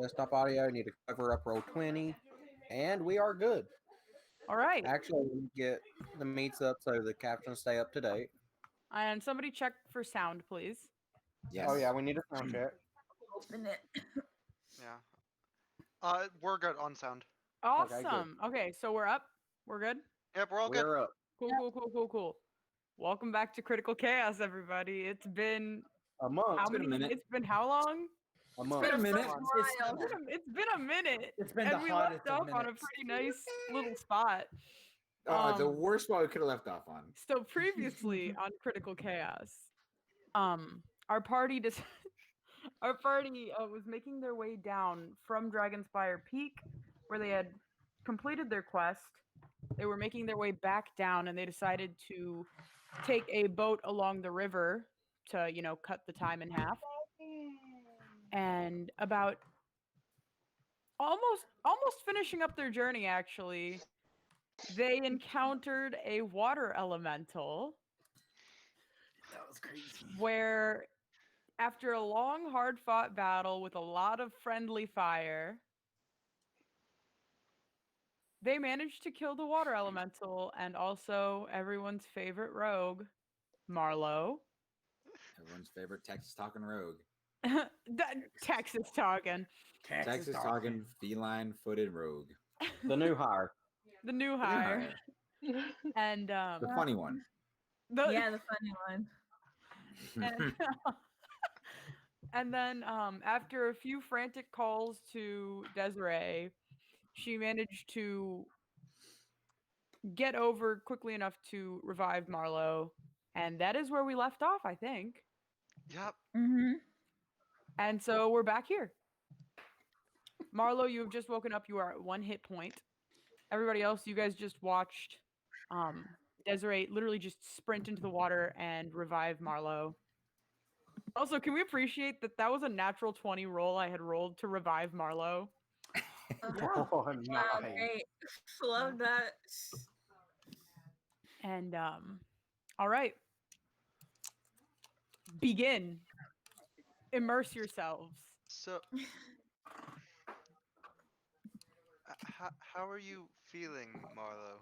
Desktop audio, need to cover up roll 20, and we are good. All right. Actually, we get the meets up so the captions stay up to date. And somebody check for sound, please. Yes. Oh, yeah, we need a sound check. Open it. Yeah. We're good on sound. Awesome. Okay, so we're up. We're good. Yep, we're all good. We're up. Cool. Welcome back to Critical Chaos, everybody. It's been A month. how many? minute. It's been how long? A month. been a minute. It's been a minute. It's been And the we hottest left of off on a minutes. pretty nice little spot. The worst spot we could have left off on. So previously on Critical Chaos, our party was making their way down from Dragonspire Peak, where they had completed their quest. They were making their way back down, and they decided to take a boat along the river to, cut the time in half. And about almost finishing up their journey, actually, they encountered a water elemental That was crazy. where, after a long, hard-fought battle with a lot of friendly fire, they managed to kill the water elemental and also everyone's favorite rogue, Marlowe. Everyone's favorite Texas talking rogue. Texas talking. Texas talking feline footed rogue. The new hire. The new hire. And The funny one. Yeah, the funny one. and, and then after a few frantic calls to Desiree, she managed to get over quickly enough to revive Marlowe. And that is where we left off, I think. Yep. Mm-hmm. And so we're back here. Marlowe, you have just woken up. You are at 1 hit point. Everybody else, you guys just watched Desiree literally just sprint into the water and revive Marlowe. Also, can we appreciate that was a natural 20 roll I had rolled to revive Marlowe? Oh, Wow, nice. great. Love that. And all right. Begin. Immerse yourselves. So, how are you feeling, Marlo?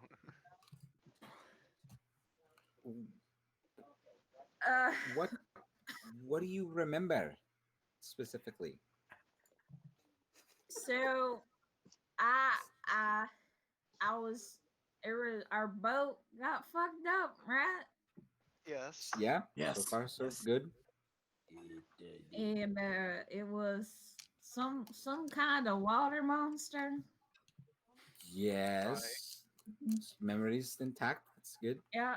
What do you remember specifically? So, our boat got fucked up, right? Yes. Yeah? Yes. So far, so Yes. good. And it was some kind of water monster. Yes. Memories intact. That's good. Yeah.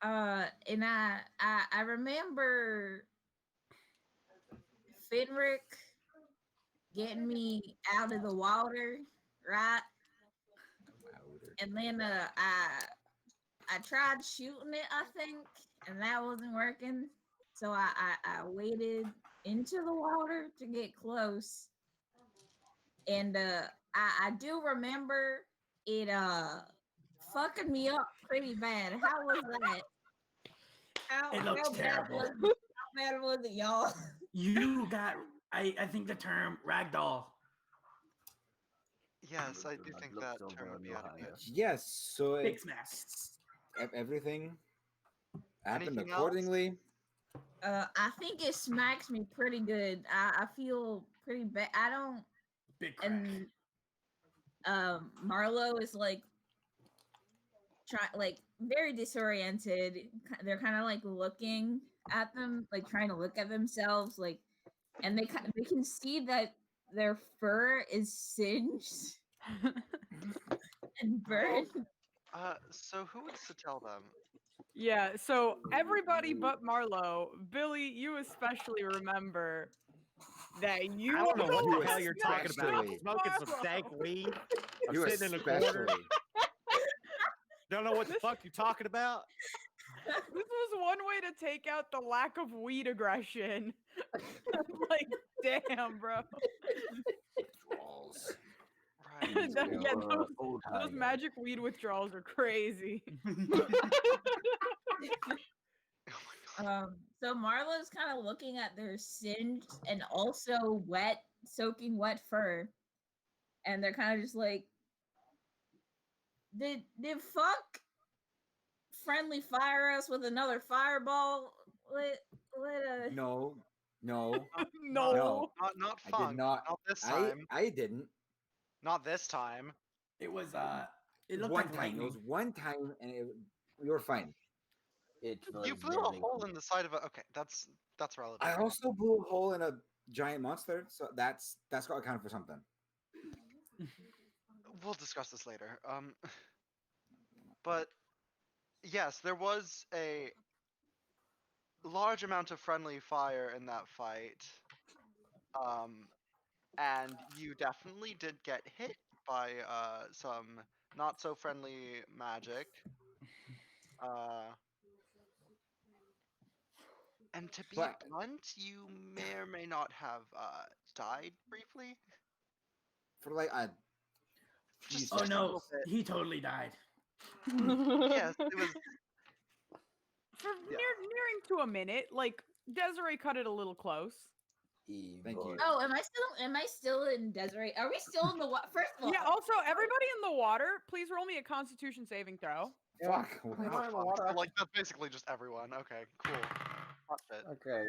And I remember Fenric getting me out of the water, right? Louder. And then I tried shooting it, I think, and that wasn't working. So I waded into the water to get close. And I do remember it fucking me up pretty bad. How was that? It looks terrible. How bad was it, y'all? You got, I think the term ragdoll. Yes, I do think that term would be adequate. Yes. So Big smack. everything happened Anything else? accordingly. I think it smacks me pretty good. I feel pretty bad. I don't. Big crack. And Marlo is like very disoriented. They're kind of like looking at them, like trying to look at themselves, like, and they can see that their fur is singed and burned. So who wants to tell them? Yeah, so everybody but Marlowe, Billy, you especially remember that you I don't know what the almost hell you're talking about. especially- Smoking some Marlowe. dank weed. I'm You sitting in the corner. especially. Don't know what the fuck you're talking about. This was one way to take out the lack of weed aggression. Like, damn, bro. Draws. Right. Yeah, those magic weed withdrawals are crazy. Oh my god. So Marlo's kind of looking at their singed and also wet soaking wet fur, and they're kind of just like, did fuck friendly fire us with another fireball? What No, no, No. No. Not I funk. did not. Not this I time. I didn't. Not this time. It was it looked One like time. lightning. It was one time, and we were fine. It was You blew a very hole in the side of a. Okay, that's relevant. I also blew a hole in a giant monster, so that's got to count for something. We'll discuss this later. But yes, there was a large amount of friendly fire in that fight. And you definitely did get hit by some not so friendly magic. And to be But- blunt, you may or may not have died briefly. For like a Just, few Oh just a no, little bit. he totally died. Yes, it was. For Yeah. nearing to a minute, like Desiree cut it a little close. Thank you. Oh, am I still in Desiree? Are we still in the what? First of all, Yeah. Also, everybody in the water, please roll me a Constitution saving throw. Fuck. Oh, Am I in the fuck. water? So, like that's basically just everyone. Okay, cool. Hot fit. Okay.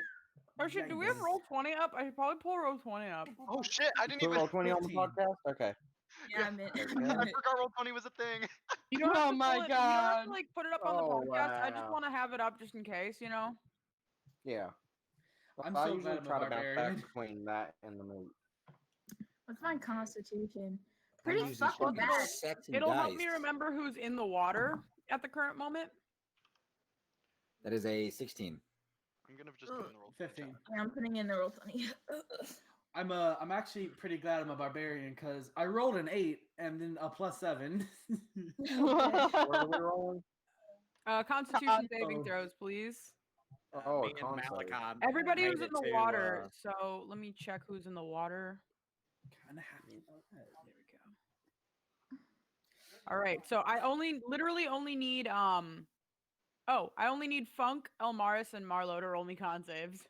Or do we have Yikes. roll 20 up? I should probably pull roll 20 up. Oh shit! I didn't Put even. roll 20 on the 15. podcast? Okay. yeah, I'm in. I Okay. forgot roll 20 was a thing. You don't have Oh to my pull it, you don't have God. to like put it up on the Oh, podcast. I just wow. want to have it up just in case, you know. Yeah. I'm I so usually glad I'm a try to bounce back barbarian. between that and the moon. What's my Constitution? I'm Pretty usually fucking fucking bad. sexy It'll help guys. me remember who's in the water at the current moment. That is a 16. I'm gonna just put in the roll. 20 15. down. Yeah, I'm putting in the roll 20. I'm actually pretty glad I'm a barbarian because I rolled an 8 and then a +7. What are we rolling? Constitution saving Oh. throws, please. Oh, Me a and con save. Malachon Everybody made who's in it the to, water. So let me check who's in the water. Kind of happy about that. There we go. All right. So I literally only need I only need Funk, Elmaris, and Marlo to roll me con saves.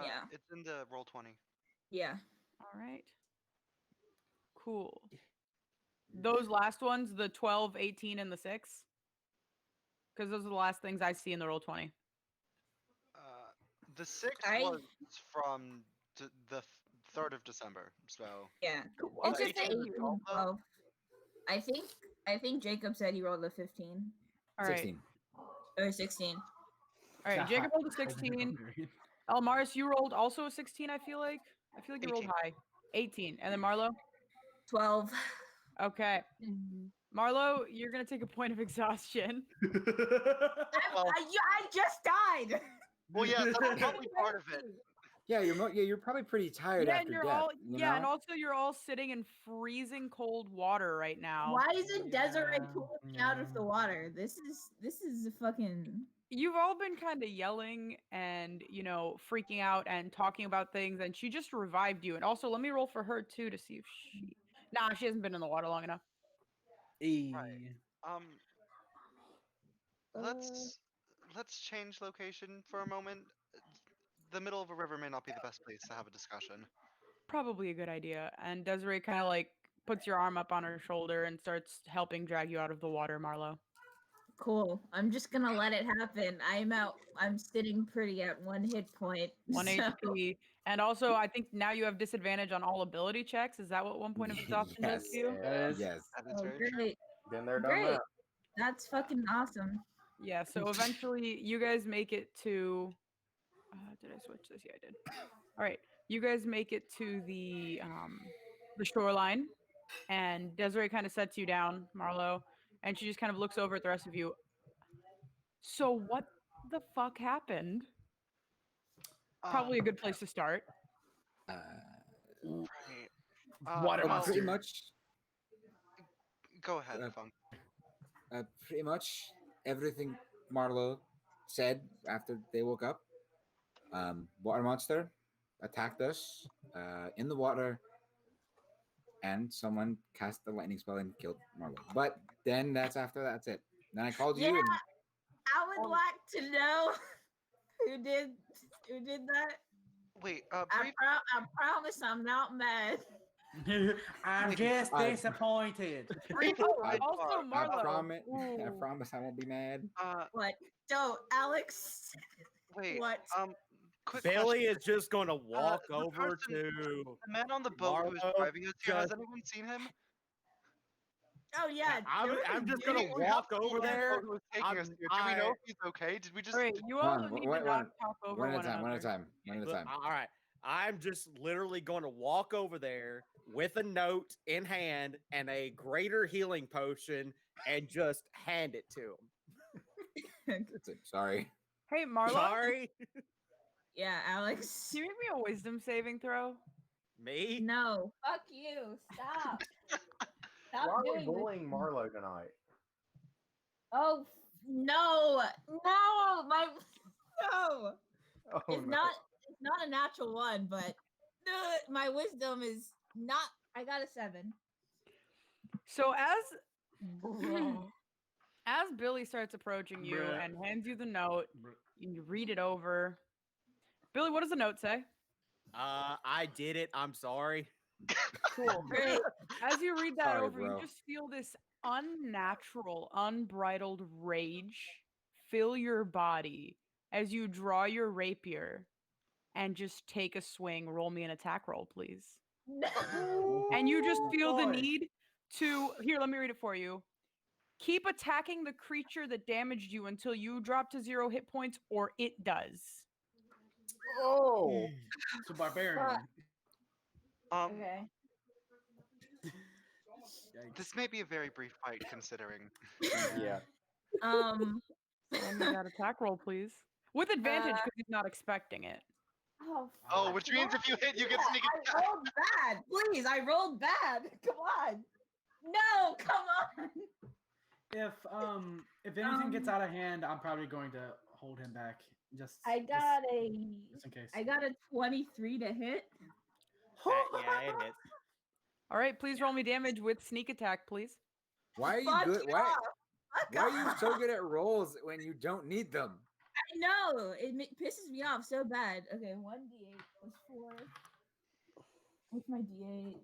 Yeah. It's in the roll 20. Yeah. All right. Cool. Those last ones, the 12, 18, and the 6. Because those are the last things I see in the roll 20. The 6th I- was from the 3rd of December. So Yeah. Well, It's just thank that you. 18, well, I think Jacob said he rolled a 15 All right. 16. or 16. All right. Jacob rolled a 16. Elmaris, you rolled also a 16, I feel like. I feel like you rolled 18. high. 18. And then Marlo? 12. Okay. Marlo, you're going to take a point of exhaustion. Well- I just died. well, yeah, that's probably part of it. Yeah, you're probably pretty tired Yeah, after and you're death. all you yeah, know? and also you're all sitting in freezing cold water right now. Why isn't Desiree Yeah, pulling me out of the water? This is a fucking. You've all been kind of yelling and, you know, freaking out and talking about things, and she just revived you. And also, let me roll for her too to see if she. Nah, she hasn't been in the water long enough. Right. Let's change location for a moment. The middle of a river may not be the best place to have a discussion. Probably a good idea. And Desiree kind of like puts your arm up on her shoulder and starts helping drag you out of the water, Marlo. Cool. I'm just gonna let it happen. I'm sitting pretty at 1 hit point. 1 so- HP. And also, I think now you have disadvantage on all ability checks. Is that what 1 point of exhaustion does to you? Yes. Yes. That is Oh, very true. great. Been there, done Great. that. That's fucking awesome. Yeah, so eventually you guys make it to did I switch this? Yeah, I did. All right. You guys make it to the shoreline, and Desiree kind of sets you down, Marlo, and she just kind of looks over at the rest of you. So what the fuck happened? Probably a good place to start. Right. Water well, Pretty monster. much. Go ahead, Uh, Funk. Pretty much everything Marlo said after they woke up. Water monster attacked us in the water, and someone cast the lightning spell and killed Marlo. But then that's it. Then I called you. Yeah. And I would like to know who did that. Wait, I brief. promise I'm not mad. I'm just I- disappointed. Brief. Oh, I- also I Marlo. promise. I Ooh. promise I won't be mad. What? Don't, Alex. Wait. What? Quick Billy question. is just going to walk the over person- to. The man on the boat who's Marlo driving us here. Has just- anyone seen him? Oh yeah. I'm just gonna We walk have the over man on the there. boat who was taking us I'm- here. Do we know I- if he's okay? Did we just? All right, you Hold all on, need wait, to not one- talk over One at a one time. One at a another. time. One at a time. All right. I'm just literally going to walk over there with a note in hand and a greater healing potion and just hand it to him. Sorry. Hey, Marlo, Sorry, Yeah, Alex. can you make me a wisdom saving throw? me. No. Fuck you. Stop. Stop Why are we doing this. bullying Marlo tonight? Oh no. No. My no. Oh, It's no. not a natural one, but my wisdom is not. I got a 7. So as Billy starts approaching you Bruh. and hands you the note, you read it over. Billy, what does the note say? I did it. I'm sorry. Cool. Great. As you read that Sorry, over, you bro. just feel this unnatural, unbridled rage fill your body as you draw your rapier and just take a swing. Roll me an attack roll, please. And you just feel the boy. need to here, let me read it for you. Keep attacking the creature that damaged you until you drop to 0 hit points or it does. Oh, It's a barbarian. Okay. Yikes. This may be a very brief fight, considering. yeah. Um. Roll me that attack roll, please. With advantage because he's not expecting it. Oh. Oh, fuck, which means if you hit, you get yeah, sneak I attack. rolled bad. Please, I rolled bad. Come on. No, come on. If anything gets Um, out of hand, I'm probably going to hold him back. Just I just in case. I got a 23 to hit. Yeah, it hits. All right, please roll me damage with sneak attack, please. Why are you Fuck good? you Why? off. Fuck Why are you off. so good at rolls when you don't need them? I know. It pisses me off so bad. Okay, 1d8 plus 4. What's my d8?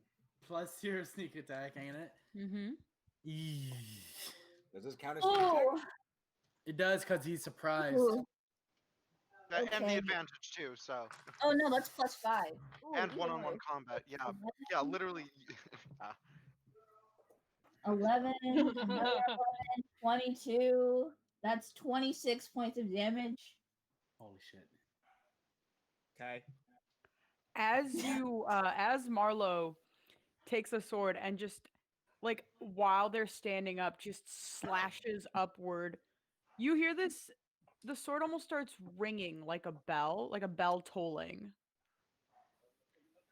Plus your sneak attack, ain't it? Mm-hmm. Does this count as sneak attack? Oh, It does because he's surprised. ooh. And the Okay. advantage too. So Oh no, that's plus 5. Ooh, and either one-on-one way. combat. Yeah, literally. 11, another 11, 22. That's 26 points of damage. Holy shit. Okay. As Marlo takes a sword and just like while they're standing up, just slashes upward, you hear this. The sword almost starts ringing like a bell tolling.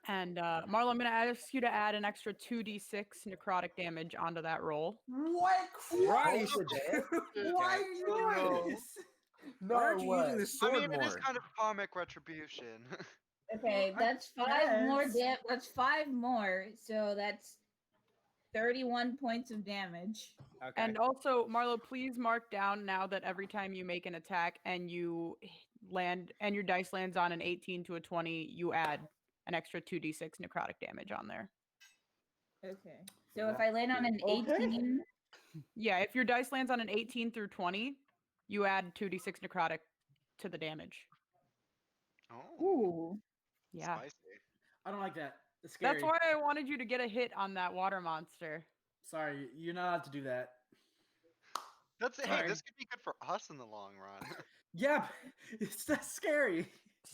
And Marlo, I'm gonna ask you to add an extra 2d6 necrotic damage onto that roll. What? Christ! Why are you doing this? Why aren't you using the I sword mean, it is more? kind of karmic retribution. Okay, I that's 5 more guess. that's 5 more. So that's 31 points of damage. Okay. And also, Marlo, please mark down now that every time you make an attack and you land and your dice lands on an 18 to a 20, you add an extra 2d6 necrotic damage on there. Okay. So if I land on an Okay. 18, Yeah, if your dice lands on an 18 through 20, you add 2d6 necrotic to the damage. Oh, ooh. Yeah. spicy. I don't like that. It's scary. That's why I wanted you to get a hit on that water monster. Sorry, you're not allowed to do that. Hey, Sorry. this could be good for us in the long run. Yeah, it's that's scary.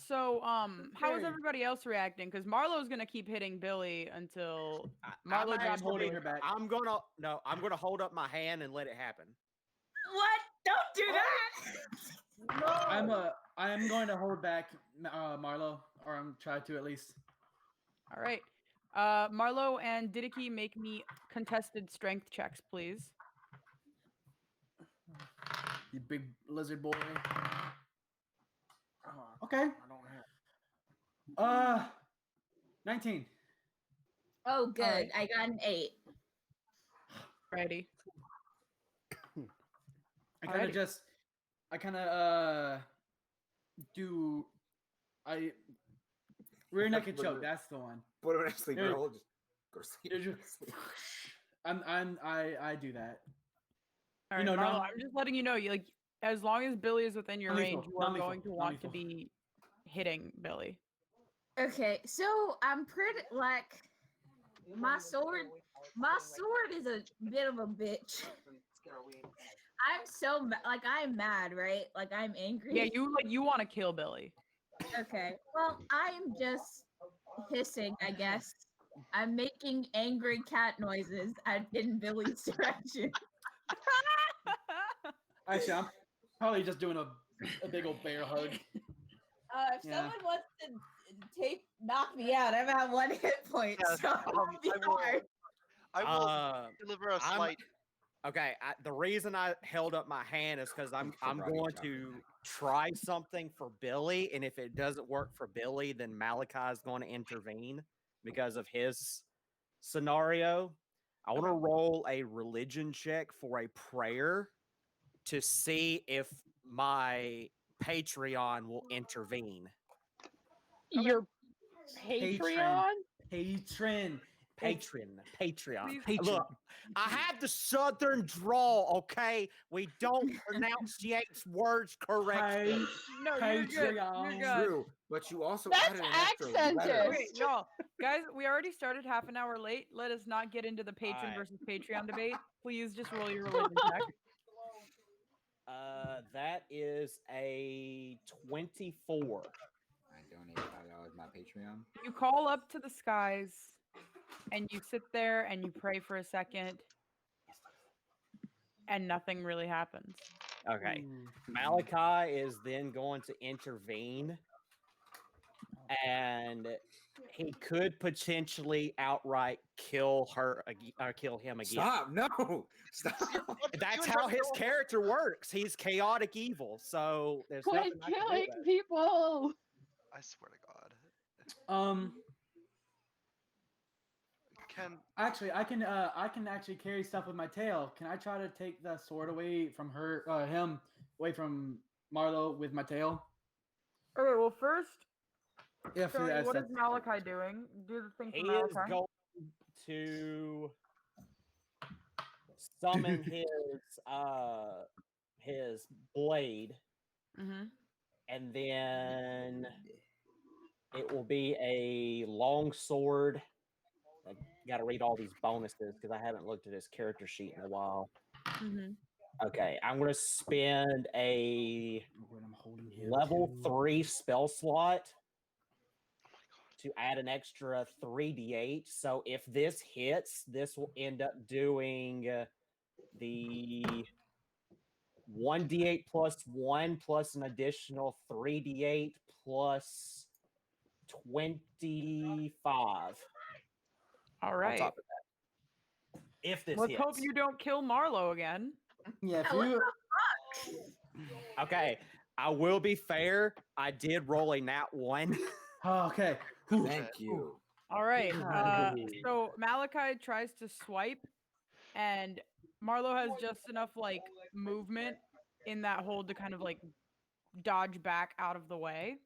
So, how is Scary. everybody else reacting? Because Marlo's gonna keep hitting Billy until I'm Marlo I'm drops holding Billy. her back. I'm gonna hold up my hand and let it happen. What? Don't do that. I'm going to hold back Marlo, or I'm trying to at least. All right. Marlo and Didiki, make me contested strength checks, please. You big lizard boy. Okay. I don't have. 19. Oh, good. Alright. I got an 8. Righty. I kind Alrighty. of do. I Rear naked Put choke. him- That's the one. Put him in a sleep You're- roll. Just go to sleep. you're just- I do that. All You right, know, Marlo, non- I'm just letting you know, like, as long as Billy is within your Non-lethal, range, you are non-lethal, going to want to non-lethal. be hitting Billy. Okay, so I'm pretty like my sword. My sword is a bit of a bitch. I'm so like I'm mad, right? Like I'm angry. Yeah, you want to kill Billy. Okay. Well, I'm just hissing, I guess. I'm making angry cat noises in Billy's direction. Actually, I'm probably just doing a big old bear hug. If Yeah. someone wants to knock me out, I'm at 1 hit point, Yes, so it won't be I will- hard. I will deliver a I'm- slight. Okay, the reason I held up my hand is because I'm Karate going chop. to try something for Billy, and if it doesn't work for Billy, then Malachi is going to intervene because of his scenario. I want to roll a religion check for a prayer to see if my Patreon will intervene. Your Patreon? Patron. Patreon. Patron. Look, I have the southern drawl, okay? We don't pronunciate words correctly. No, you're good. You're Patreon. good. True, but you also That's added an extra accented. letter. Wait, y'all, guys, we already started half an hour late. Let us not get into the patron Alright. versus Patreon debate. Please just roll your religion check. That is a 24. I donated $5 my Patreon. You call up to the skies and you sit there and you pray for a second and nothing really happens. Okay. Ooh. Malachi is then going to intervene, and he could potentially outright kill her or kill him again. Stop! No! Stop! That's how his character works. He's chaotic evil, so there's Quit nothing I can do killing about it. people! I swear to God. Can Actually, I can actually carry stuff with my tail. Can I try to take the sword away from him away from Marlo with my tail? Okay, well, first, If Tony, that's- what is that's- Malachi doing? Do the thing He for is Malachi. going to summon his blade, Mm-hmm. and then it will be a long sword. I got to read all these bonuses because I haven't looked at his character sheet in a while. Mm-hmm. Okay, I'm going to spend a When I'm holding him level too. 3 spell slot to add an extra 3d8. So if this hits, this will end up doing the 1d8 plus 1 plus an additional 3d8 plus 25 All on right. top of that. If this Let's hits. hope you don't kill Marlo again. Yeah, if Yeah, what you Okay, I will be fair. I did roll a nat 1. oh, okay. Whew. Thank you. All right. God. So Malachi tries to swipe, and Marlo has just enough like movement in that hold to kind of like dodge back out of the way.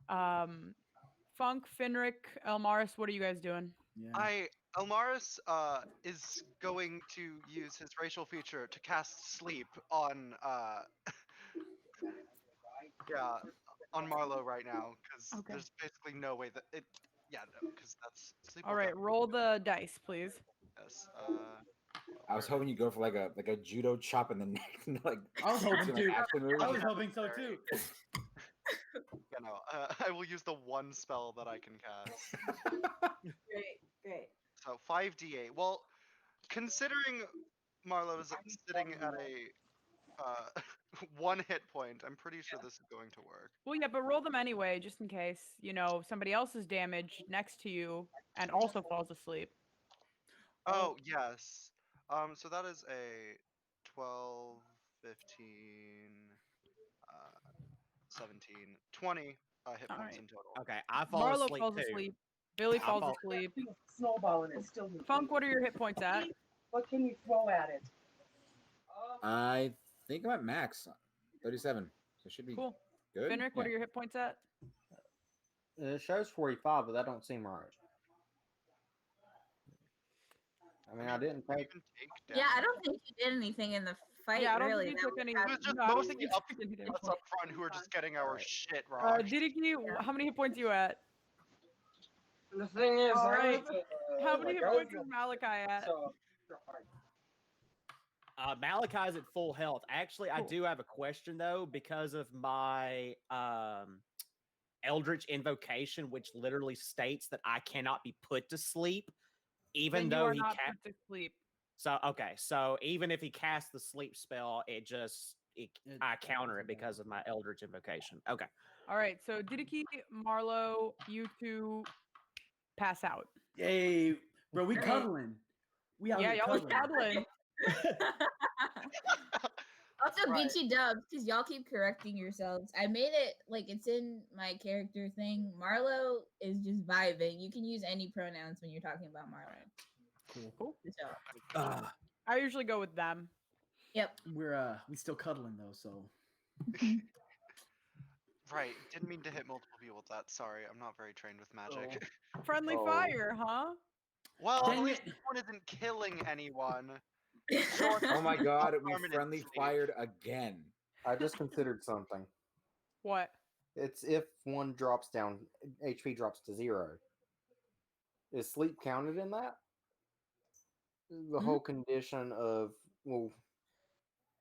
Funk, Finric, Elmaris, what are you guys doing? Yeah. Elmaris is going to use his racial feature to cast sleep on yeah, on Marlo right now because Okay. there's basically no way that it no, because that's sleep. All will right, definitely- roll the dice, please. Yes. I was hoping you'd go for like a judo chop in the neck, like I was hoping like to. action moves. I was hoping so too. Yeah, no. I will use the one spell that I can cast. Great. So 5d8. Well, considering Marlo is sitting at a 1 hit point, I'm pretty sure this is going to work. Well, yeah, but roll them anyway, just in case, somebody else is damaged next to you and also falls asleep. Oh, yes. So that is a 12, 15, 17, 20 hit points Alright. in total. Okay, I fall Marlo asleep falls too. asleep. Billy I falls fall- asleep. Snowball and it's still. Funk, what are your hit points at? What can you throw at it? I think I'm at max 37, so it should be Cool. good. Finric, what Yeah. are your hit points at? It shows 45, but that don't seem right. I mean, I didn't you take. can take Yeah, I damage. don't think you did anything in the fight. Yeah, I don't really. think you took any. It was just No, I don't mostly think you up, took any damage. us up front who are just getting our Alright. shit rocked. Didiki, how many hit points are you at? The thing is, All I right. went to How my many hit points is girlfriend, Malachi at? so Malachi's at full health. Actually, I Cool. do have a question though, because of my Eldritch invocation, which literally states that I cannot be put to sleep, even Then you though are he not can't. put to sleep. So okay, so even if he casts the sleep spell, I counter it because of my Eldritch invocation. Okay. All right, so Didiki, Marlo, you two pass out. Yay, bro, we Great. cuddling. We out Yeah, here y'all was cuddling. cuddling. Also, Right. BT dubs, because y'all keep correcting yourselves. I made it like it's in my character thing. Marlo is just vibing. You can use any pronouns when you're talking about Marlo. Cool. Good job. I usually go with them. Yep. We still cuddling though, so Right, didn't mean to hit multiple people with that. Sorry, I'm not very trained with magic. Friendly Oh. fire, huh? Well, Dang at least it. this one isn't killing anyone. Oh my god, we Permanent friendly sleep. fired again. I just considered something. What? It's if one drops down, HP drops to 0. Is sleep counted in that? The whole condition of will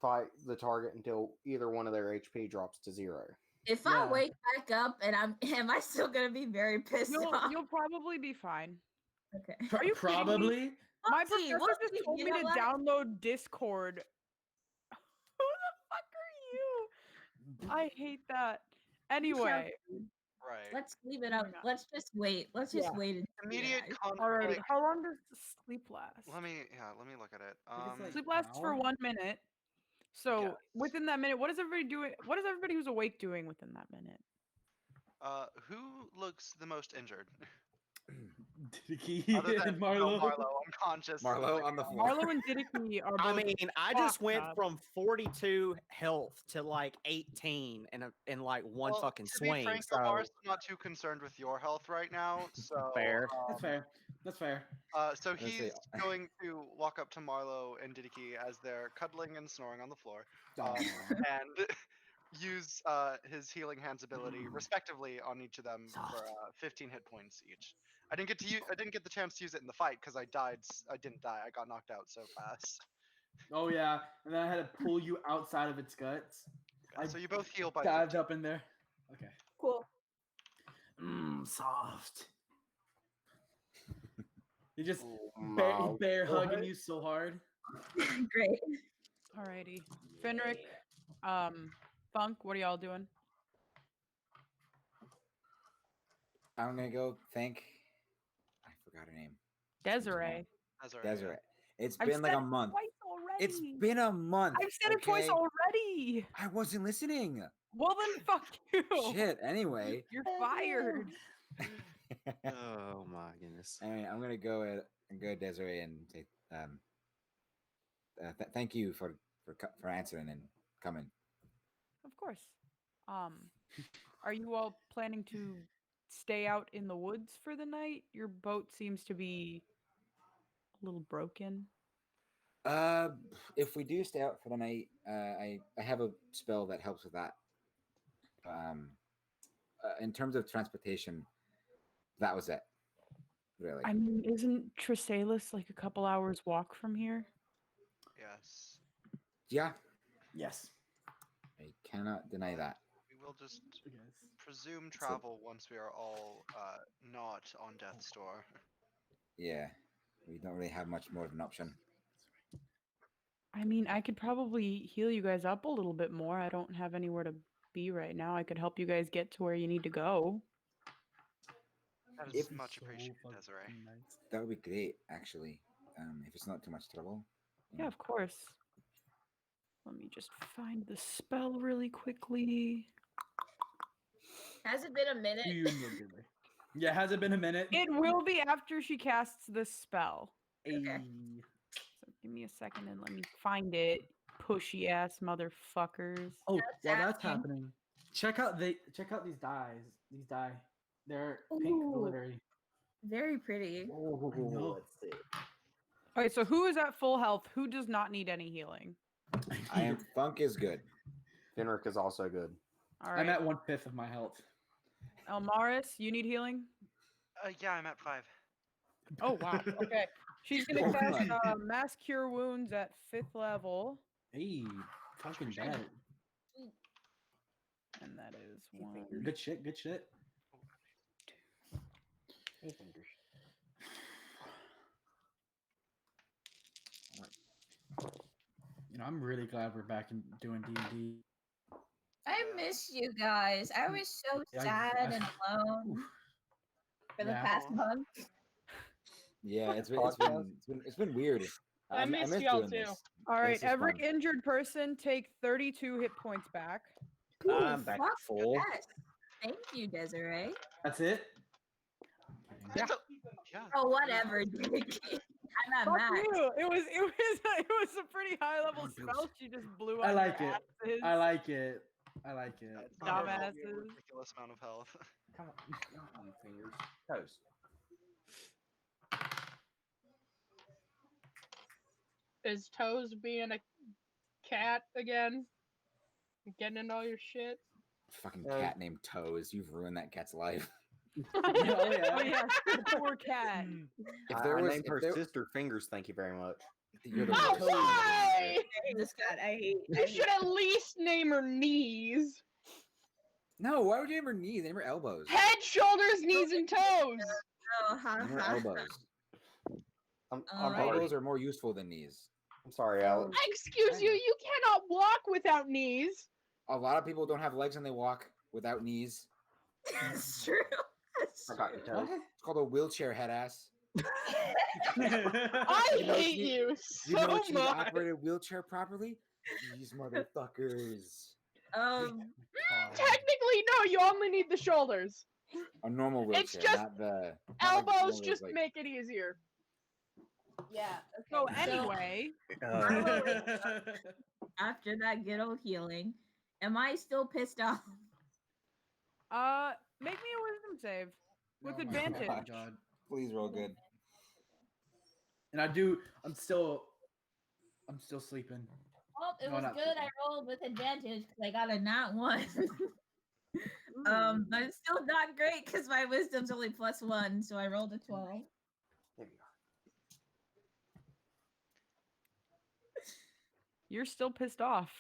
fight the target until either one of their HP drops to 0. If Yeah. I wake back up and am I still gonna be very pissed off? You'll probably be fine. Okay. Are you kidding me? probably. My We'll see, professor we'll just see, told you me know to what? download Discord. Who the fuck are you? I hate that. Anyway, Right. Let's leave it Oh my up. God. Let's just wait. Let's just Yeah. wait. And see, Immediate guys. alrighty. conflict. How long does sleep last? Let me look at it. like- Sleep lasts for hour? 1 minute. So Yes. within that minute, what is everybody doing? What is everybody who's awake doing within that minute? Who looks the most injured? Didiki Other than and Marlo. Marlo, unconscious. Marlo on the floor. Marlo and Didiki are both. I mean, I just fucked went up. from 42 health to like 18 in like one Well, fucking to swing. Be frank, So Omar's not too concerned with your health right now. So Fair. That's fair. That's fair. So Let's see. he's going to walk up to Marlo and Didiki as they're cuddling and snoring on the floor, and use his healing hands ability respectively on each of them for 15 hit points each. I didn't get the chance to use it in the fight because I died. I didn't die. I got knocked out so fast. Oh yeah, and then I had to pull you outside of its guts. Okay, so you both heal by Dived 15. up in there. Okay. Cool. Soft. You just my bear hugging God. you so hard. Great. Alrighty. Fenric, Funk, what are y'all doing? I'm gonna go thank. I forgot her name. Desiree. Desiree. It's I've been like said a it month. twice already. It's been a month. I've said it twice okay? already. I wasn't listening. Well then, fuck you. Shit. Anyway. You're fired. oh my goodness. Anyway, I'm gonna go Desiree and say thank you for answering and coming. Of course. Are you all planning to stay out in the woods for the night? Your boat seems to be a little broken. If we do stay out for the night, I have a spell that helps with that. In terms of transportation, that was it. Really. I mean, isn't Trisalis like a couple hours walk from here? Yes. Yeah. Yes. I cannot deny that. We will just Yes. presume travel once we are all not on death's door. Yeah. We don't really have much more of an option. I mean, I could probably heal you guys up a little bit more. I don't have anywhere to be right now. I could help you guys get to where you need to go. That is If- much So appreciated, fucking Desiree. nice. That would be great, actually. If it's not too much trouble. Yeah, of course. Let me just find the spell really quickly. Has it been a minute? You and your Billy. Yeah, has it been a minute? It will be after she casts the spell. Ayy. So give me a second and let me find it. Pushy ass motherfuckers. Oh, That's while that's happening. happening, check out these dies. These die. They're pink Ooh. glittery. Very pretty. know. Let's see. Okay, so who is at full health? Who does not need any healing? I am. Funk is good. Fenric is also good. All I'm right. at 1/5 of my health. Elmaris, you need healing? Yeah, I'm at 5. Oh, wow. Okay. She's going to cast Mass Cure Wounds at 5th level. Hey, fucking bad. And that is one. Good shit. Good shit. You know, I'm really glad we're back in doing D&D. I miss you guys. I was so Yeah, sad and alone for the Yeah. past month. Yeah, it's been weird. I miss miss y'all doing too. this. All right. This is Every fun. injured person take 32 hit points back. Ooh, I'm back to fuck full. yes. Thank you, Desiree. That's it? Yeah. Yeah. Oh, whatever, Dickie. I'm at Fuck max. you. It was a pretty high level spell. She just blew up. I like your it. asses. I like it. I like it. It's not a Dumbasses. ridiculous amount of health. Come on, fingers. Toast. Is Toes being a cat again? Getting into all your shit? Fucking cat named Toes. You've ruined that cat's life. Oh, yeah. Oh yeah, poor cat. If there I was, named if her there- sister Fingers. Thank you very much. You're the Oh, worst. why? I hate this cat. I hate You should at least name her knees. No, why would you name her knees? Name her elbows. Head, shoulders, knees, and toes. Oh, ha, Name her ha, elbows. I'm Alright. sorry. Elbows are more useful than knees. I'm sorry, Alex. Excuse you, you cannot walk without knees. A lot of people don't have legs and they walk without knees. It's true. It's I got you, true. Toes. It's called a wheelchair head ass. I You know hate you- you You know so what you need to much. operate a wheelchair properly? These motherfuckers. Technically, no, you only need the shoulders. A normal wheelchair, It's just not the not like Elbows one of those, just like- make it easier. Yeah. So Okay. anyway, After that good old healing, am I still pissed off? make me a wisdom save with Oh my advantage. gosh. Please roll good. And I'm still sleeping. Well, it No, was not good. I rolled with advantage because I got a nat 1. But it's still not great because my wisdom's only +1, so I rolled a 12. There we You're still pissed off.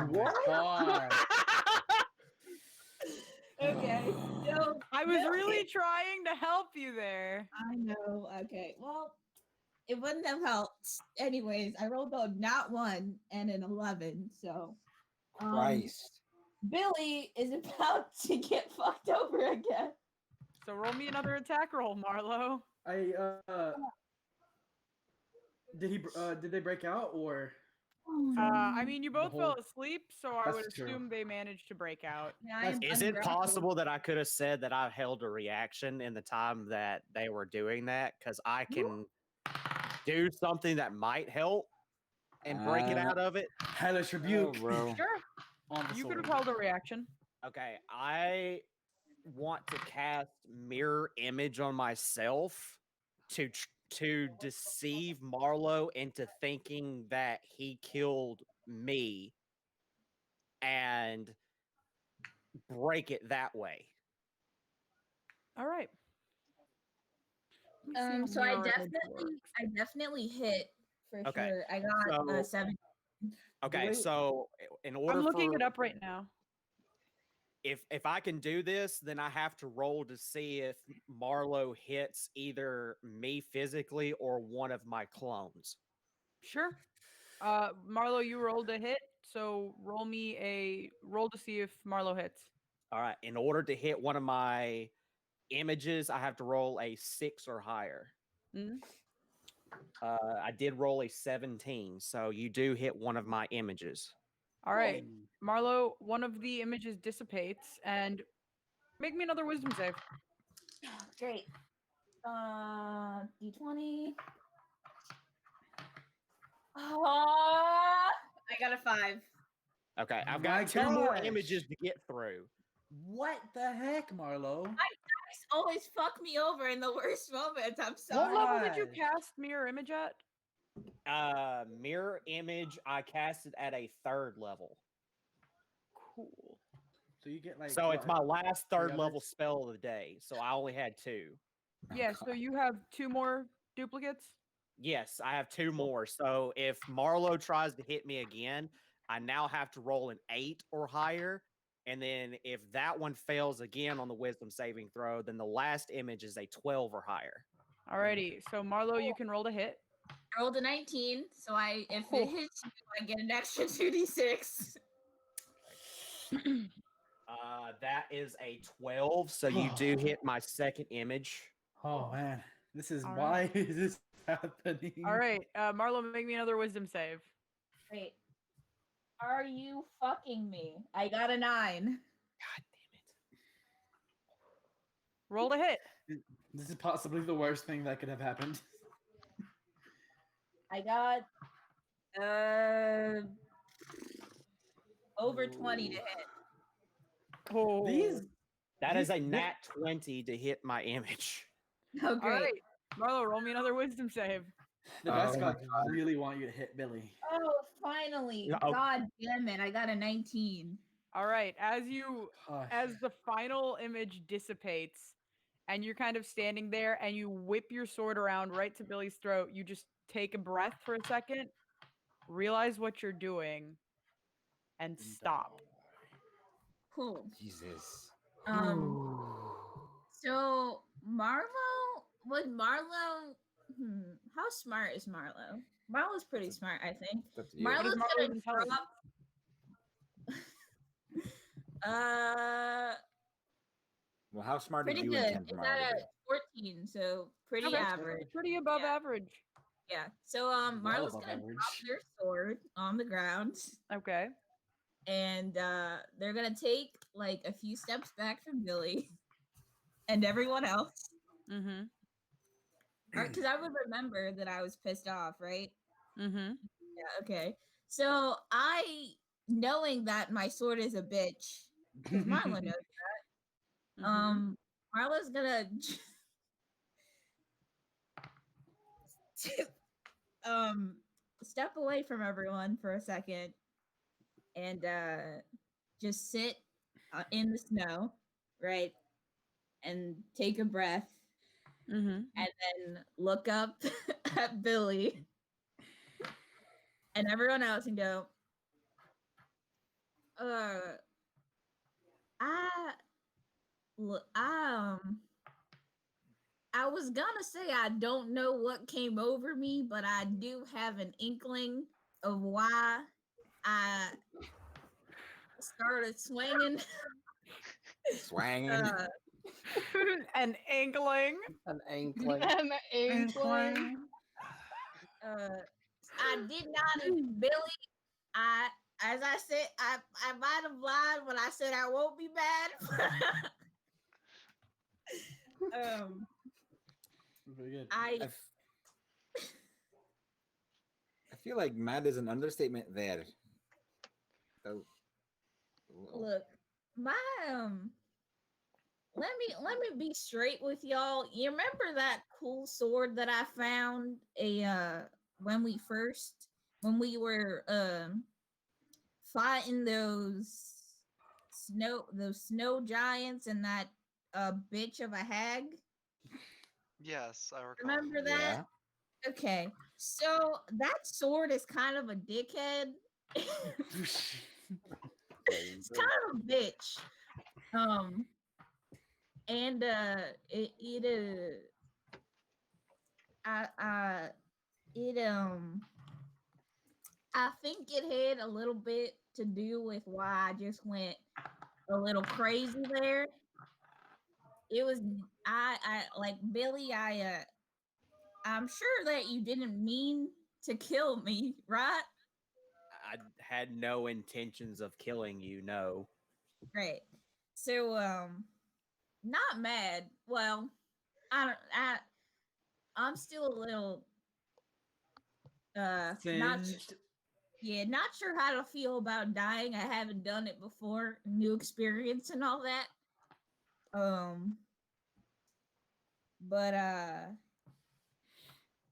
What? God. Okay. So I was really trying to help you there. I know. Okay. Well, it wouldn't have helped. Anyways, I rolled a nat 1 and an 11. So Christ. Billy is about to get fucked over again. So roll me another attack roll, Marlo. Did they break out or I mean, you both whole- fell asleep, so I would That's true. assume they managed to break out. Yeah, I am Is it ungrappled. possible that I could have said that I held a reaction in the time that they were doing that? Because I can do something that might help and break it out of it. Hellish rebuke? bro. Sure, On the you could have sword. held a reaction. Okay, I want to cast mirror image on myself to deceive Marlo into thinking that he killed me and break it that way. All right. Let me see So how I mirror image definitely works. hit for Okay, sure. I got so- 7. Okay, Wait. so in order I'm looking for it up right now. if I can do this, then I have to roll to see if Marlo hits either me physically or one of my clones. Sure. Marlo, you rolled a hit, so roll me a roll to see if Marlo hits. All right, in order to hit one of my images, I have to roll a 6 or higher. Mhm. I did roll a 17, so you do hit one of my images. All right, Marlo, one of the images dissipates, and make me another wisdom save. Great. D20. I got a 5. Okay, I've My got 2 more gosh. images to get through. What the heck, Marlo? Dice always fuck me over in the worst moments. I'm What sorry. level did you Gosh. cast mirror image at? Mirror image, I casted at a 3rd level. Cool. So you get like. So it's my last 3rd others? level spell of the day. So I only had 2. Yeah, so you have 2 more duplicates? Yes, I have 2 more. So if Marlo tries to hit me again, I now have to roll an 8 or higher. And then if that one fails again on the wisdom saving throw, then the last image is a 12 or higher. Alrighty, so Marlo, you can roll to hit. I rolled a 19, so if Cool. it hits you, I get an extra 2d6. That is a 12, so you do hit my 2nd image. Oh man, this is All why is this happening? All right, Marlo, make me another wisdom save. Wait. Are you fucking me? I got a 9. God damn it. Roll to hit. This is possibly the worst thing that could have happened. I got over 20 to hit. Oh. That is a nat 20 to hit my image. Oh, All great. right, Marlo, roll me another wisdom save. The best Oh my gods really want you to hit Billy. Oh, finally. Yeah, oh. God damn it. I got a 19. All right, as Gosh. the final image dissipates and you're kind of standing there and you whip your sword around right to Billy's throat, you just take a breath for a second, realize what you're doing, and stop. Cool. Jesus. So Marlo, how smart is Marlo? Marlo's pretty smart, I think. That's you. What is Marlo's Marlo's gonna intelligence? drop Well, how smart did pretty you good. intend It's for Mario to at be? a 14, so pretty Okay. average. Pretty above Yeah. average. Yeah. So Well Marlo's above gonna average. drop their sword on the ground, Okay. and they're gonna take like a few steps back from Billy and everyone else. Mm-hmm. Because I would remember that I was pissed off, right? Mm-hmm. Yeah, okay. So knowing that my sword is a bitch, because Marla knows that, Marla's gonna step away from everyone for a second and just sit in the snow, right? And take a breath Mm-hmm. and then look up at Billy and everyone else and go, I was gonna say I don't know what came over me, but I do have an inkling of why I started swinging. Swanging. An angling. An ankling. An inkling. I did not, Billy. As I said, I might have lied when I said I won't be bad. Very good. I feel like mad is an understatement there. Oh. Look, my let me be straight with y'all. You remember that cool sword that I found when we were fighting those snow giants and that bitch of a hag? Yes, I recall. Remember that? Yeah. Okay. So that sword is kind of a dickhead. It's kind of a bitch. And I think it had a little bit to do with why I just went a little crazy there. It was I like Billy, I'm sure that you didn't mean to kill me, right? I had no intentions of killing you, no. Great. So not mad. Well, I'm still a little not Singed. Yeah, not sure how to feel about dying. I haven't done it before. New experience and all that. But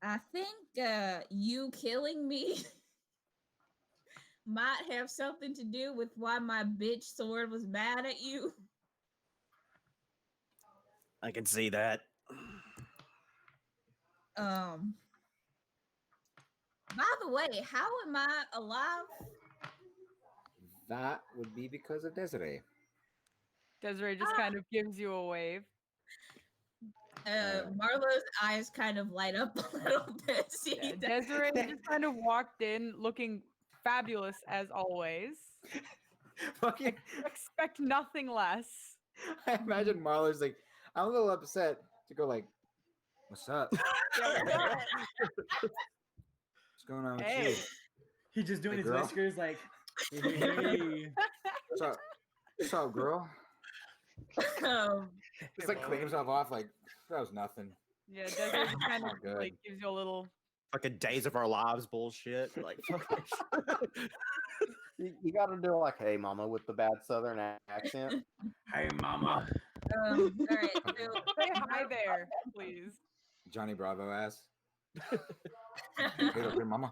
I think you killing me might have something to do with why my bitch sword was mad at you. I can see that. By the way, how am I alive? That would be because of Desiree. Desiree just kind of gives you a wave. Marlo's eyes kind of light up a little bit. See Yeah, that? Desiree just kind of walked in looking fabulous as always. Fucking, Expect nothing less. I imagine Marlo's like, I'm a little upset to go like, what's up? Yeah, what's up? What's going on with Hey. you? He's just doing Hey, his girl. whiskers like, hey. What's up? What's up, girl? Just like clean himself off like that was nothing. Yeah, Desiree just kind of Not good. like gives you a little. Fucking Days of Our Lives bullshit. Like, You got to do like, "Hey, mama," with the bad Southern accent. Hey, mama. All right. So, Say hi there, please. Johnny Bravo ass. Hey, look here, mama.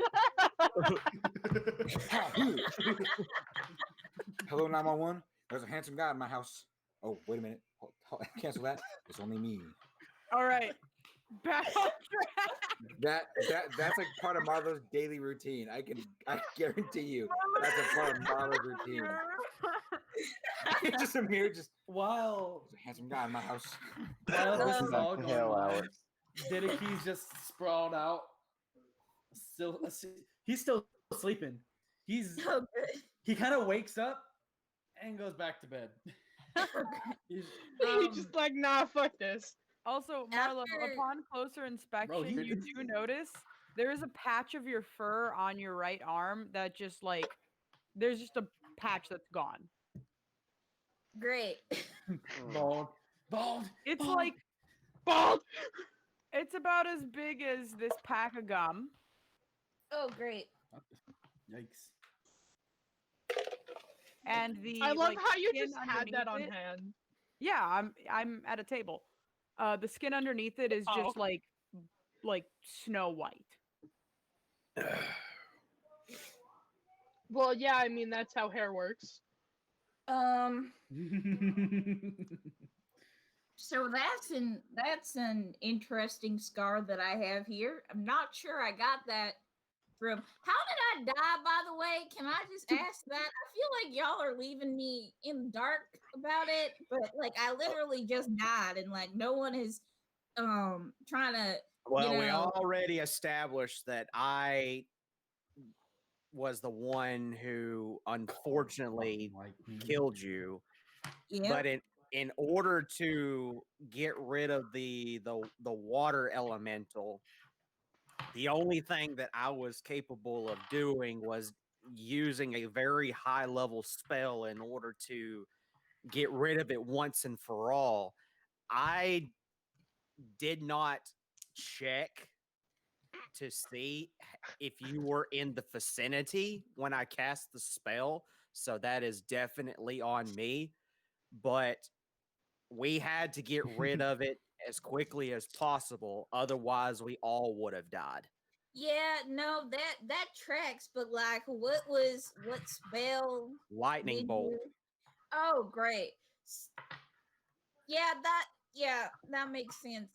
Hello, 911. There's a handsome guy in my house. Oh, wait a minute. Cancel that. It's only me. All right, back on track. That's like part of Marlo's daily routine. I guarantee you that's a part of Marlo's routine. Just Amir just While there's a handsome guy in my house. while this is Welcome all back to going hell, on, Alex. Didaki's just sprawled out. He's still sleeping. oh, good. He kind of wakes up and goes back to bed. He's- He's just like, nah, fuck this. Also, Marlo, After- upon closer inspection, he- you do notice there is a patch of your fur on your right arm that just like there's just a patch that's gone. Great. Bald. Bald. It's bald. like Bald. it's about as big as this pack of gum. Oh, great. Yikes. And the I love like, how you skin just had that on underneath it- hand. Yeah, I'm at a table. The skin underneath it is just Oh. like snow white. Well, yeah, I mean that's how hair works. So that's an interesting scar that I have here. I'm not sure I got that from. How did I die, by the way? Can I just ask that? I feel like y'all are leaving me in the dark about it, but like I literally just died, and like no one is trying to. well, we know- already established that I was the one who unfortunately killed you. Yeah. But in order to get rid of the water elemental, the only thing that I was capable of doing was using a very high level spell in order to get rid of it once and for all. I did not check to see if you were in the vicinity when I cast the spell, so that is definitely on me. But we had to get rid of it as quickly as possible, otherwise we all would have died. Yeah, no, that tracks, but like what spell? Lightning did bolt. you- Oh, great. Yeah, that makes sense.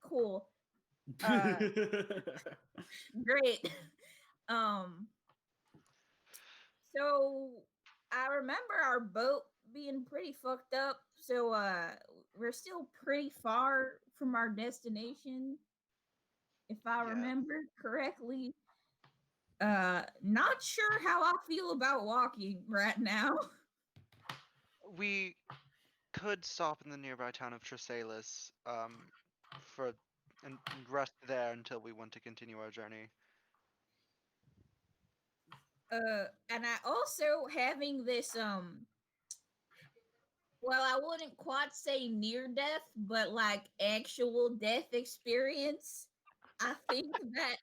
Cool. Great. So I remember our boat being pretty fucked up, so we're still pretty far from our destination, if I Yeah. remember correctly. Not sure how I feel about walking right now. We could stop in the nearby town of Tresalis, for and rest there until we want to continue our journey. And I also having this well, I wouldn't quite say near death, but like actual death experience. I think that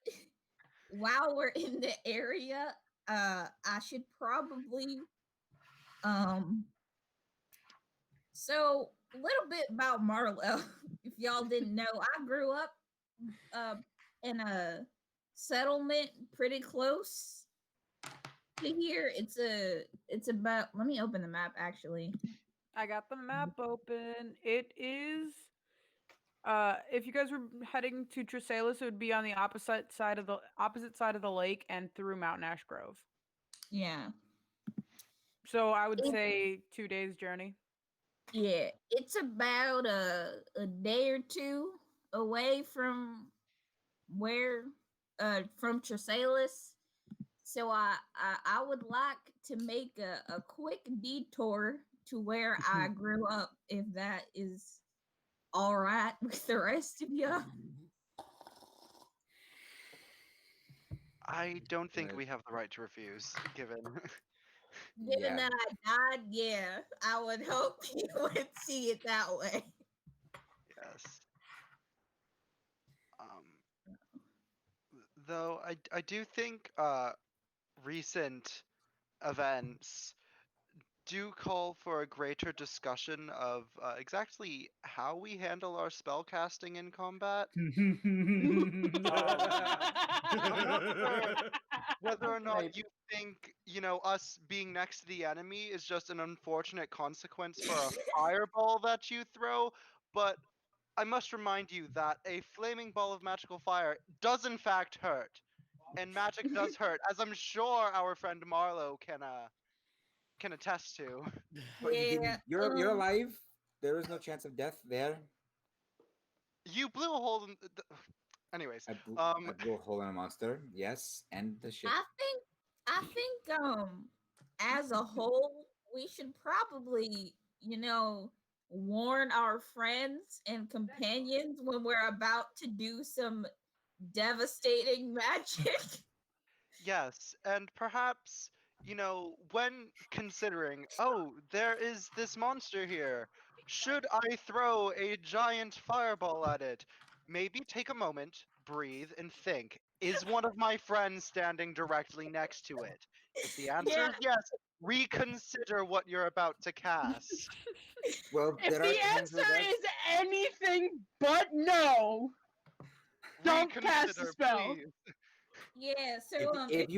while we're in the area, I should probably so a little bit about Marlowe. If y'all didn't know, I grew up in a settlement pretty close to here. It's about, let me open the map actually. I got the map open. It is if you guys were heading to Trisalis, it would be on the opposite side of the lake and through Mountain Ash Grove. Yeah. So I would It- say 2 days journey. Yeah, it's about a day or two away from where from Trisalis. So I would like to make a quick detour to where I grew up, if that is all right with the rest of you. I don't think Right. we have the right to refuse, given. Given Yeah. that I died, yeah, I would hope you would see it that way. Yes. Though I do think recent events do call for a greater discussion of exactly how we handle our spell casting in combat. I'm not sure whether or not you think, us being next to the enemy is just an unfortunate consequence for a fireball that you throw, but I must remind you that a flaming ball of magical fire does in fact hurt. And magic does hurt, as I'm sure our friend Marlowe can attest to. But you Yeah, didn't. You're alive. There is no chance of death there. You blew a hole in. Anyways, I blew a hole in a monster. Yes, and the ship. I think as a whole we should probably, warn our friends and companions when we're about to do some devastating magic. Yes, and perhaps, when considering, oh, there is this monster here, should I throw a giant fireball at it? Maybe take a moment, breathe, and think, is one of my friends standing directly next to it? If the answer Yeah. is yes, reconsider what you're about to cast. Well, If there are the times where answer that's- is anything but no, don't cast the Reconsider, spell. please. Yeah, so if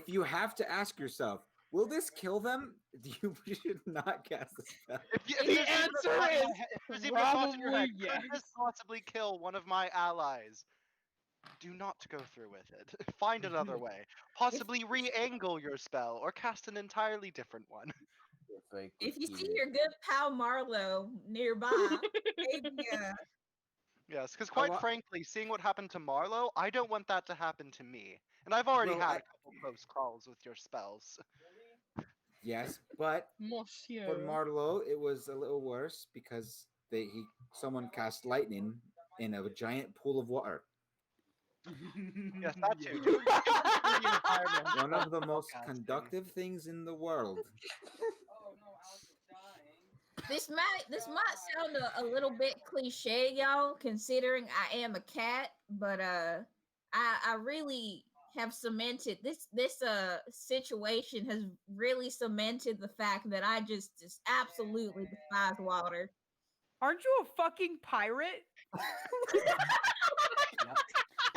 you have to ask yourself, will this kill them? You should not cast the spell. If The there's even a answer thought in is my head- if there's even a thought in your head, probably could this possibly kill one of my allies? Do not go through with it. Find another way. Possibly re-angle your spell or cast an entirely different one. if you see your good pal Marlowe nearby, maybe Yes, because quite frankly, seeing what happened to Marlowe, I don't want that to happen to me. And I've already Well, had I- a couple close calls with your spells. Yes, but Monsieur. for Marlowe, it was a little worse because someone cast lightning in a giant pool of water. Yes, that too. Do the environment One of the spell most casting. conductive things in the world. this might sound a little bit cliche, y'all, considering I am a cat, but I really have cemented this situation has really cemented the fact that I just absolutely despise water. Aren't you a fucking pirate?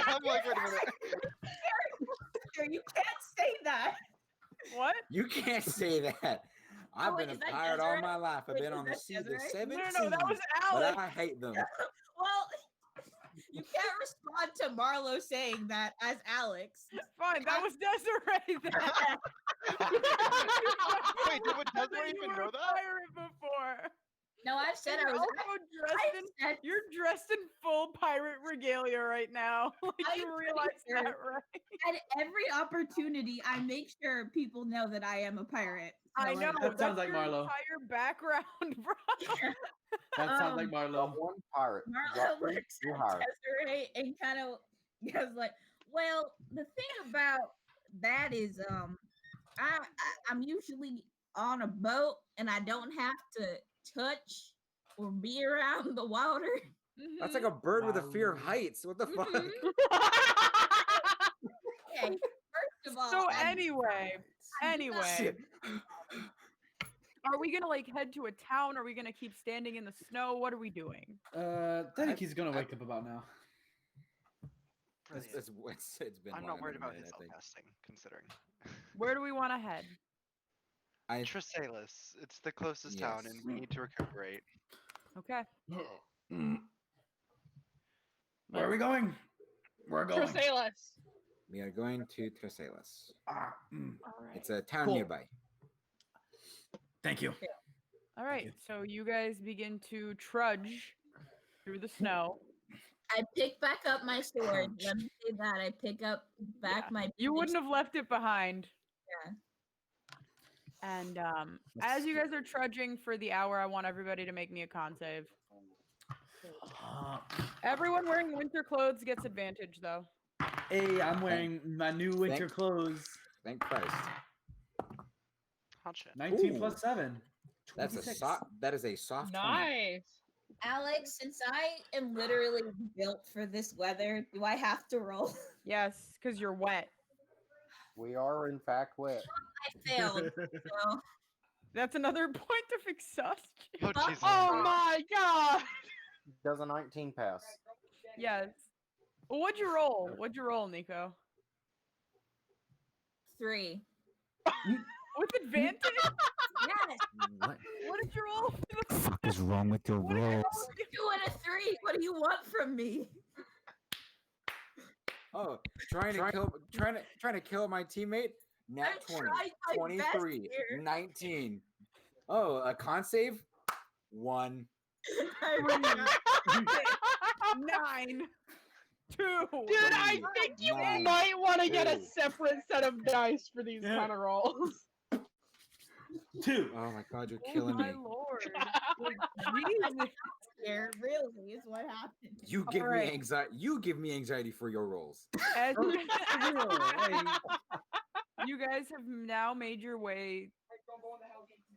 I'm like, wait a minute. You can't say that. What? You can't say that. I've wait, been a is that pirate all Desiree? my life. I've Wait, been is on the that sea the Desiree? seven No, that was seas, Alex. but I hate them. Well, you can't respond to Marlowe saying that as Alex. Fine, that was Desiree then. Wait, did I thought Desiree you even were know a that? pirate before. No, I've said And I you're was. also dressed in, said- you're dressed in full pirate regalia right now. Like you I'm pretty realize sure. that, right? At every opportunity, I make sure people know that I am a pirate. I So, know. That sounds that's like your Marlo. entire background, bro. That sounds like Marlo. One pirate. Marlo Drop looks you at hard. Desiree and kind of goes like, "Well, the thing about that is, I'm usually on a boat and I don't have to touch or be around the water." That's like a bird with a fear of heights. What the fuck? Yeah, Anyway, Shit. are we gonna like head to a town? Are we gonna keep standing in the snow? What are we doing? Deniki's gonna wake up about now. Brilliant. It's been I'm longer not worried than a about minute, his I think. outcasting, considering. Where do we want to head? Tresalis. It's the closest town, and we need to recuperate. Okay. Where are we going? We're going. Chrysalis. We are going to Tresalis. All right. It's a town Cool. nearby. Thank you. All right. So you guys begin to trudge through the snow. I pick back up my sword. Let me say that. I pick up back my. You wouldn't have left it behind. Yeah. And as you guys are trudging for the hour, I want everybody to make me a con save. Everyone wearing winter clothes gets advantage, though. Hey, I'm wearing my new winter clothes. Thank Christ. Hot shit. 19 Ooh. plus 7. That's a 26. that is a soft 20. Nice. Alex, since I am literally built for this weather, do I have to roll? Yes, because you're wet. We are in fact wet. I failed. So. That's another point of exhaustion. Oh, Jesus. Oh my god! Does a 19 pass? Yes. Well, what'd you roll? What'd you roll, Nico? 3. With advantage? Yes. What What did you roll? the fuck is wrong with your What did you rolls? roll? 2 and a 3. What do you want from me? Oh, trying to kill my teammate. Nat I 20, tried my best 23, here. 19. Oh, a con save? 1. 9. 2. Dude, I think you Nine. might want to get a Two. separate set of dice for these Yeah. kind of rolls. 2. Oh my god, you're Oh killing my me. lord. Jesus. Here, really, is what happened. You give Alright. me anxiety. You give me anxiety for your rolls. As you, Hey. you guys have now made your way.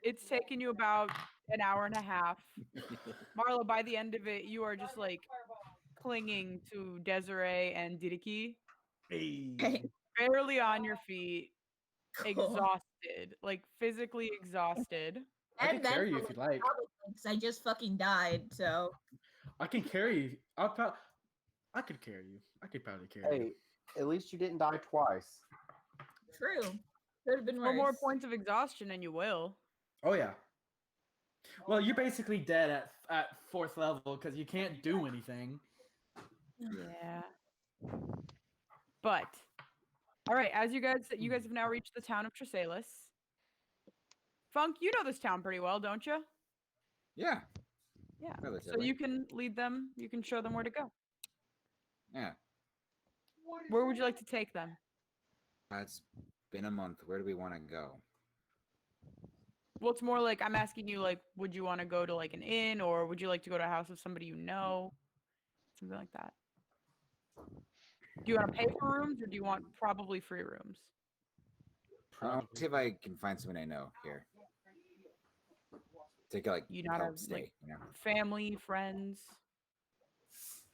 It's taken you about an hour and a half. Marlo, by the end of it, you are just like clinging to Desiree and Didiki, Hey. barely on your feet, Cool. exhausted, like physically exhausted. I can carry you if you like. Because I just fucking died, so. I can carry you. I could carry you. I could probably carry you. Hey, at least you didn't die twice. True. Could have been worse. 4 more points of exhaustion, and you will. Oh yeah. Well, you're basically dead at 4th level because you can't do anything. Yeah. But all right, as you guys have now reached the town of Tresalis. Funk, you know this town pretty well, don't you? Yeah, Yeah. So relatively. you can lead them. You can show them where to go. Yeah. Where would you like to take them? It's been a month. Where do we want to go? Well, it's more like I'm asking you, like, would you want to go to like an inn, or would you like to go to a house of somebody you know, something like that? Do you want to pay for rooms, or do you want probably free rooms? See if I can find someone I know here. Take like You not help have, stay. like, You know, Family, friends.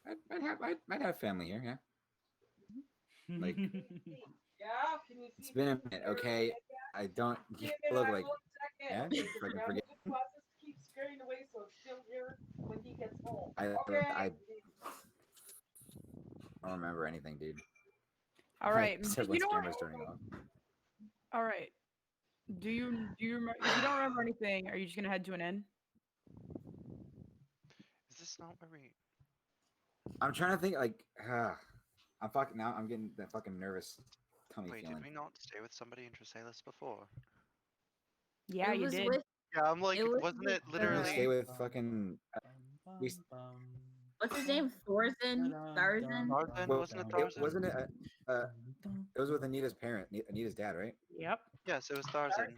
I'd have family here. Yeah. Like Yeah, can you it's see been a the minute. picture? Okay, I don't Give you it look a like. one second. Yeah, Okay, if I can now forget. the process keeps scaring away, so it's still here when he gets home. I Okay. don't remember anything, dude. All right. Except You when know what? camera's turning off. All right. Do you remember? If you don't remember anything, are you just gonna head to an inn? Is this not where we? I'm trying to think. Like, I'm fucking now. I'm getting that fucking nervous tummy Wait, feeling. did we not stay with somebody in Tresalis before? Yeah, It you was did. with- Yeah, I'm like, It was wasn't with it Did we literally? stay with fucking? We What's his name? Thorzen? Tharzan? Tarzan? Well, Wasn't it it Tarzan? wasn't it. It was with Anita's parent, Anita's dad, right? Yep. Yes, it was Tarzan.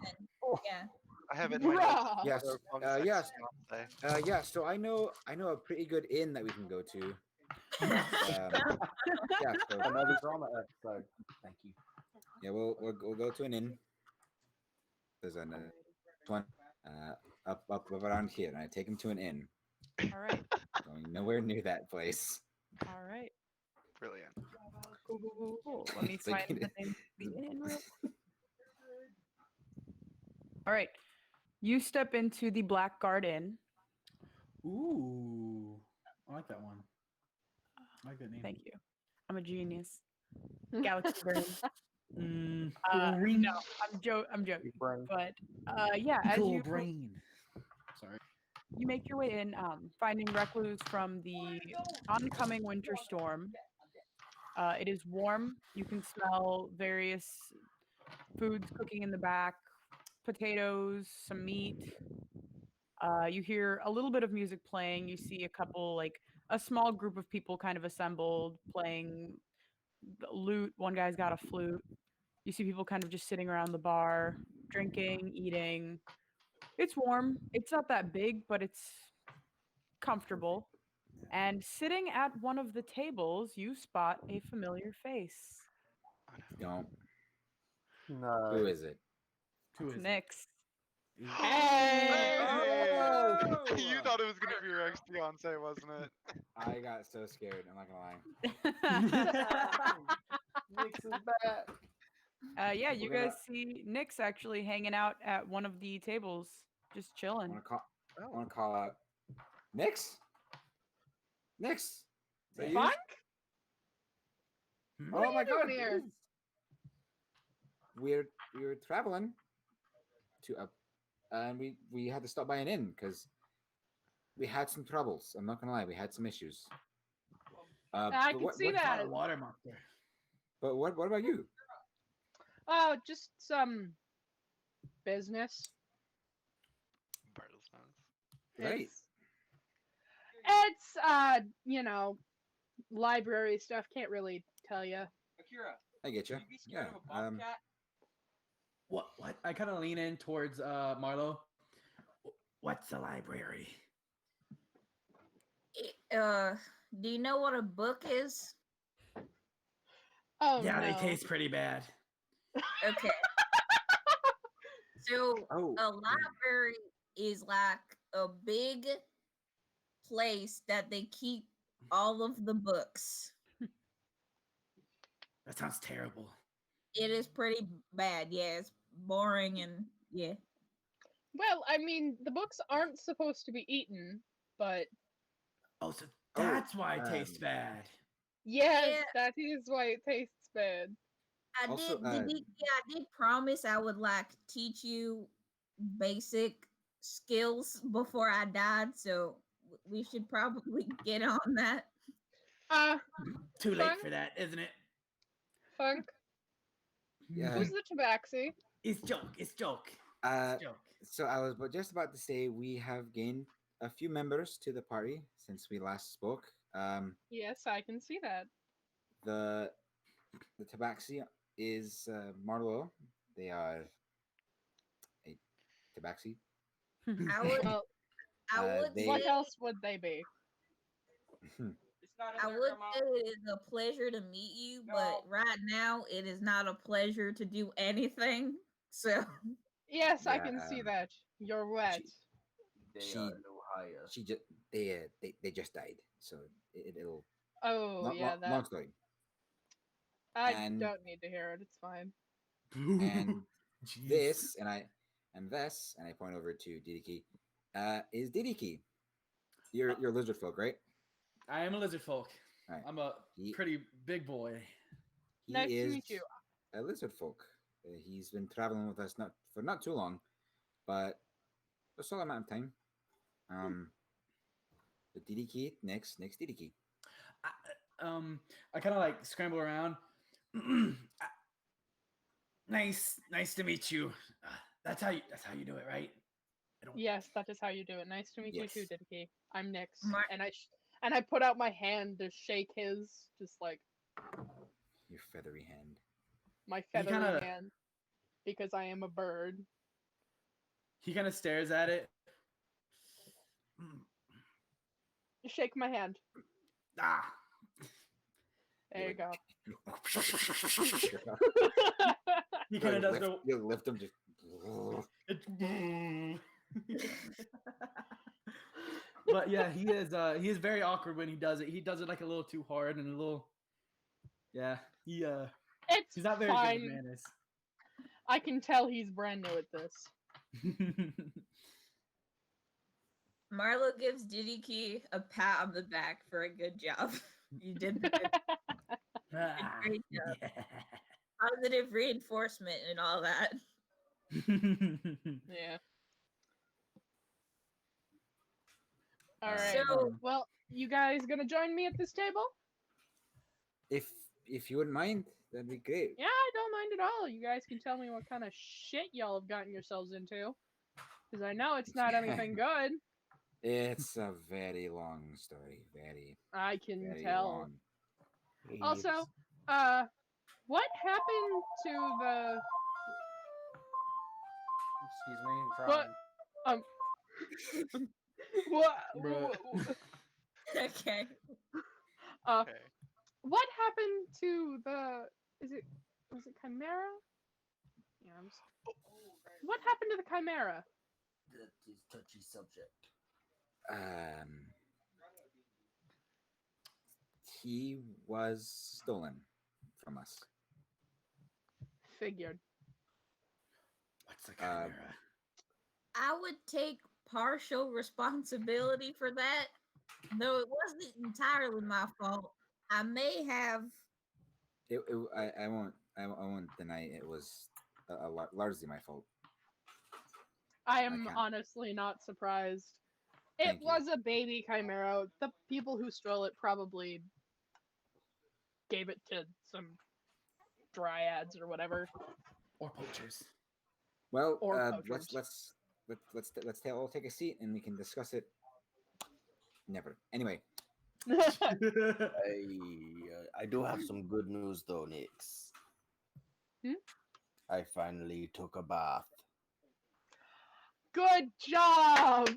Yeah. I have it in my notes. Bruh. Yes. So, wrong sex, Yes. I'll say. Yeah. So I know a pretty good inn that we can go to. Yeah. So, Another drama episode. Thank you. yeah, we'll go to an inn. There's another one up around here, and I take him to an inn. All right. Going nowhere near that place. All right. Brilliant. Cool. Let me It's like find the name of the inn real quick. All right. You step into the Blackguard Inn. Ooh, I like that one. I like that name. Thank you. I'm a genius. Galaxy brain. Brain. No, I'm joking. Brain. But yeah, as Cool you brain. Sorry. you make your way in, finding recluse from the oncoming winter storm. It is warm. You can smell various foods cooking in the back, potatoes, some meat. You hear a little bit of music playing. You see a couple, like a small group of people kind of assembled playing the lute. One guy's got a flute. You see people kind of just sitting around the bar, drinking, eating. It's warm. It's not that big, but it's comfortable. And sitting at one of the tables, you spot a familiar face. Don't. No. Who is it? Who It's is Nyx. Hey! Oh! You thought it was gonna be your ex-fiance, wasn't it? I got so scared. I'm not gonna lie. Nyx is back. Yeah, you We're gonna- guys see Nyx actually hanging out at one of the tables, just I chilling. want to call. I want to call out. Nyx. Nyx. Is that you? Funk? Oh What are my you God! doing here? We're traveling to up, and we had to stop by an inn because we had some troubles. I'm not gonna lie, we had some issues. I but can see Not that. a water monster. But what about you? Oh, just some business. Great. It's you know, library stuff. Can't really tell you. Akira, I get you. would you be scared Yeah. of a bobcat? What? I kind of lean in towards Marlo. What's a library? Do you know what a book is? Oh yeah, no. they taste pretty bad. Okay. So Oh. a library is like a big place that they keep all of the books. That sounds terrible. It is pretty bad. Yeah, it's boring and yeah. Well, I mean, the books aren't supposed to be eaten, but Oh, so Oh, that's why it tastes bad. yes, Yeah. that is why it tastes bad. I Also, I did promise I would like teach you basic skills before I died, so we should probably get on that. Uh, Too late Funk? for that, isn't it? Funk, Yeah. who's the tabaxi? It's joke. It's joke. Uh, It's joke. so I was just about to say we have gained a few members to the party since we last spoke. Yes, I can see that. The tabaxi is Marlo. They are a tabaxi. I would Well, I would they- what say else would they be? It's not in I there, would Grandma. say it is a pleasure to meet you, but No. right now it is not a pleasure to do anything. So Yes, I Yeah, can see that. You're wet. They She- are no higher. she just they just died, so it'll Oh, long, yeah, long, that. long story. I and- don't need to hear it. It's fine. And Jeez. this and I point over to Didiki. Is Didiki? You're lizard folk, right? I am a lizard folk. Right. I'm a He- pretty big boy. He Nice to is meet you. a lizard folk. He's been traveling with us not too long, but a solid amount of time. The Didiki next Didiki. I kind of like scramble around. Nice to meet you. That's how you do it, right? Yes, that is how you do it. Nice to meet you too, Yes. Diddy. I'm Nyx, Mar- and I put out my hand to shake his, just like Your feathery hand. my He feathery kinda- hand, because I am a bird. He kind of stares at it. Shake my hand. Ah. There you go. He kind of does the. You lift him just. But yeah, he is very awkward when he does it. He does it like a little too hard and a little. Yeah, It's he's not very good fine. with manners. I can tell he's brand new at this. Marlo gives Diddy a pat on the back for a good job. You did a good, Ah, great job. yeah. Positive reinforcement and all that. Yeah. All right. So Well, you guys gonna join me at this table? If you wouldn't mind, that'd be great. Yeah, I don't mind at all. You guys can tell me what kind of shit y'all have gotten yourselves into, because I know it's not anything good. It's a very long story. Very, I can very tell. long. Also, what happened to the Excuse me, what? trying. What? okay. Okay. What happened to the? Was it Chimera? Yeah. What happened to the Chimera? That is touchy subject. He was stolen from us. Figured. What's a chimera? I would take partial responsibility for that, though it wasn't entirely my fault. I may have. I won't deny it was largely my fault. I am can't- honestly not surprised. It Thank you. was a baby Chimera. The people who stole it probably gave it to some dryads or whatever. Or poachers. Well, Or let's poachers. all take a seat and we can discuss it. Never. Anyway, I do have some good news though, Nix. Hmm? I finally took a bath. Good job!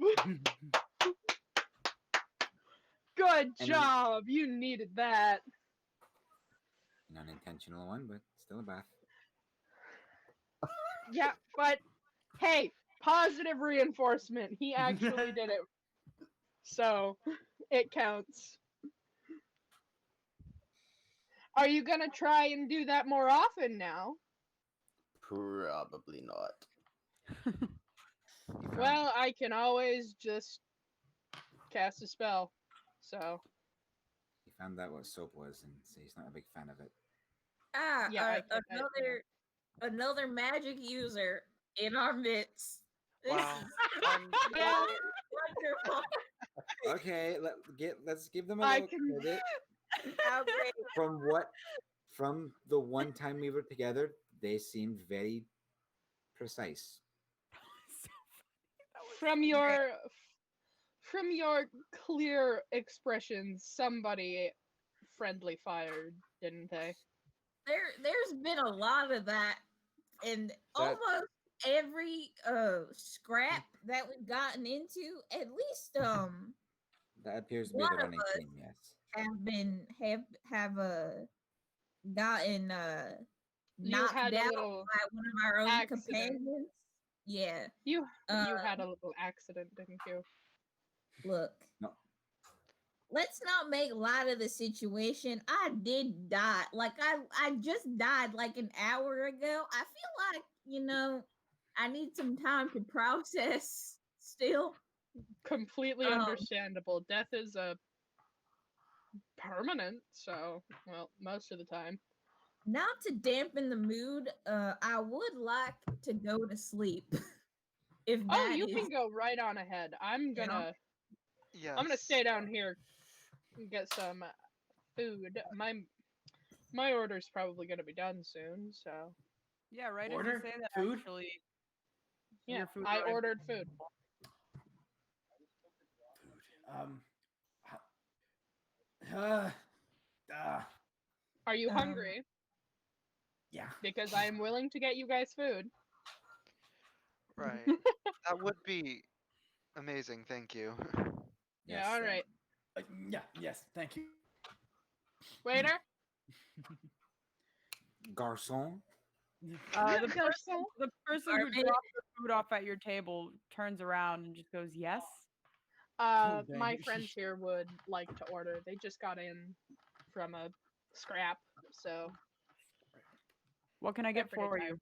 Good And- job! You needed that. an unintentional one, but still a bath. Yeah, but hey, positive reinforcement. He actually did it. So, it counts. Are you gonna try and do that more often now? Probably not. He found- Well, I can always just cast a spell. So, he found out what soap was, and so he's not a big fan of it. Yeah, I can- another magic user in our midst. This Wow. is I'm wonderful. Okay, let's give them a I little can- credit. How great. From the one time we were together, they seemed very precise. from your clear expressions, somebody friendly fired, didn't they? There's been a lot of that, and almost every scrap that we've gotten into, at least That appears to be one the of running us theme, yes. have gotten You knocked had a down little by one of our own accident. companions. Yeah. You had a little accident, didn't you? Look. No. Let's not make light of the situation. I did die. Like I just died like an hour ago. I feel like, I need some time to process still. Completely understandable. Death is a permanent, so well, most of the time. Not to dampen the mood, I would like to go to sleep. If Oh, that you is- can go right on ahead. I'm gonna stay down here and get some food. My order's probably gonna be done soon, so Yeah, right. Order As you say that, food? actually. yeah, Your food I arrived. ordered food. Are you hungry? Yeah. Because I am willing to get you guys food. right. That would be amazing. Thank you. Yeah, all right. Yes, thank you. Waiter? Garçon. The person who Barmaid. dropped the food off at your table turns around and just goes, "Yes." Oh, My dang. friends here would like to order. They just got in from a scrap, so What can I get Every for time. you?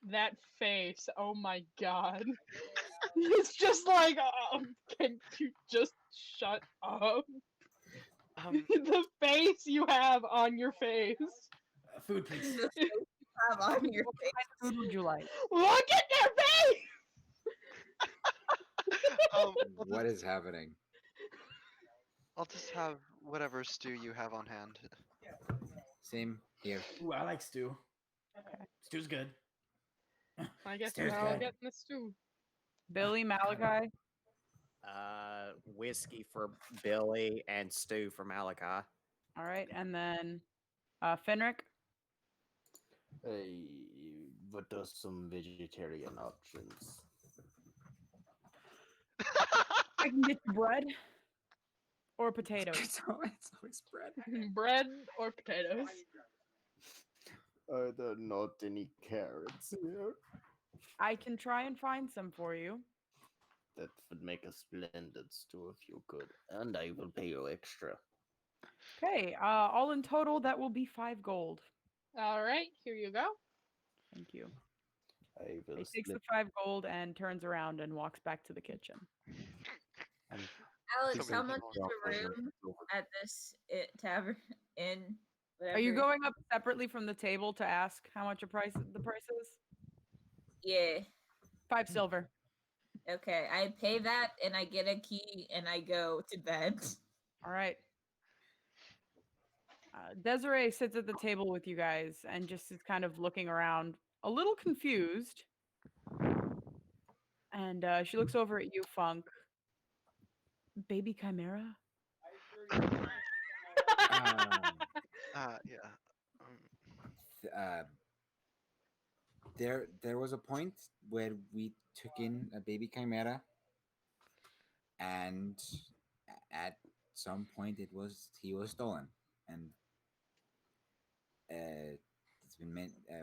That face. Oh my god. It's just like, can you just shut up? The face you have on your face. Food, please. The face you have on your What face. kind of food would you like? Look at your face! What is happening? I'll just have whatever stew you have on hand. Same here. Ooh, I like stew. Stew's good. I guess Stew's we're all good. getting the stew. Billy, Malachi. Whiskey for Billy and stew for Malachi. All right, and then Fenric. Hey, what are some vegetarian options? I can get you bread or potatoes. It's always bread. Bread or potatoes? Are there not any carrots here? I can try and find some for you. That would make a splendid stew if you could, and I will pay you extra. Okay, all in total, that will be 5 gold. All right, here you go. Thank you. I will He takes the split. 5 gold and turns around and walks back to the kitchen. Alex, how Something much is wrong a with room at this tavern inn? Are you whatever? going up separately from the table to ask how much the price is? Yeah. 5 silver. Okay, I pay that and I get a key and I go to bed. All right. Desiree sits at the table with you guys and just is kind of looking around, a little confused. And she looks over at you, Funk. Baby Chimera? Yeah. There was a point where we took in a baby chimera, and at some point he was stolen, and I've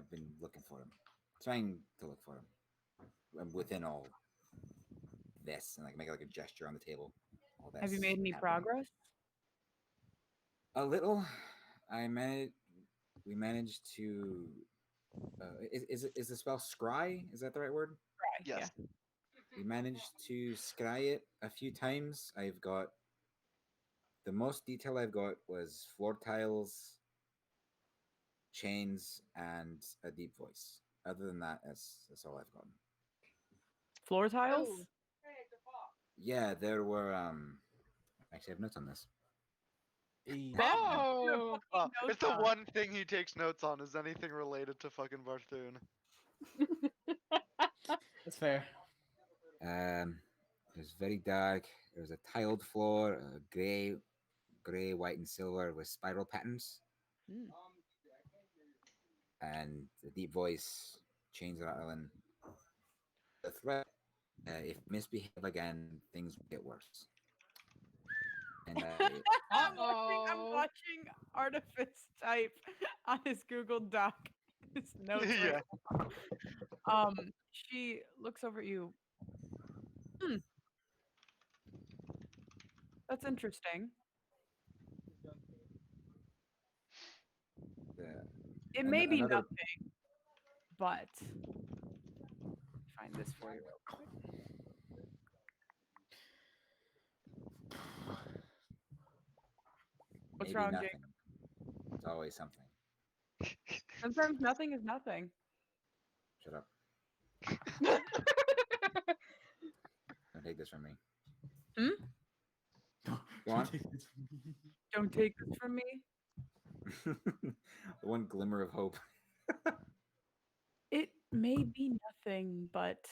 been looking for him, trying to look for him within all this, and like make like a gesture on the table. All Have you this made any happening. progress? A little. We managed to. Is the spell scry? Is that the right word? Right. Yes. Yeah. We managed to scry it a few times. I've got the most detail I've got was floor tiles, chains, and a deep voice. Other than that, that's all I've gotten. Floor tiles? Oh. Yeah, there were actually I have notes on this. Oh. It's the one thing he takes notes on is anything related to fucking Barthoon. That's fair. It was very dark. There was a tiled floor, gray, white, and silver with spiral patterns. Mm. And the deep voice, chains rattling. The threat: if you misbehave again, things will get worse. And I'm watching Artifice type on his Google Doc. His notes right now. She looks over at you. That's interesting. It may be another- nothing, but find this for you real quick. What's maybe wrong, nothing. Jake? It's always something. Sometimes nothing is nothing. Shut up. Don't take this from me. Go on. Don't take this from me. The one glimmer of hope. It may be nothing, but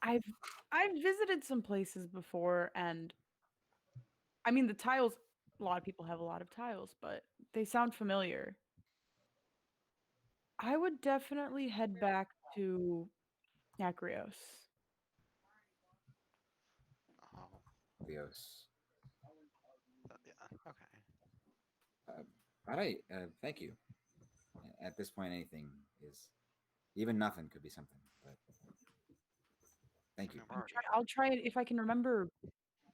I've visited some places before, and I mean the tiles. A lot of people have a lot of tiles, but they sound familiar. I would definitely head back to Acreos. Theos. Yeah. Okay. All right. Thank you. At this point, anything is, even nothing could be something. But thank you. I'll try it if I can remember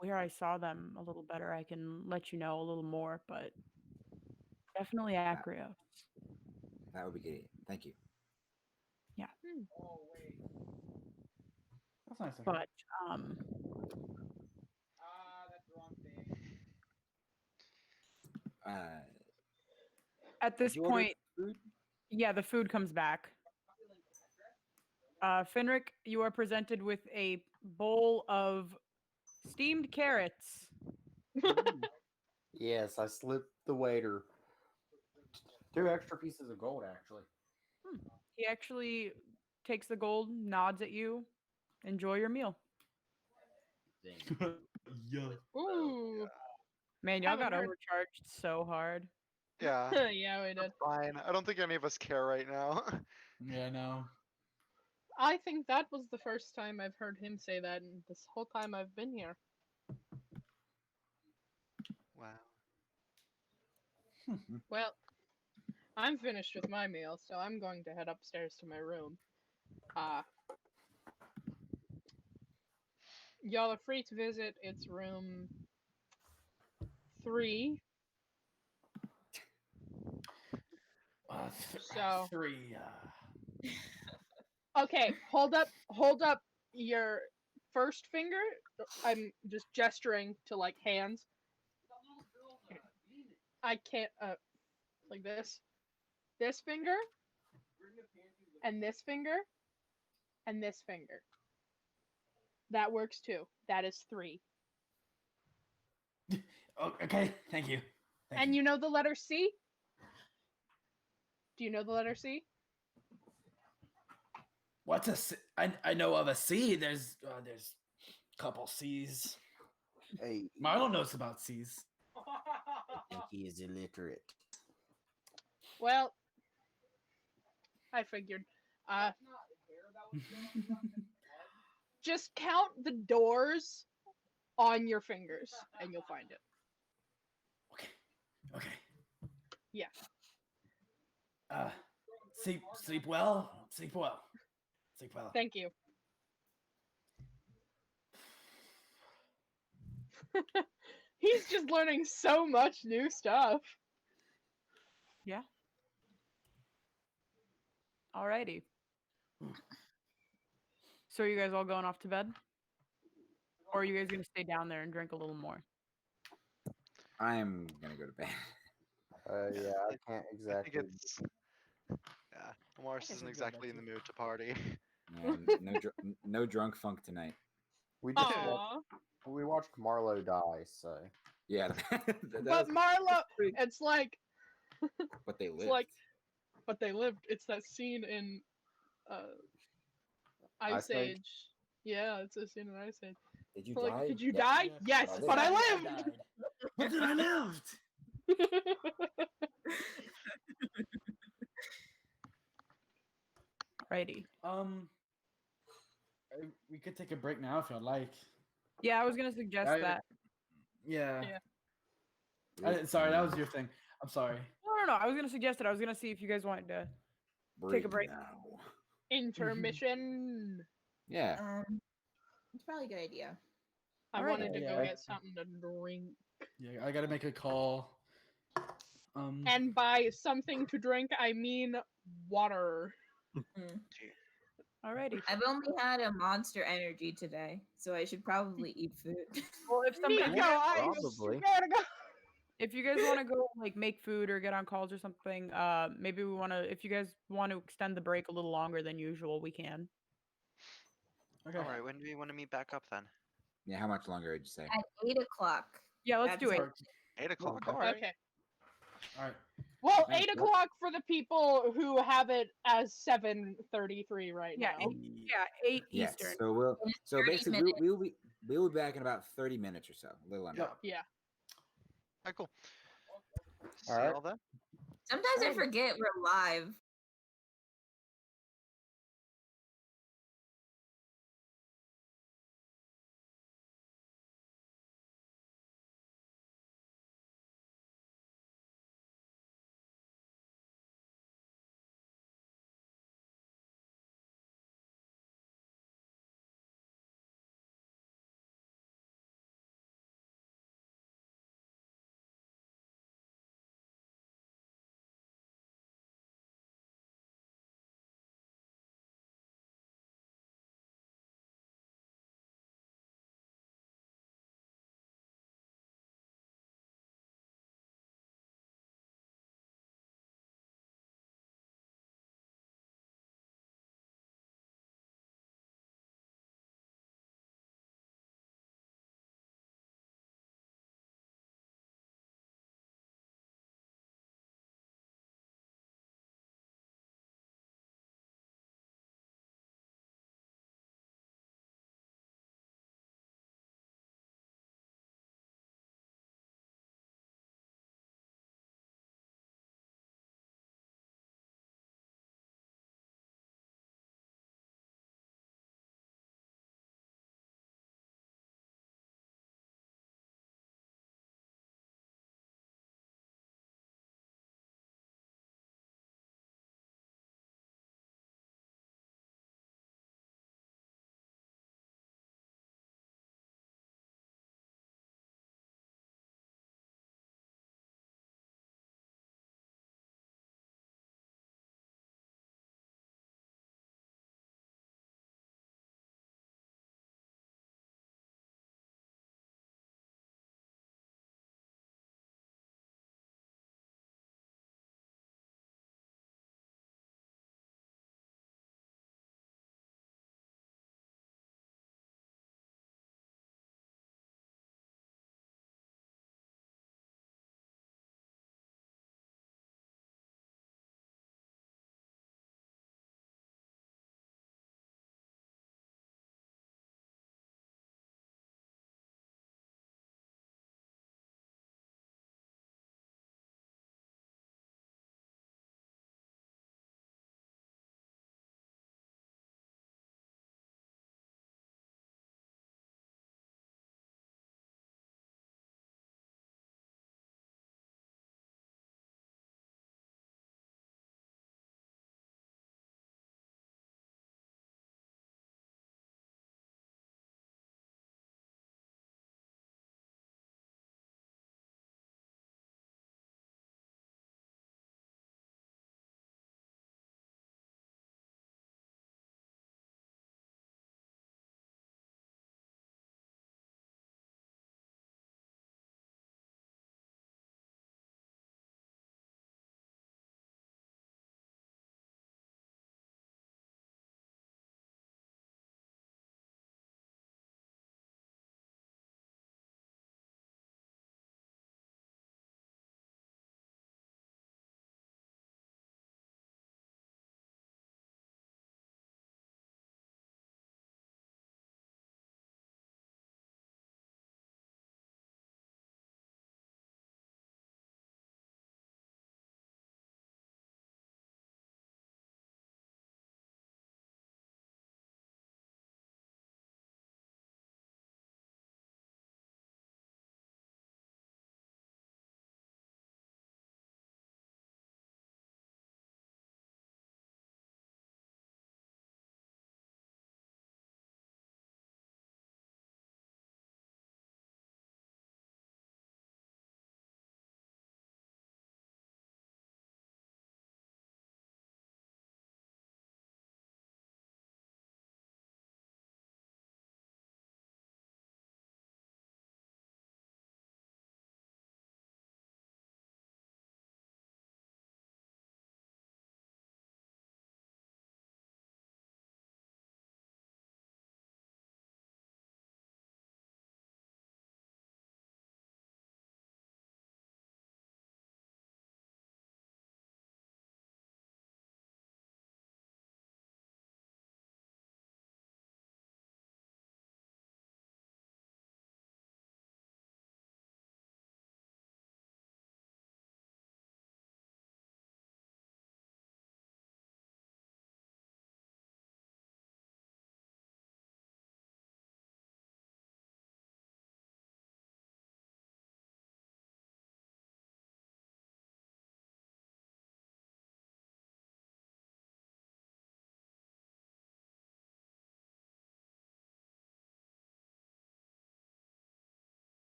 where I saw them a little better. I can let you know a little more, but definitely Acreos. That would be great. Thank you. That's nice. Of her. But That's the wrong thing. at this you order point, food? yeah, the food comes back. Finrick, you are presented with a bowl of steamed carrots. Yes, I slipped the waiter 2 extra pieces of gold, actually. He actually takes the gold, nods at you. Enjoy your meal. Yeah. Ooh. Man, y'all Haven't got heard- overcharged so hard. Yeah, Yeah, we did. fine. I don't think any of us care right now. Yeah, no. I think that was the first time I've heard him say that in this whole time I've been here. Wow. Well, I'm finished with my meal, so I'm going to head upstairs to my room. Y'all are free to visit. It's room 3. So- 3. Okay, hold up your first finger. I'm just gesturing to like hands. I can't like this. This finger and this finger and this finger. That works too. That is 3. Oh, okay, thank you. And you know the letter C? Do you know the letter C? What's a C? I know of a C. There's a couple C's. Hey, Marlon knows about C's. I think he is illiterate. Well, I figured. Just count the doors on your fingers and you'll find it. Okay. Yeah. Sleep well. Sleep well. Sleep well. Thank you. He's just learning so much new stuff. Yeah. Alrighty. So are you guys all going off to bed? Or are you guys gonna stay down there and drink a little more? I'm gonna go to bed. Yeah, I can't I think exactly. it's. Yeah, Morris isn't exactly in the mood to party. And no drunk funk tonight. We just Aww. we watched Marlowe die, so Yeah, But Marlo, it's like, but they lived. it's like, but they lived. It's that scene in Ice Ice Age? Age. Yeah, it's a scene in Ice Age. Did you Like, die? did you Yes. die? Yes, I but I did. lived. But then I lived. Alrighty. We could take a break now if you'd like. Yeah, I was gonna suggest I- that. Yeah. Yeah. Sorry, that was your thing. I'm sorry. No. I was gonna suggest it. I was gonna see if you guys wanted to take a break. now. Intermission. Yeah. It's probably a good idea. I Alright. wanted to go Yeah. get something to drink. Yeah, I gotta make a call. And by something to drink, I mean water. Alrighty. I've only had a Monster Energy today, so I should probably eat food. Well, if somebody, Nico, I Probably. swear to God. if you guys want to go like make food or get on calls or something, maybe we want to. If you guys want to extend the break a little longer than usual, we can. Okay. All right, when do we want to meet back up then? Yeah. How much longer would you say? At 8 o'clock. Yeah, let's do it. That's 8 o'clock. okay. All right. Okay. All right. Well, Thanks, 8 bud. o'clock for the people who have it as 7:33 right Yeah, now. Yeah, 8 Yes. Eastern. So we'll. So 30 basically, we'll be back in about 30 minutes or so. A little under. Yeah. Yeah. All right, cool. See All right. y'all then. Sometimes I forget we're live.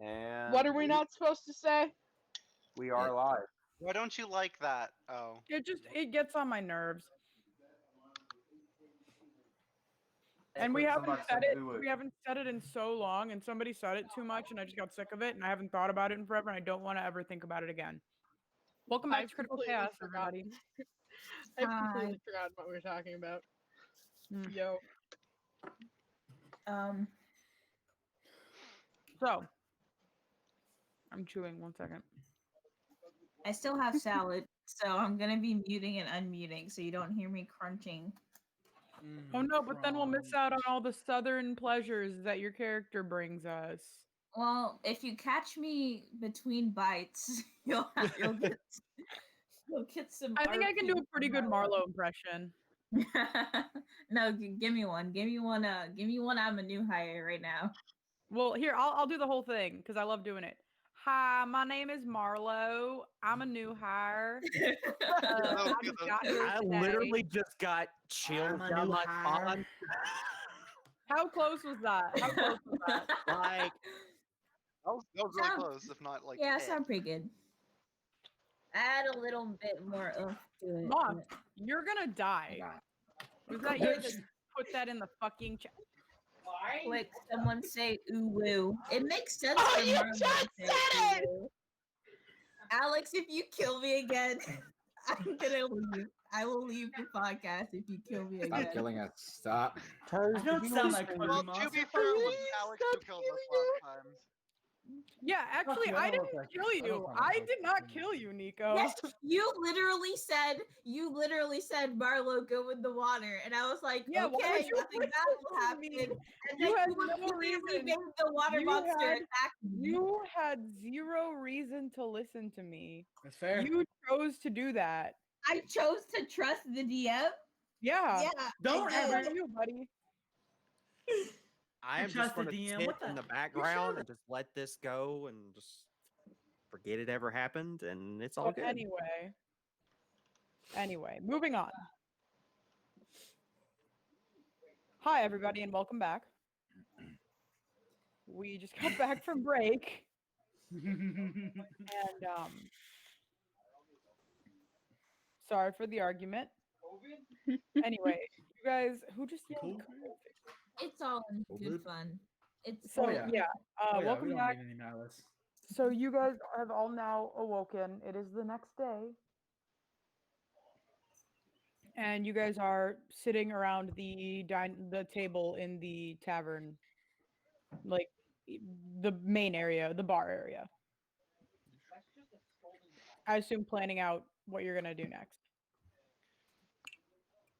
And What are we not supposed to say? We are live. Why don't you like that? Oh. It gets on my nerves. And we Quick, haven't somebody said say it. ooh. We haven't said it in so long, and somebody said it too much, and I just got sick of it, and I haven't thought about it in forever, and I don't want to ever think about it again. Welcome back I've to Critical completely Chaos, forgotten. everybody. I've Hi. completely forgotten what we were talking about. Mm. Yo. So, I'm chewing. 1 second. I still have salad, so I'm gonna be muting and unmuting so you don't hear me crunching. Oh no, but then we'll miss out on all the southern pleasures that your character brings us. Well, if you catch me between bites, you'll get some. I think I can do RP a pretty good from Marlowe impression. No, give me one. Give me one. Give me one. I'm a new hire right now. Well, here I'll do the whole thing because I love doing it. Hi, my name is Marlowe. I'm a new hire. I just got here I today. literally just got chilled I'm a down new my hire. spine. How close was that? How close was that? Like, That was really Sound- close, if not like. Yeah, it. sound pretty good. Add a little bit more oomph to it. Moth, but- you're gonna die. Was that you that put that in the fucking chat? Quick, someone say ooh woo. It makes sense. Oh, for you Marlon to just say said it! ooh woo. Alex, if you kill me again, I'm gonna leave. I will leave the podcast if you kill me again. Stop killing us. Stop. You don't sound like Cookie Well, to Monster. be fair, it was Alex who killed us last time. Yeah, actually, you, I I don't didn't look like kill you. I don't you. sound I like did you. not kill you, Nico. Yes, you literally said Marlo go in the water, and I was like, Yeah, why okay, would you nothing bring bad this will to happen. me? And You then had you no immediately reason. made the water You monster had- attack me. You had zero reason to listen to me. That's fair. You chose to do that. I chose to trust the DM. Yeah. Yeah, Don't I ever- did. You, buddy. I am just trust the going to DM. sit What the- in the you background should. and just let this go and just forget it ever happened, and it's all But good. anyway, moving on. Hi, everybody, and welcome back. We just got back from break, and sorry for the argument. Anyway, you guys, who just yelled? It's all in good Good. fun. It's So Oh, yeah. yeah, Oh, yeah, welcome we don't back. need any malice. So you guys have all now awoken. It is the next day. And you guys are sitting around the table in the tavern, like the main area, the bar area. I assume planning out what you're gonna do next.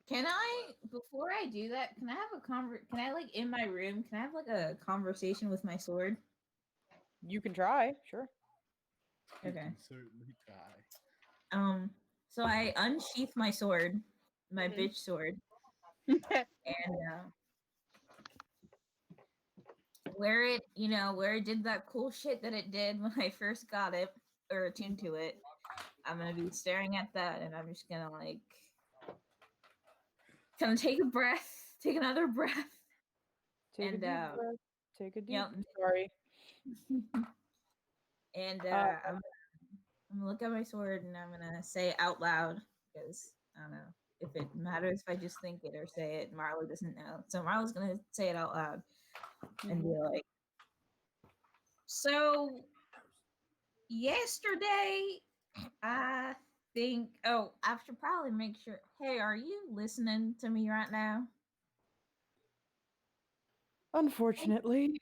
Can I, before I do that, can I have a can I, like, in my room, can I have, like, a conversation with my sword? You can try, sure. Okay. Certainly try. So I unsheath my sword, my Mhm. bitch sword, and, where it, where it did that cool shit that it did when I first got it, or attuned to it, I'm gonna be staring at that, and I'm just gonna, like, kind of take a breath, take another breath. Take And, a deep breath. Take a deep. yep. Sorry. And I'm gonna look at my sword and I'm gonna say it out loud because I don't know if it matters if I just think it or say it. Marlo doesn't know, so Marlo's gonna say it out loud and be like, "So yesterday, I think. Oh, I should probably make sure. Hey, are you listening to me right now? Unfortunately.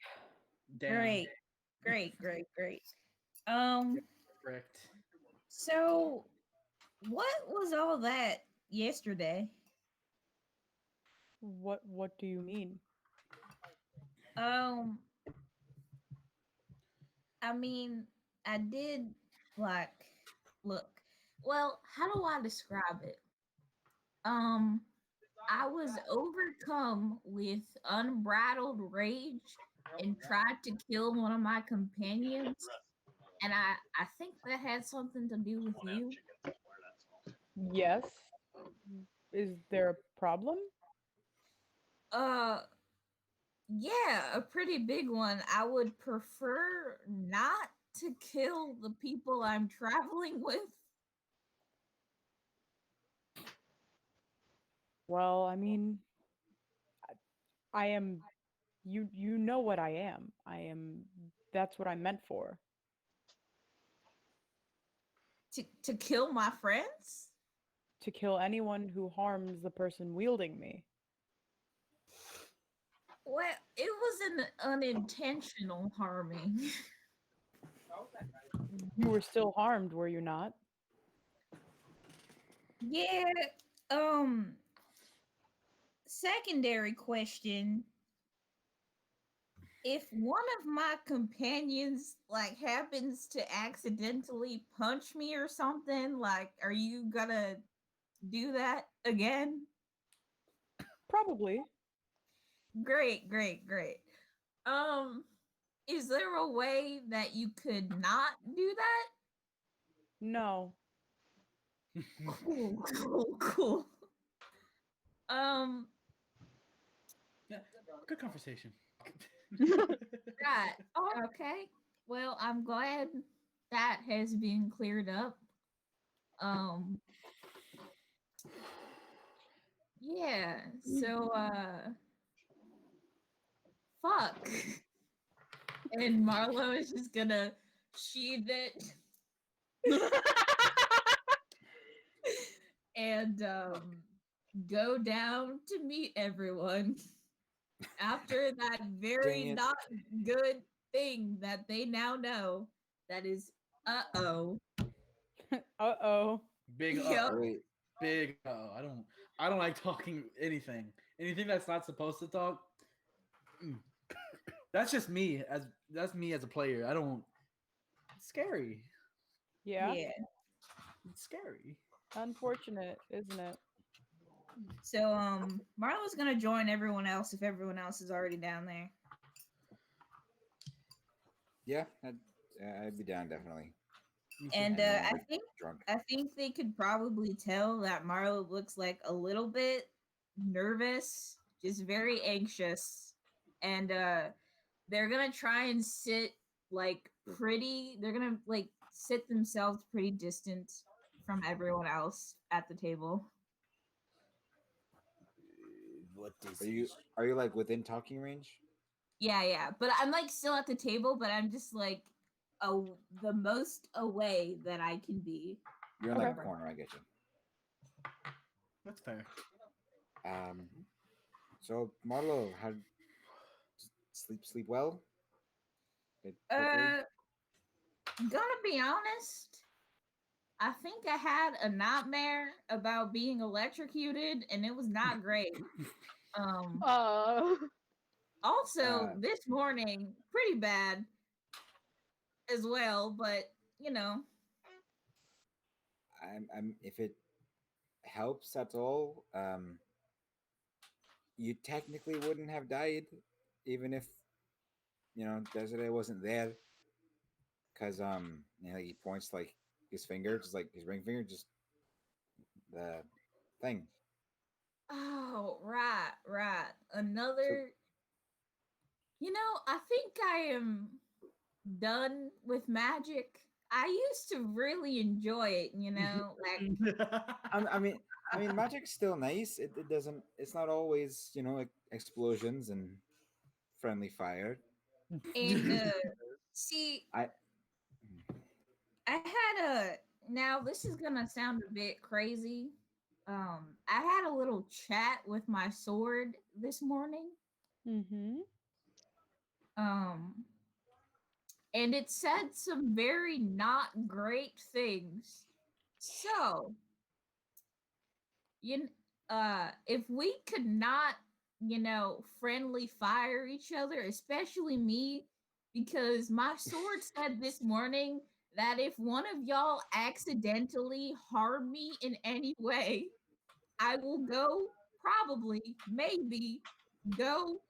Damn. Great. Correct. So what was all that yesterday? What do you mean? I mean, I did, like, look. Well, how do I describe it? I was overcome with unbridled rage and tried to kill one of my companions, and I think that had something to do with you. Yes. Is there a problem? Yeah, a pretty big one. I would prefer not to kill the people I'm traveling with. Well, I mean, I am. You know what I am. I am. That's what I'm meant for. To kill my friends? To kill anyone who harms the person wielding me. Well, it was an unintentional harming. You were still harmed, were you not? Yeah, um, secondary question. If one of my companions like happens to accidentally punch me or something, like are you gonna do that again? Probably. Great, great, great. Um, is there a way that you could not do that? No. Cool, cool, cool. Um, Yeah, good conversation. right. Oh, okay. Well, I'm glad that has been cleared up. Um, yeah. So, fuck. And Marlo is just gonna sheathe it and go down to meet everyone after that very Dang it. not good thing that they now know that is uh-oh. Uh-oh. Big Yup. Wait, big I don't like talking anything. Anything that's not supposed to talk. mm. That's just me as a player. I don't it's scary. Yeah. Yeah. It's scary. Unfortunate, isn't it? So Marlo's gonna join everyone else if everyone else is already down there. yeah, I'd be down definitely. And I know I I'm think drunk. they could probably tell that Marlo looks like a little bit nervous, just very anxious. And they're gonna try and sit like pretty they're gonna like sit themselves pretty distant from everyone else at the table. What is Are you like within talking range? Yeah, but I'm like still at the table, but I'm just like the most away that I can be. You're in Okay. like a corner. I get you. That's fair. So Marlo, how sleep well? Hopefully? Gonna be honest, I think I had a nightmare about being electrocuted and it was not great. Um Also, Uh, this morning, pretty bad as well, but you know. I'm if it helps at all, you technically wouldn't have died, even if Desiree wasn't there, because he points like his finger, just like his ring finger, just the thing. Oh, right. So Another. I think I am done with magic. I used to really enjoy it, like I mean, magic's still nice. It doesn't. It's not always like explosions and friendly fire. and see, I I had a now this is gonna sound a bit crazy. I had a little chat with my sword this morning. Mm-hmm. Um, and it said some very not great things. So, if we could not, friendly fire each other, especially me, because my sword said this morning that if one of y'all accidentally harm me in any way, I will go probably, maybe go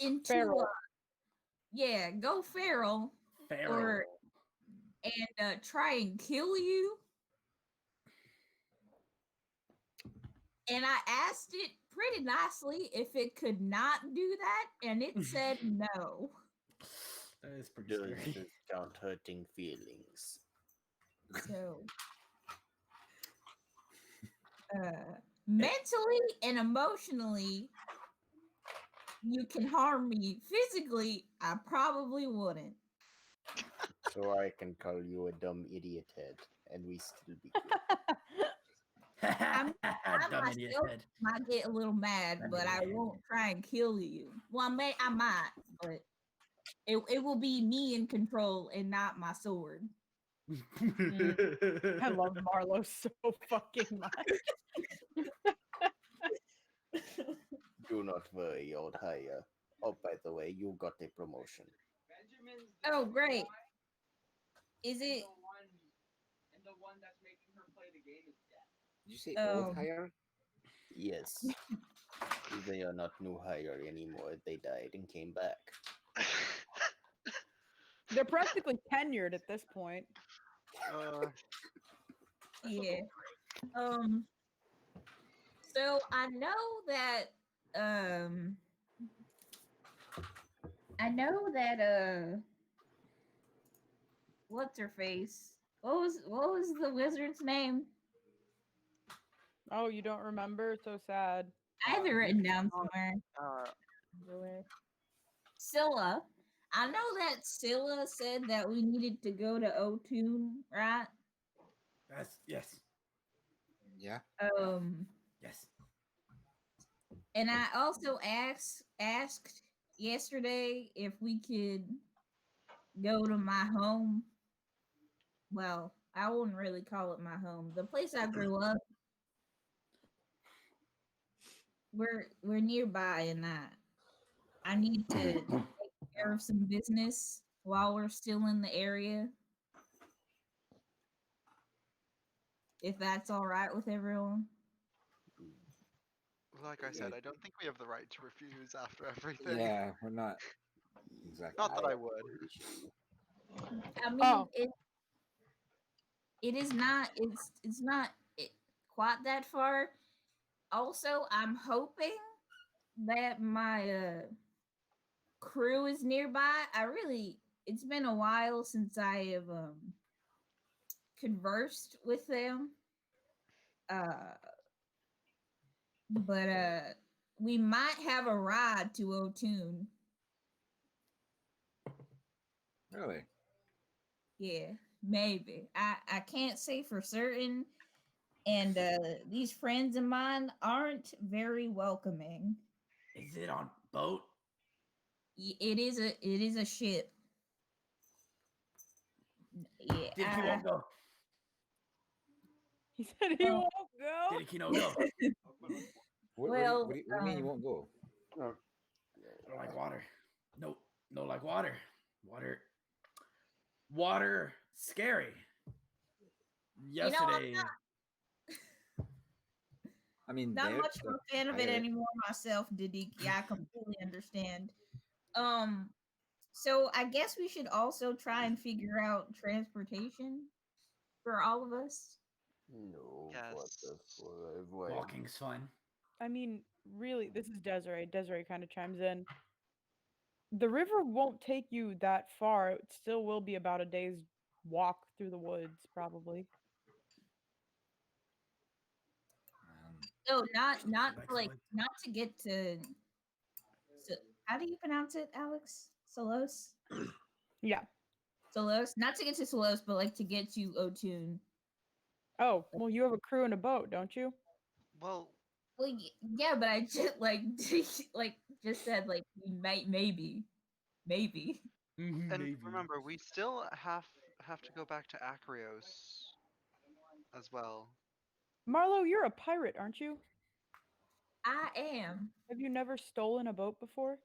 into Feral. go feral Feral. or and try and kill you. And I asked it pretty nicely if it could not do that, and it said no. That is pretty Does scary. discount hurting feelings? So, mentally and emotionally, you can harm me. Physically, I probably wouldn't. So I can call you a dumb idiot head, and we still be good. I Dumb idiot myself head. might get a little mad, Dumb but I idiot. won't try and kill you. Well, I might, but it will be me in control and not my sword. I love Marlo so fucking much. Do not worry, old hire. Oh, by the way, you got a promotion. Oh, great. Is it? Did you say Um, old hire? Yes. They are not new hire anymore. They died and came back. They're practically tenured at this point. Yeah. So I know that what's her face? What was the wizard's name? Oh, you don't remember? So sad. I have it written down somewhere. Scylla. I know that Scylla said that we needed to go to Otune, right? Yes. Yeah. Yes. And I also asked yesterday if we could go to my home. Well, I wouldn't really call it my home. The place I grew up. We're nearby, and I need to take care of some business while we're still in the area. If that's all right with everyone. Like I said, I don't think we have the right to refuse after everything. Yeah, we're not exactly. Not that I would. I mean, Oh. it is not. It's not quite that far. Also, I'm hoping that my crew is nearby. It's been a while since I have conversed with them. But we might have a ride to Otune. Really? Yeah, maybe. I can't say for certain. And these friends of mine aren't very welcoming. Is it on boat? It is a ship. Yeah. Diddy won't go. He said he won't go. Diddy no go. What do you mean you won't go? I don't like water. No like water. Water scary. Yesterday. I mean, Not much of a fan of it anymore myself, Didiki. I completely understand. So I guess we should also try and figure out transportation for all of us. No, Yes. Walking's fun. I mean, really, this is Desiree. Desiree kind of chimes in. The river won't take you that far. It still will be about a day's walk through the woods, probably. No, not to get to. So, how do you pronounce it, Alex? Solos. Yeah. Solos. Not to get to Solos, but like to get to Otune. Oh, well, you have a crew and a boat, don't you? Well, yeah, but I just just said we might maybe. And Maybe. remember, we still have to go back to Acreos as well. Marlo, you're a pirate, aren't you? I am. Have you never stolen a boat before?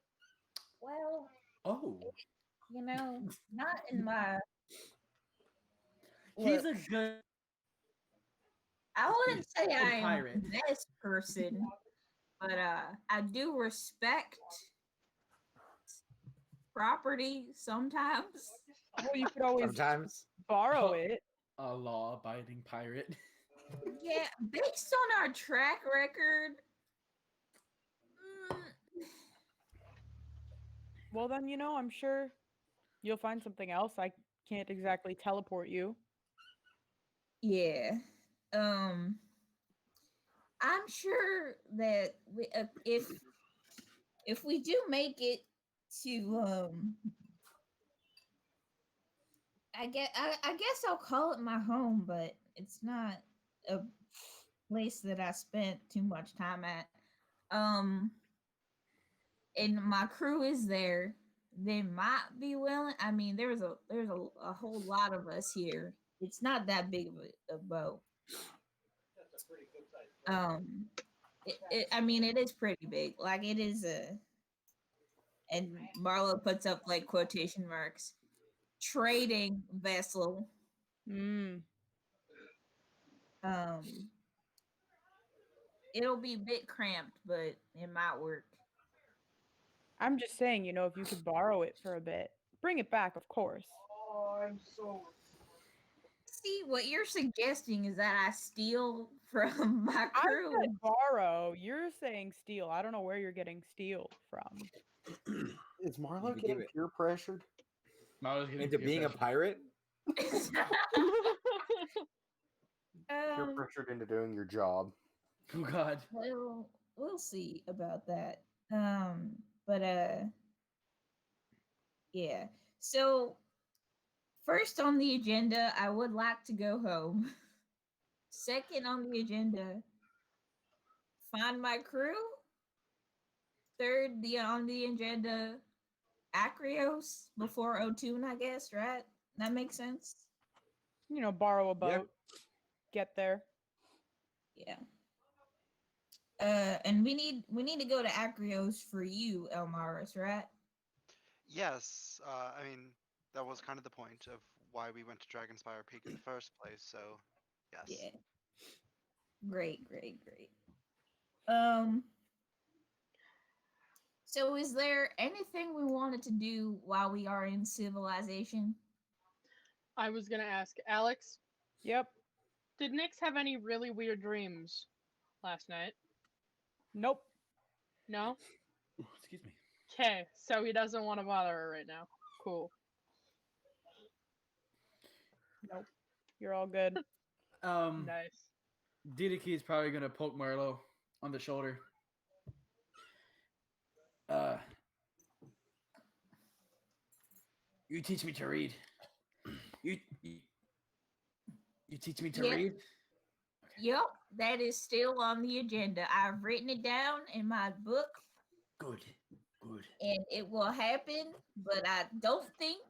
Well, Oh. Not in my. He's Look, a good. I wouldn't say I am pirate. the best person, but I do respect property sometimes. Well, you could always Sometimes. borrow it. A law-abiding pirate. Yeah, based on our track record, mm, Well, then, I'm sure you'll find something else. I can't exactly teleport you. yeah. Um, I'm sure that if we do make it to I guess I'll call it my home, but it's not a place that I spent too much time at. Um, and my crew is there. They might be willing. I mean, there's a whole lot of us here. It's not that big of a boat. Um, I mean, it is pretty big. Like it is a, and Marlo puts up like quotation marks, trading vessel. Mm. Um, it'll be a bit cramped, but it might work. I'm just saying, if you could borrow it for a bit, bring it back, of course. Oh, I'm so. See, what you're suggesting is that I steal from my I crew. said borrow. You're saying steal. I don't know where you're getting steal from. Is You Marlo could getting give it peer pressured? Marlo's getting into peer being a pressured. pirate. Peer um, pressured into doing your job. Oh God. well, we'll see about that. But yeah. So first on the agenda, I would like to go home. Second on the agenda, find my crew. Third, on the agenda, Acreos before Otun, I guess, right? That makes sense. Borrow a Yeah. boat. Get there. Yeah. And we need to go to Acreos for you, Elmaris, right? Yes, I mean that was kind of the point of why we went to Dragonspire Peak in the first place. So, yes. Yeah. Great, great, great. Um, so is there anything we wanted to do while we are in civilization? I was gonna ask Alex, Yep. did Nix have any really weird dreams last night? Nope. No? Ooh, excuse me. Okay, so he doesn't want to bother her right now. Cool. Nope. You're all good. Nice. Didiki is probably gonna poke Marlo on the shoulder. You teach me to read. You teach me to Yeah. read. Yep, that is still on the agenda. I've written it down in my book, Good. Good. and it will happen. But I don't think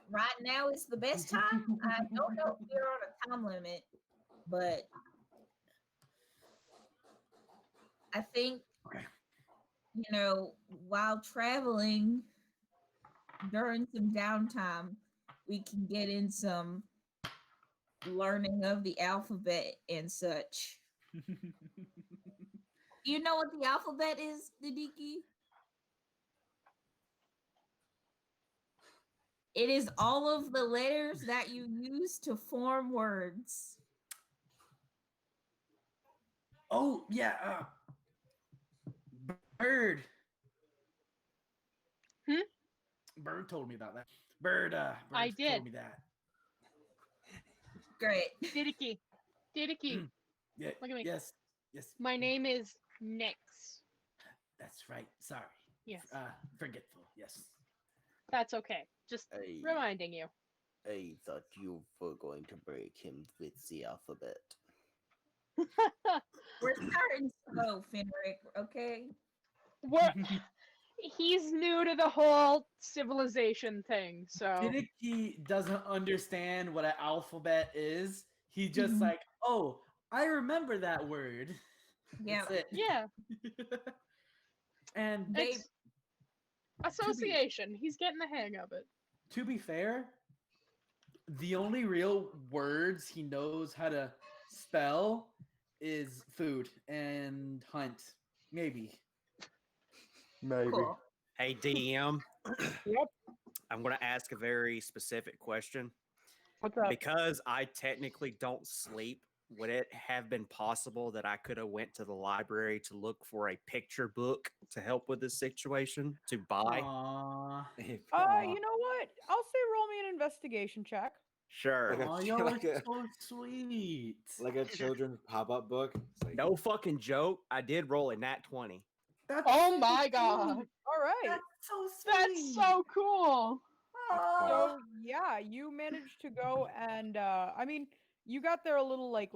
right now is the best time. I don't know if we're on a time limit, but I think Okay. while traveling during some downtime, we can get in some learning of the alphabet and such. Do you know what the alphabet is, Didiki? It is all of the letters that you use to form words. Oh yeah. Bird. Hmm? Bird told me about that. Bird I did. told me that. Great. Didiki. Didiki. Yeah. Look at me. Yes. Yes. My name is Nix. That's right. Sorry. Yes. Forgetful. Yes. That's okay. Just I, reminding you. I thought you were going to break him with the alphabet. We're starting slow, Fenric, okay? We're, he's new to the whole civilization thing, so Didiki doesn't understand what an alphabet is. He just Mhm. like, oh, I remember that word. Yeah. That's it. yeah, And They it's association. He's getting the hang of it. to be fair, the only real words he knows how to spell is food and hunt. Maybe. Maybe. cool. Hey, DM. Yep. I'm going to ask a very specific question. What's up? Because I technically don't sleep would it have been possible that I could have went to the library to look for a picture book to help with this situation to buy? Aww. You know what? I'll say roll me an investigation check. Sure. Like a- Aw, y'all like are a- so sweet. Like a children's pop-up book. It's like, No fucking joke. I did roll a nat 20. That's Oh so my sweet. god. All right. That's so That's sweet. so cool. Aw. So yeah, you managed to go and I mean, you got there a little like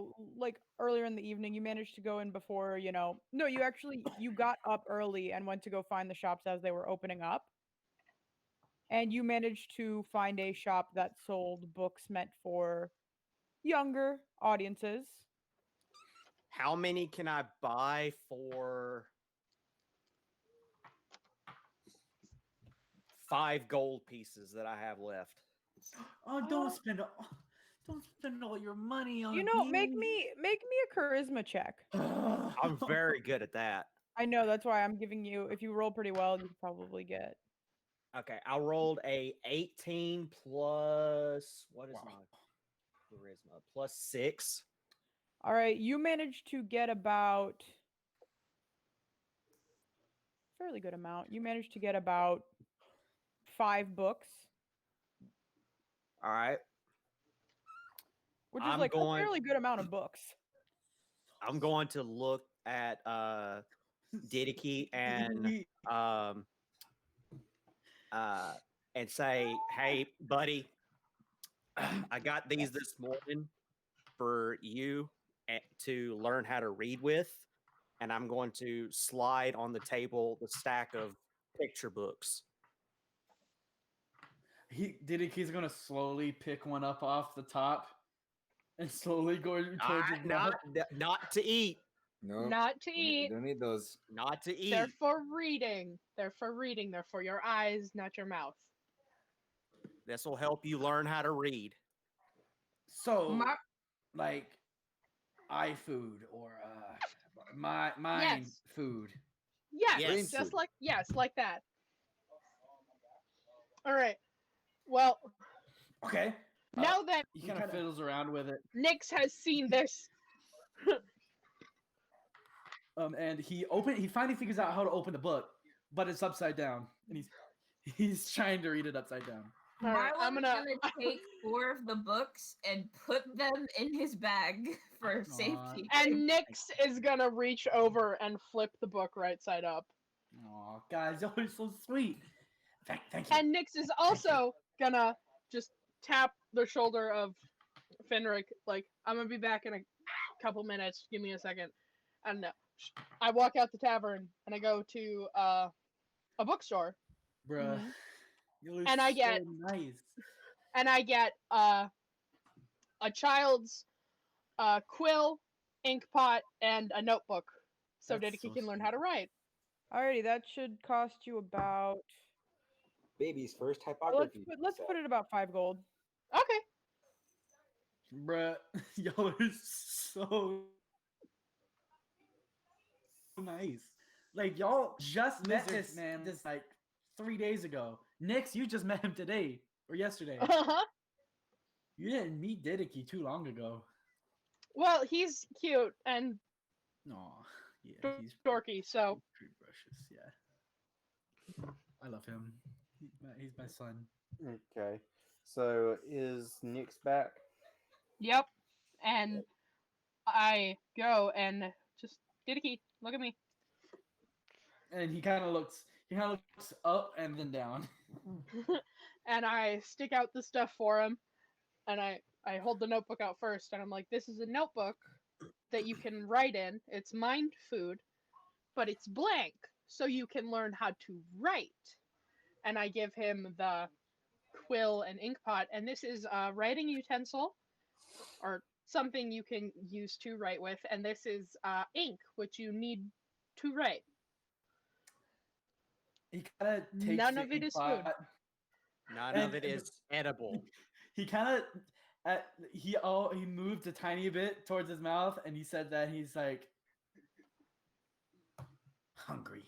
earlier in the evening. You managed to go in before, no, you got up early and went to go find the shops as they were opening up. And you managed to find a shop that sold books meant for younger audiences. How many can I buy for 5 gold pieces that I have left? Oh, don't spend all your money on Make me a charisma check. I'm very good at that. I know, that's why I'm giving you, if you roll pretty well, you could probably get. Okay, I rolled a 18 plus what is my charisma? Plus 6. All right, you managed to get about fairly good amount. You managed to get about 5 books, All right. which is I'm like a going- fairly good amount of books. I'm going to look at Didiki and say, "Hey, buddy, I got these this morning for you to learn how to read with, and I'm going to slide on the table the stack of picture books." He's gonna slowly pick one up off the top and slowly go towards his mouth. Not to eat. no, Not to eat. Don't need those. Not to eat. They're for reading. They're for reading. They're for your eyes, not your mouth. This will help you learn how to read. So, My- like, iFood or mine Yes. food. Yes, Yes. just like like that. All right. Well, Okay. now that He kind of fiddles around with it. Nyx has seen this, And he finally figures out how to open the book, but it's upside down, and he's trying to read it upside down. all right, I'm Marlon's gonna. gonna take 4 of the books and put them in his bag for safety. And Nyx is gonna reach over and flip the book right side up. Aw, guys, y'all are so sweet. Thank you. And Nyx is also gonna just tap the shoulder of Fenric, like, I'm gonna be back in a couple minutes. Give me a second. And I walk out the tavern and I go to a bookstore. Bruh. Mhm. You're And I so get- nice. And I get a child's quill, ink pot, and a notebook, so That's Didiki so can learn sweet. how to write. Alrighty, that should cost you about. Baby's first Let's typography. put it about 5 gold. Okay. Bruh, y'all are so nice. Like, y'all just met this man this like 3 days ago. Nyx, you just met him today or yesterday. Uh-huh. You didn't meet Didiki too long ago. Well, he's cute and Aw, yeah, he's dorky, so pretty precious. Yeah, I love him. He's my son. Okay. So is Nyx back? yep. And I go and just Didiki, look at me. And he kind of looks up and then down. And I stick out the stuff for him, and I hold the notebook out first, and I'm like, this is a notebook that you can write in. It's mind food, but it's blank, so you can learn how to write. And I give him the quill and ink pot, and this is a writing utensil, or something you can use to write with, and this is ink, which you need to write. He kind of takes None the of it ink is food. pot. None And- of it is edible. He kind of he moved a tiny bit towards his mouth, and he said that he's like hungry.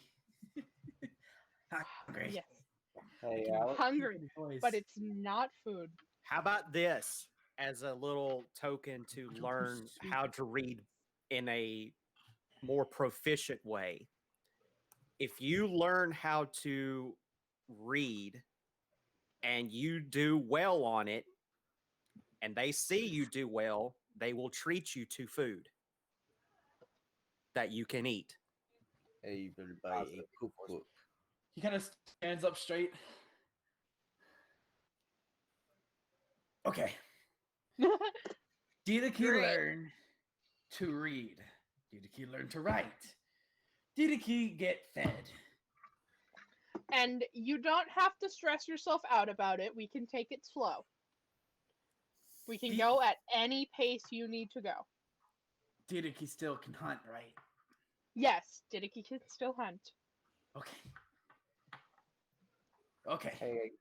Hungry. Yes. Hey, can Alex. Hungry, Voice. but it's not food. How about this? as a little token to Don't learn sweet. how to read in a more proficient way. If you learn how to read and you do well on it, and they see you do well, they will treat you to food that you can eat. Everybody a cookbook. He kind of stands up straight. Okay. Did a kid Great. learn to read? Did a kid learn to write? Did a kid get fed? And you don't have to stress yourself out about it. We can take it slow. We can go at any pace you need to go. Didiki still can hunt, right? Yes, Didiki can still hunt. Okay. Okay. Hey,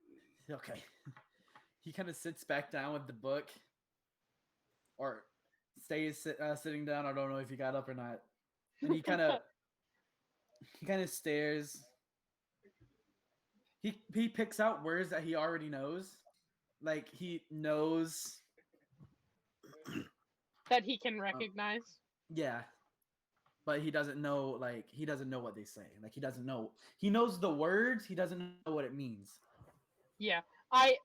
Okay. He kind of sits back down with the book, or stays sitting down. I don't know if he got up or not. And he kind of stares. He picks out words that he already knows, like he knows. That he can recognize. Yeah, but he doesn't know. Like he doesn't know what they say. Like he doesn't know. He knows the words. He doesn't know what it means. Yeah, I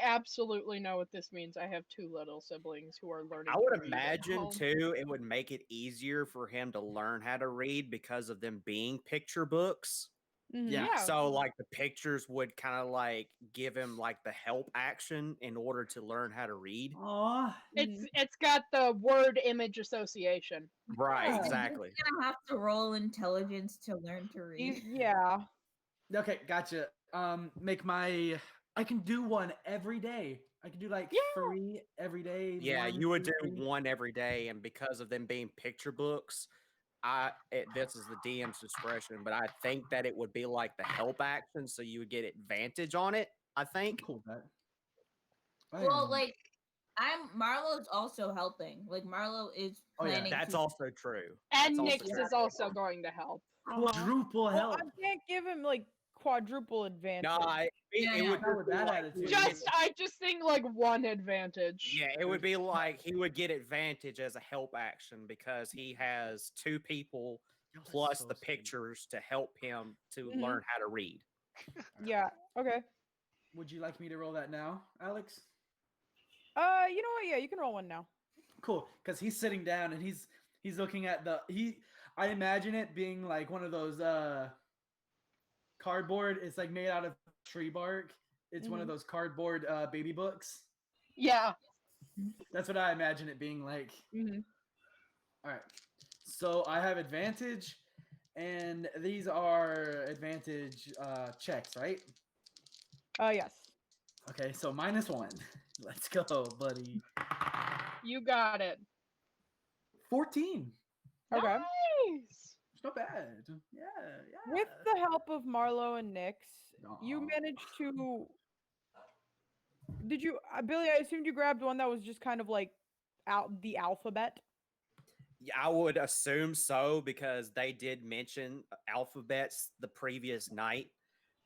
absolutely know what this means. I have 2 little siblings who are learning. I would to read at imagine home. too, it would make it easier for him to learn how to read because of them being picture books. Yeah. Yeah. So like the pictures would kind of like give him like the help action in order to learn how to read. Aw. It's got the word image association. Right, Yeah. exactly. You're gonna have to roll intelligence to learn to read. Yeah. Okay, gotcha. Make my. I can do one every day. I can do like Yeah. 3 every day. Yeah, 1, you would 2, do 3. one every day, and because of them being picture books, this is the DM's discretion, but I think that it would be like the help action, so you would get advantage on it. I I'm think. cool with that. Well, like Marlo's also helping. Like Marlo is Oh, yeah. planning. That's to, also true. And That's also Nyx true. is also going to help. Quadruple Well, help. I can't give him like quadruple advantage. No, it would Not with that like, attitude. I just think like 1 advantage. yeah, it would be like he would get advantage as a help action because he has 2 people Y'all are plus so the sweet. pictures to help him to Mhm. learn how to read. Yeah. Okay. Would you like me to roll that now, Alex? You know what? Yeah, you can roll one now. Cool, because he's sitting down and he's looking at I imagine it being like one of those cardboard. It's like made out of tree bark. It's one of Mhm. those cardboard baby books. Yeah. That's what I imagine it being like. Mm-hmm. All right. So I have advantage, and these are advantage checks, right? Yes. Okay, so -1. Let's go, buddy. You got it. 14. Okay. Nice. It's not bad. Yeah, yeah. With the help of Marlo and Nyx, you Aw. managed to. Did you, Billy? I assumed you grabbed one that was just kind of like the alphabet. Yeah, I would assume so because they did mention alphabets the previous night.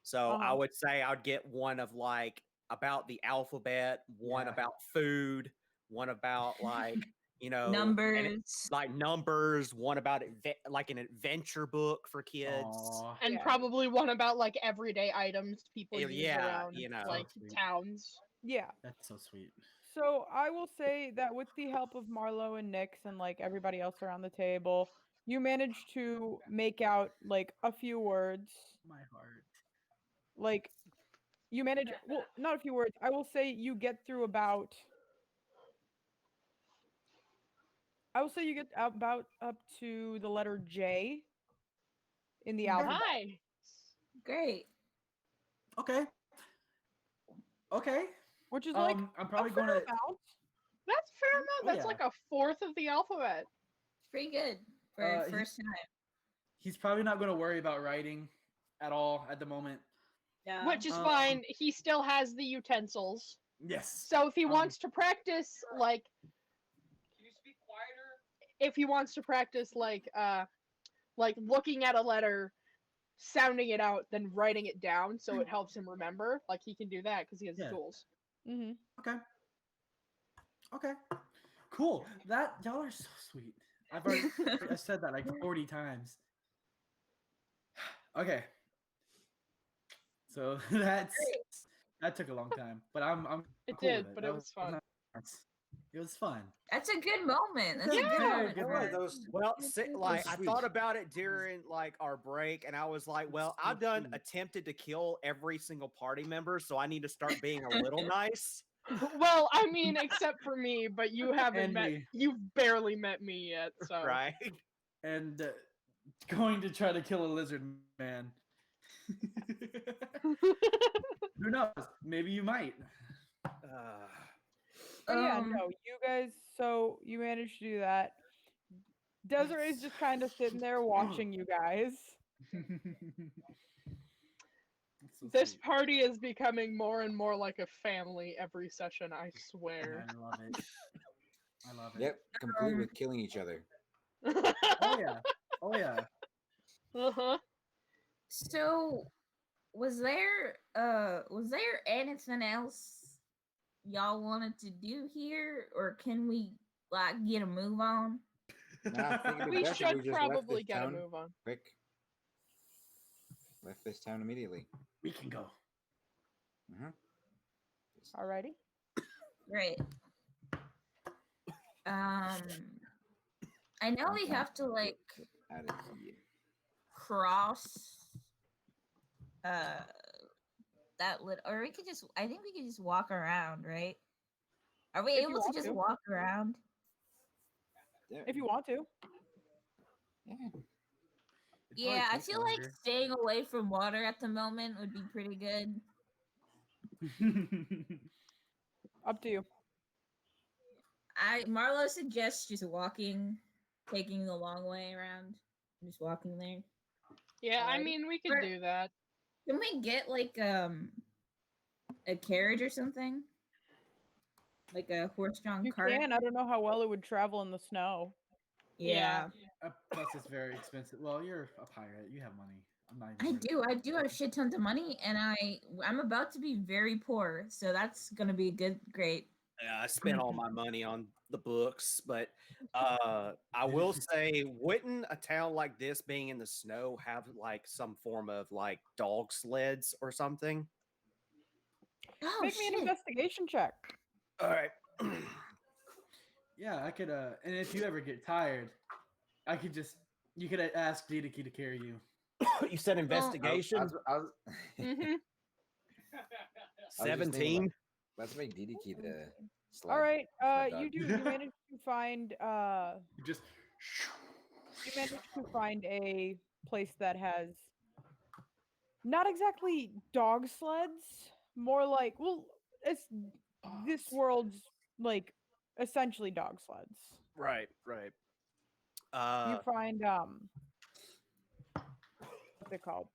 So I Uh-huh. would say I'd get one of like about the alphabet, one Yeah. about food, one about like, and numbers. like numbers, one about like an adventure book for kids. Aw. And Yeah. probably one about like everyday items people use Yeah, around like sweet. towns. Yeah. That's so sweet. So I will say that with the help of Marlo and Nyx and like everybody else around the table, you managed to make out like a few words. My heart. Like you manage, well, not a few words. I will say you get through about. I will say you get about up to the letter J in the alphabet. Nice. Great. Okay. Okay. Which is like I'm probably a fair going to. amount. That's fair amount. Oh, That's yeah. like a fourth of the alphabet. Pretty good for He- first time. He's probably not going to worry about writing at all at the moment. Yeah. Which is fine. He still has the utensils. Yes. So if he wants to practice like Can you speak quieter? if he wants to practice like looking at a letter, sounding it out, then writing it down so it helps him remember, like he can do that because he has Yeah. the tools. Mm-hmm. Okay. Okay. Cool. That y'all are so sweet. I've already I said that like 40 times. Okay. So that took a long time, but I'm It cool did, with it. but That it was fun. nice. It was fun. That's a good moment. That's a good Very moment. good for moment. her. Well, like I sweet. thought about it during like our break, and I was like, well, I've done attempted to kill every single party member, so I need to start being a little nice. Well, I mean, except for me, but you haven't And met. me. You've barely met me yet, so. Right? And going to try to kill a lizard man. Who knows? Maybe you might. But yeah, Um, no, you guys. So you managed to do that. Desiree's just kind of sitting there watching you guys. So This sweet. party is becoming more and more like a family every session, I swear. I love it. I love it. Yep, complete with killing each other. Oh yeah. Oh yeah. Uh-huh. so was there anything else y'all wanted to do here, or can we like get a move on? Nah, I think it'd be We best if should we just left probably this get a town move on. quick. Left this town immediately. We can go. Alrighty. Right. I know we Okay. have to like Out of here. cross that lit, or we could just, I think we could just walk around, right? Are we If you able to want just to. walk around? There. If you want to. Yeah. It'd Yeah, I probably take feel like longer. staying away from water at the moment would be pretty good. Up to you. Marlo suggests just walking, taking the long way around, just walking there. Yeah, I Alrighty. mean, we could Or- do that. Can we get like a carriage or something? Like a horse-drawn You cart? can. I don't know how well it would travel in the snow. Yeah. Plus, it's very expensive. Well, you're a pirate. You have money. I'm not even. I worried do. I do have shit tons of money, and I'm about to be very poor, so that's gonna be great. Yeah, I spent all my money on the books, but I will say, wouldn't a town like this being in the snow have like some form of like dog sleds or something? Oh Make me an shit! investigation check. All right. Yeah, I could. And if you ever get tired, I could just. You could ask Didiki to carry you. You said investigation. Mm-hmm. 17. Let's make DDK the sled. All right. sled You dog. do. You managed to find. You just. You managed to find a place that has not exactly dog sleds, more like, well, it's this world's like essentially dog sleds. Right, right. You find what's it called?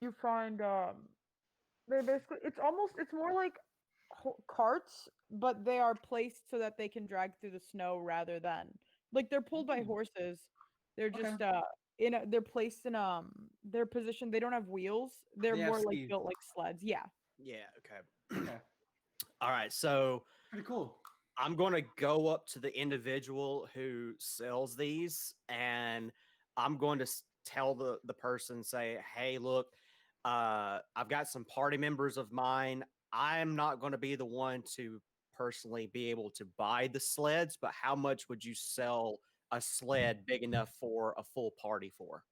You find they basically, it's more like carts, but they are placed so that they can drag through the snow rather than like they're pulled by horses. They're just they're placed in their position. They don't have wheels. They're They have more like speed. built like sleds. Yeah. Yeah, okay. Okay. All right, so Pretty cool. I'm going to go up to the individual who sells these, and I'm going to tell the person, say, hey, look, I've got some party members of mine. I'm not going to be the one to personally be able to buy the sleds, but how much would you sell a sled big enough for a full party for?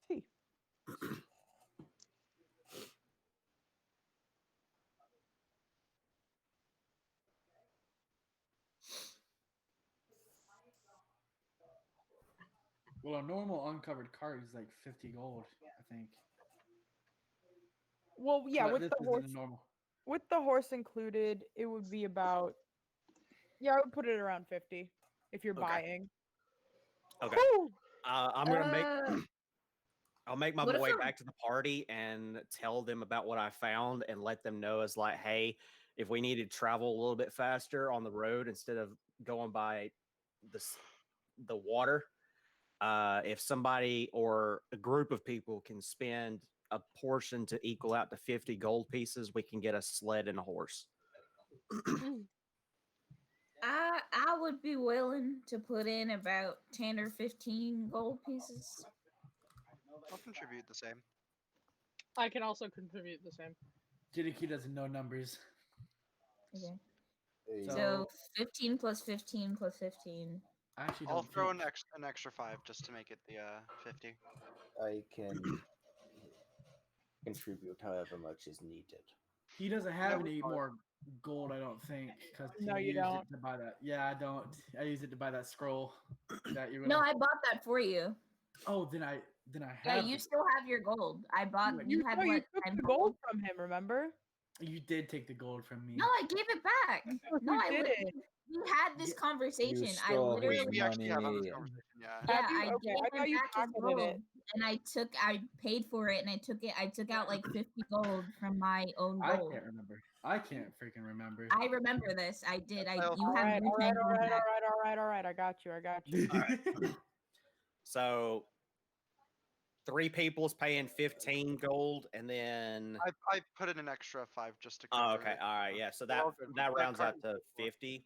Hey. Well, a normal uncovered cart is like 50 gold, I think. Well, yeah, But with this the isn't horse, a normal. with the horse included, it would be about. Yeah, I would put it around 50 if you're Okay. buying. Okay. Whew! I'm going to make. I'll make my What if way I'm- back to the party and tell them about what I found and let them know as like, hey, if we need to travel a little bit faster on the road instead of going by the water, if somebody or a group of people can spend a portion to equal out to 50 gold pieces, we can get a sled and a horse. I would be willing to put in about 10 or 15 gold pieces. I'll contribute the same. I can also contribute the same. Jidiki doesn't know numbers. Okay. Hey, So 15 plus 15 plus 15. I actually I'll don't throw think. an extra 5 just to make it the 50. I can contribute however much is needed. He doesn't have No, any fine. more gold, I don't think, because he No, you used don't. it to buy that. Yeah, I don't. I used it to buy that scroll. That you're No, gonna. I bought that for you. Oh, then I Yeah, have. you it. still have your gold. I bought. Wait, You had no, you what? took 10 the gold from him, remember? You did take the gold from me. No, I gave it back. No, You I didn't. We had this Yeah, conversation. I stole his literally. We actually have had this money. conversation, yeah. Yeah, Have you? I Okay, gave I him thought you back his pocketed gold, it. and I paid for it, and I took out like 50 gold from my own I gold. can't remember. I can't freaking remember. I remember this. I did. I also- You All have right, your all right, 10 all gold right, all back. right, all right, all right. I got you. I got you. So 3 people's paying 15 gold, and then I put in an extra 5 just to oh, cover okay, it. all right, yeah. So We're that all good. that That rounds card- out to 50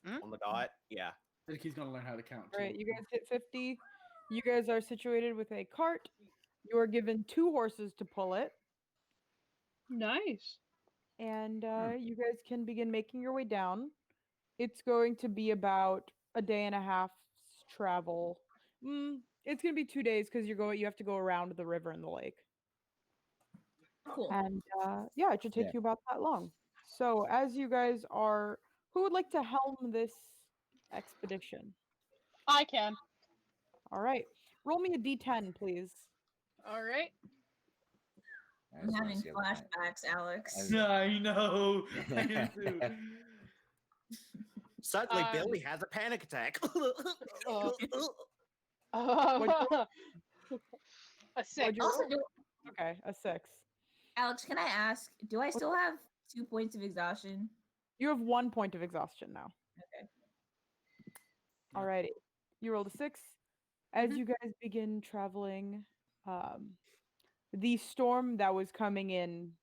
Mhm. on the dot. Yeah. Jidiki's gonna learn how to count too. All right, you guys hit 50. You guys are situated with a cart. You are given 2 horses to pull it, Nice. and you guys can begin making your way down. It's going to be about a day and a half's travel. It's going to be 2 days because you have to go around the river and the lake. Cool. And yeah, it should take Yeah. you about that long. So as you guys are, who would like to helm this expedition? I can. All right, roll me a d10, please. All right. I I'm just wanna having see how the time- flashbacks, Alex. As- I know. I do too. Suddenly, Um, Billy has a panic attack. A 6. you Also, roll? Okay, a 6. Alex, can I ask? Do I still have 2 points of exhaustion? You have 1 point of exhaustion now. Okay. Alrighty. You rolled a 6. As Mhm. you guys begin traveling, the storm that was coming in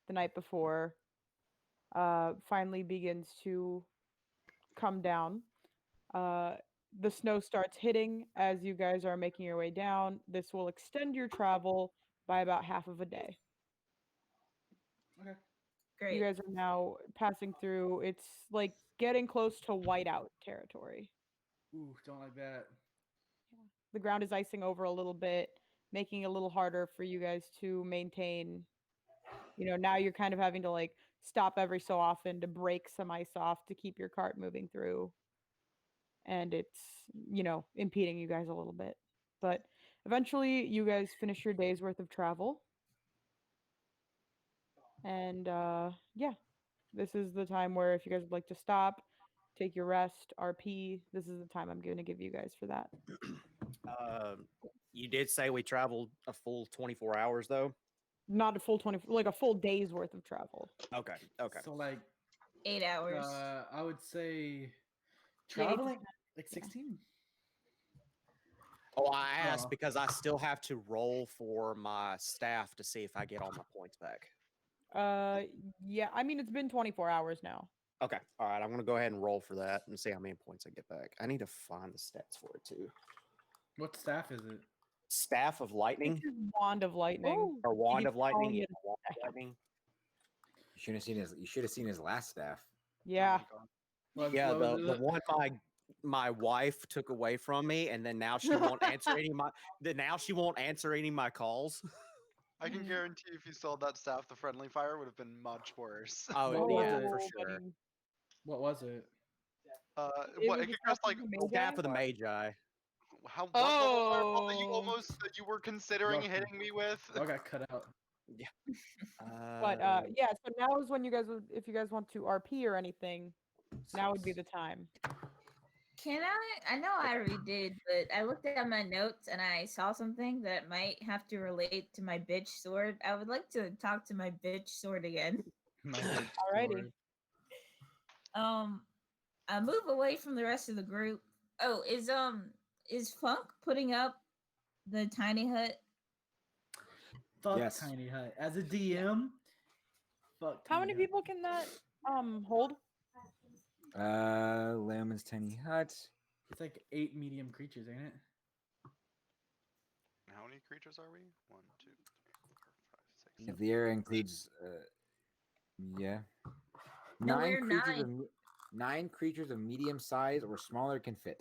the night before finally begins to come down. The snow starts hitting as you guys are making your way down. This will extend your travel by about half of a day. Okay. Great. You guys are now passing through. It's like getting close to whiteout territory. Ooh, don't like that. The ground is icing over a little bit, making it a little harder for you guys to maintain. Now you're kind of having to like stop every so often to break some ice off to keep your cart moving through. And it's, impeding you guys a little bit. But eventually you guys finish your day's worth of travel. And yeah, this is the time where if you guys would like to stop, take your rest, RP, this is the time I'm going to give you guys for that. You did say we traveled a full 24 hours, though. Not a full 20, like a full day's worth of travel. Okay. Okay. So like 8 hours. I would say Yeah, 8 to traveling like 16. Oh, I asked Oh. because I still have to roll for my staff to see if I get all my points back. Yeah, I mean, it's been 24 hours now. Okay. All right. I'm going to go ahead and roll for that and see how many points I get back. I need to find the stats for it, too. What staff is it? Staff of Lightning This is Wand of Lightning. or Wand keeps of Lightning? calling Yeah, it Wand of Lightning. You should have seen his last staff. Yeah. Yeah, What was the it? one my wife took away from me, and then now she won't answer any of my. Now she won't answer any of my calls. I can guarantee if you sold that staff, the friendly fire would have been much worse. Oh What was yeah, it? for Oh, sure. buddy. What was it? It What was it the could cost staff like of the Staff Magi? of the Magi. how what level fireball that Oh. you were considering Lucky. hitting me with? I got cut out. But yeah, so now is when you guys would, if you guys want to RP or anything, now would be the time. Can I know I already did, but I looked at my notes and I saw something that might have to relate to my bitch sword. I would like to talk to my bitch sword again. My big Alrighty. sword. I move away from the rest of the group. Oh, is Funk putting up the tiny hut? Fuck Yes. tiny hut. As a DM, fuck. How Tiny many hut. people can that hold? Layman's tiny hut. It's like 8 medium creatures, ain't it? How many creatures are we? 1, 2, 3, 4, 5, 6, If the area includes, yeah, No, nine we're creatures nine. of nine creatures of medium size or smaller can fit.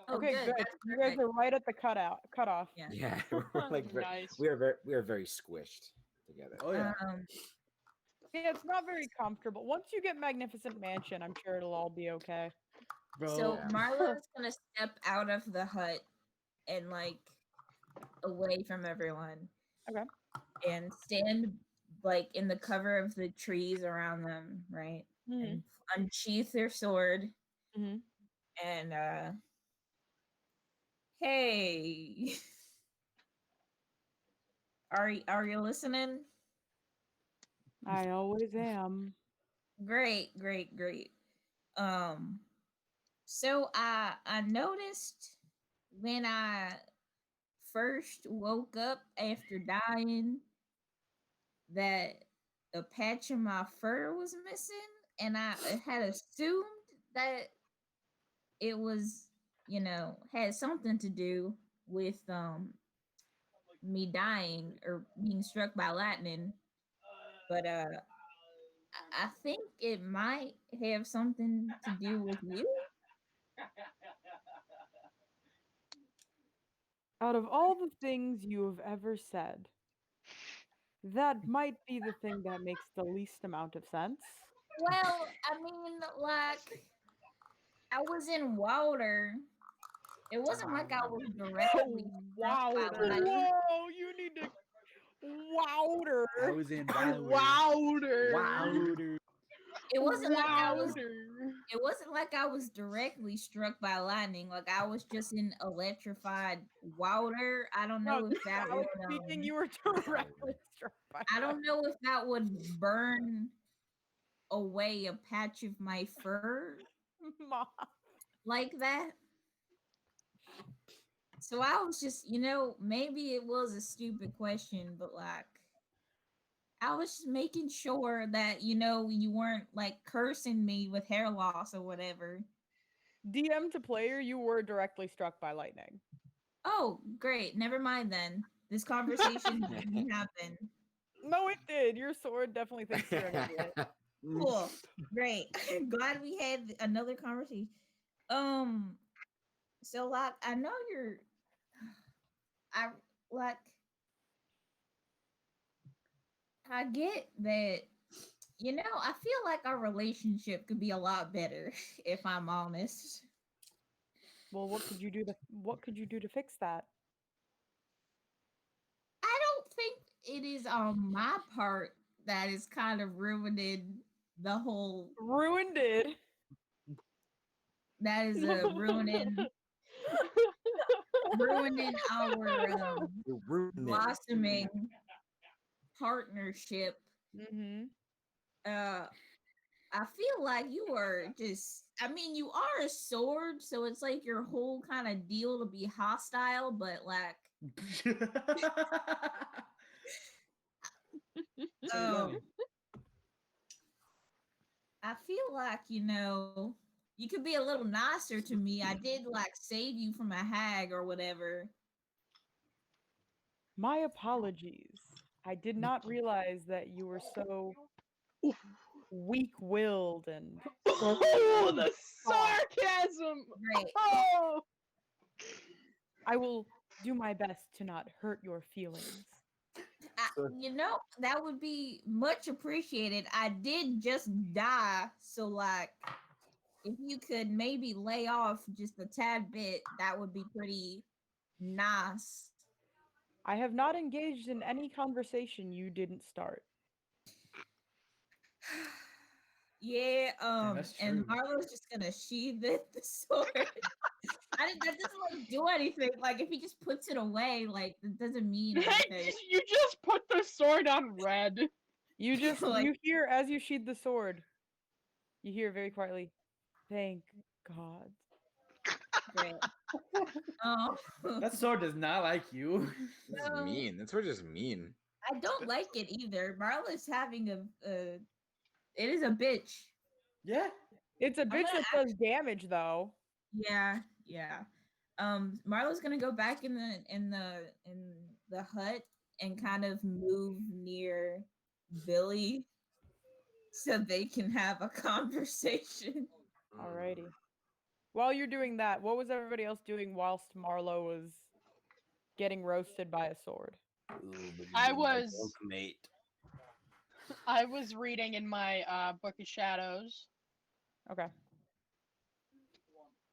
Oh, Okay, good. That's You guys perfect. are right at the cutoff. Yeah. Yeah, we're like Nice. we are very squished together. Oh yeah. Yeah, it's not very comfortable. Once you get Magnificent Mansion, I'm sure it'll all be okay. Bro. So Yeah. Marlo's gonna step out of the hut and like away from everyone. Okay. And stand like in the cover of the trees around them, right? And unsheath their sword. Mhm. And hey. Are you listening? I always am. Great. So I noticed when I first woke up after dying that a patch of my fur was missing, and I had assumed that it was, had something to do with me dying or being struck by lightning. But I think it might have something to do with you. Out of all the things you have ever said, that might be the thing that makes the least amount of sense. Well, I mean, like, I was in water. It wasn't like I was directly struck by lightning. Whoa, you need to wowder. I was in Wilder. Wowder. Wilder. It wasn't like I was. Wowder. It wasn't like I was directly struck by lightning. Like I was just in electrified water. I don't know No, if this is that Alex would. speaking. You were directly struck by. I don't know if that would burn away a patch of my fur Mom. like that. So I was just, maybe it was a stupid question, but like, I was just making sure that, you weren't like cursing me with hair loss or whatever. DM to player, you were directly struck by lightning. Oh, great. Never mind then. This conversation didn't happen. No, it did. Your sword definitely thinks you're an idiot. Cool. Great. Glad we had another conversation. So like I know you're I like I get that I feel like our relationship could be a lot better if I'm honest. Well, what could you do to fix that? I don't think it is on my part that is kind of ruining the whole Ruined it. that is ruining our You're ruining it. blossoming partnership. Mm-hmm. I feel like you are you are a sword, so it's like your whole kind of deal to be hostile, but like I feel like, you could be a little nicer to me. I did like save you from a hag or whatever. My apologies. I did not realize that you were so weak-willed and Oh, the sarcasm. Great. Oh. I will do my best to not hurt your feelings. That would be much appreciated. I did just die, so like if you could maybe lay off just a tad bit, that would be pretty nice. I have not engaged in any conversation you didn't start. Yeah, that's and true. Marlo's just gonna sheath the sword. That doesn't like do anything. Like if he just puts it away, like it doesn't mean anything. You just put the sword on red. You just Like- you hear as you sheathe the sword. You hear very quietly, "Thank God." Great. Oh, That sword does not like you. This is mean. That's just mean. I don't like it either. Marla's having a it is a bitch. Yeah. It's a I'm bitch gonna that does damage though. Yeah, yeah. Marlo's gonna go back in the hut and kind of move near Billy so they can have a conversation. Alrighty. While you're doing that, what was everybody else doing whilst Marlo was getting roasted by a sword? I was mate. I was reading in my book of shadows Okay.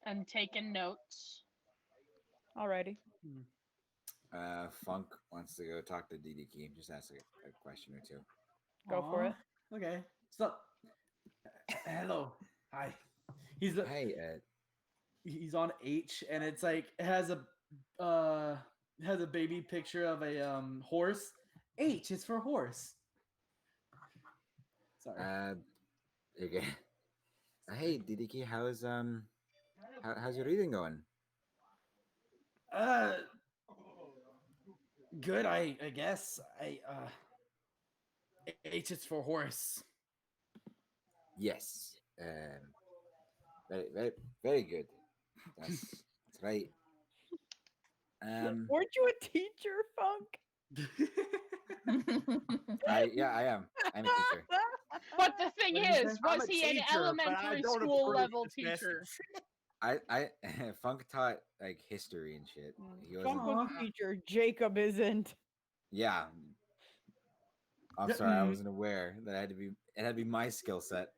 and taking notes. Alrighty. Funk wants to go talk to DDK. Just ask a question or two. Go for it. Okay. So, hello. Hi. He's the, Hey, Ed. he's on H, and it's like it has a baby picture of a horse. H is for horse. Sorry. Okay. Hey, DDK, how's your reading going? Good. I guess H is for horse. Yes. Very, very, very good. That's right. Weren't you a teacher, Funk? I am. I'm a teacher. But the thing What did you is, say? I'm was a he teacher, an but I elementary don't school approve level this teacher? I Funk taught like history and shit. He wasn't. Funk was a teacher. Jacob isn't. Yeah. I'm sorry, I wasn't aware that it had to be my skill set.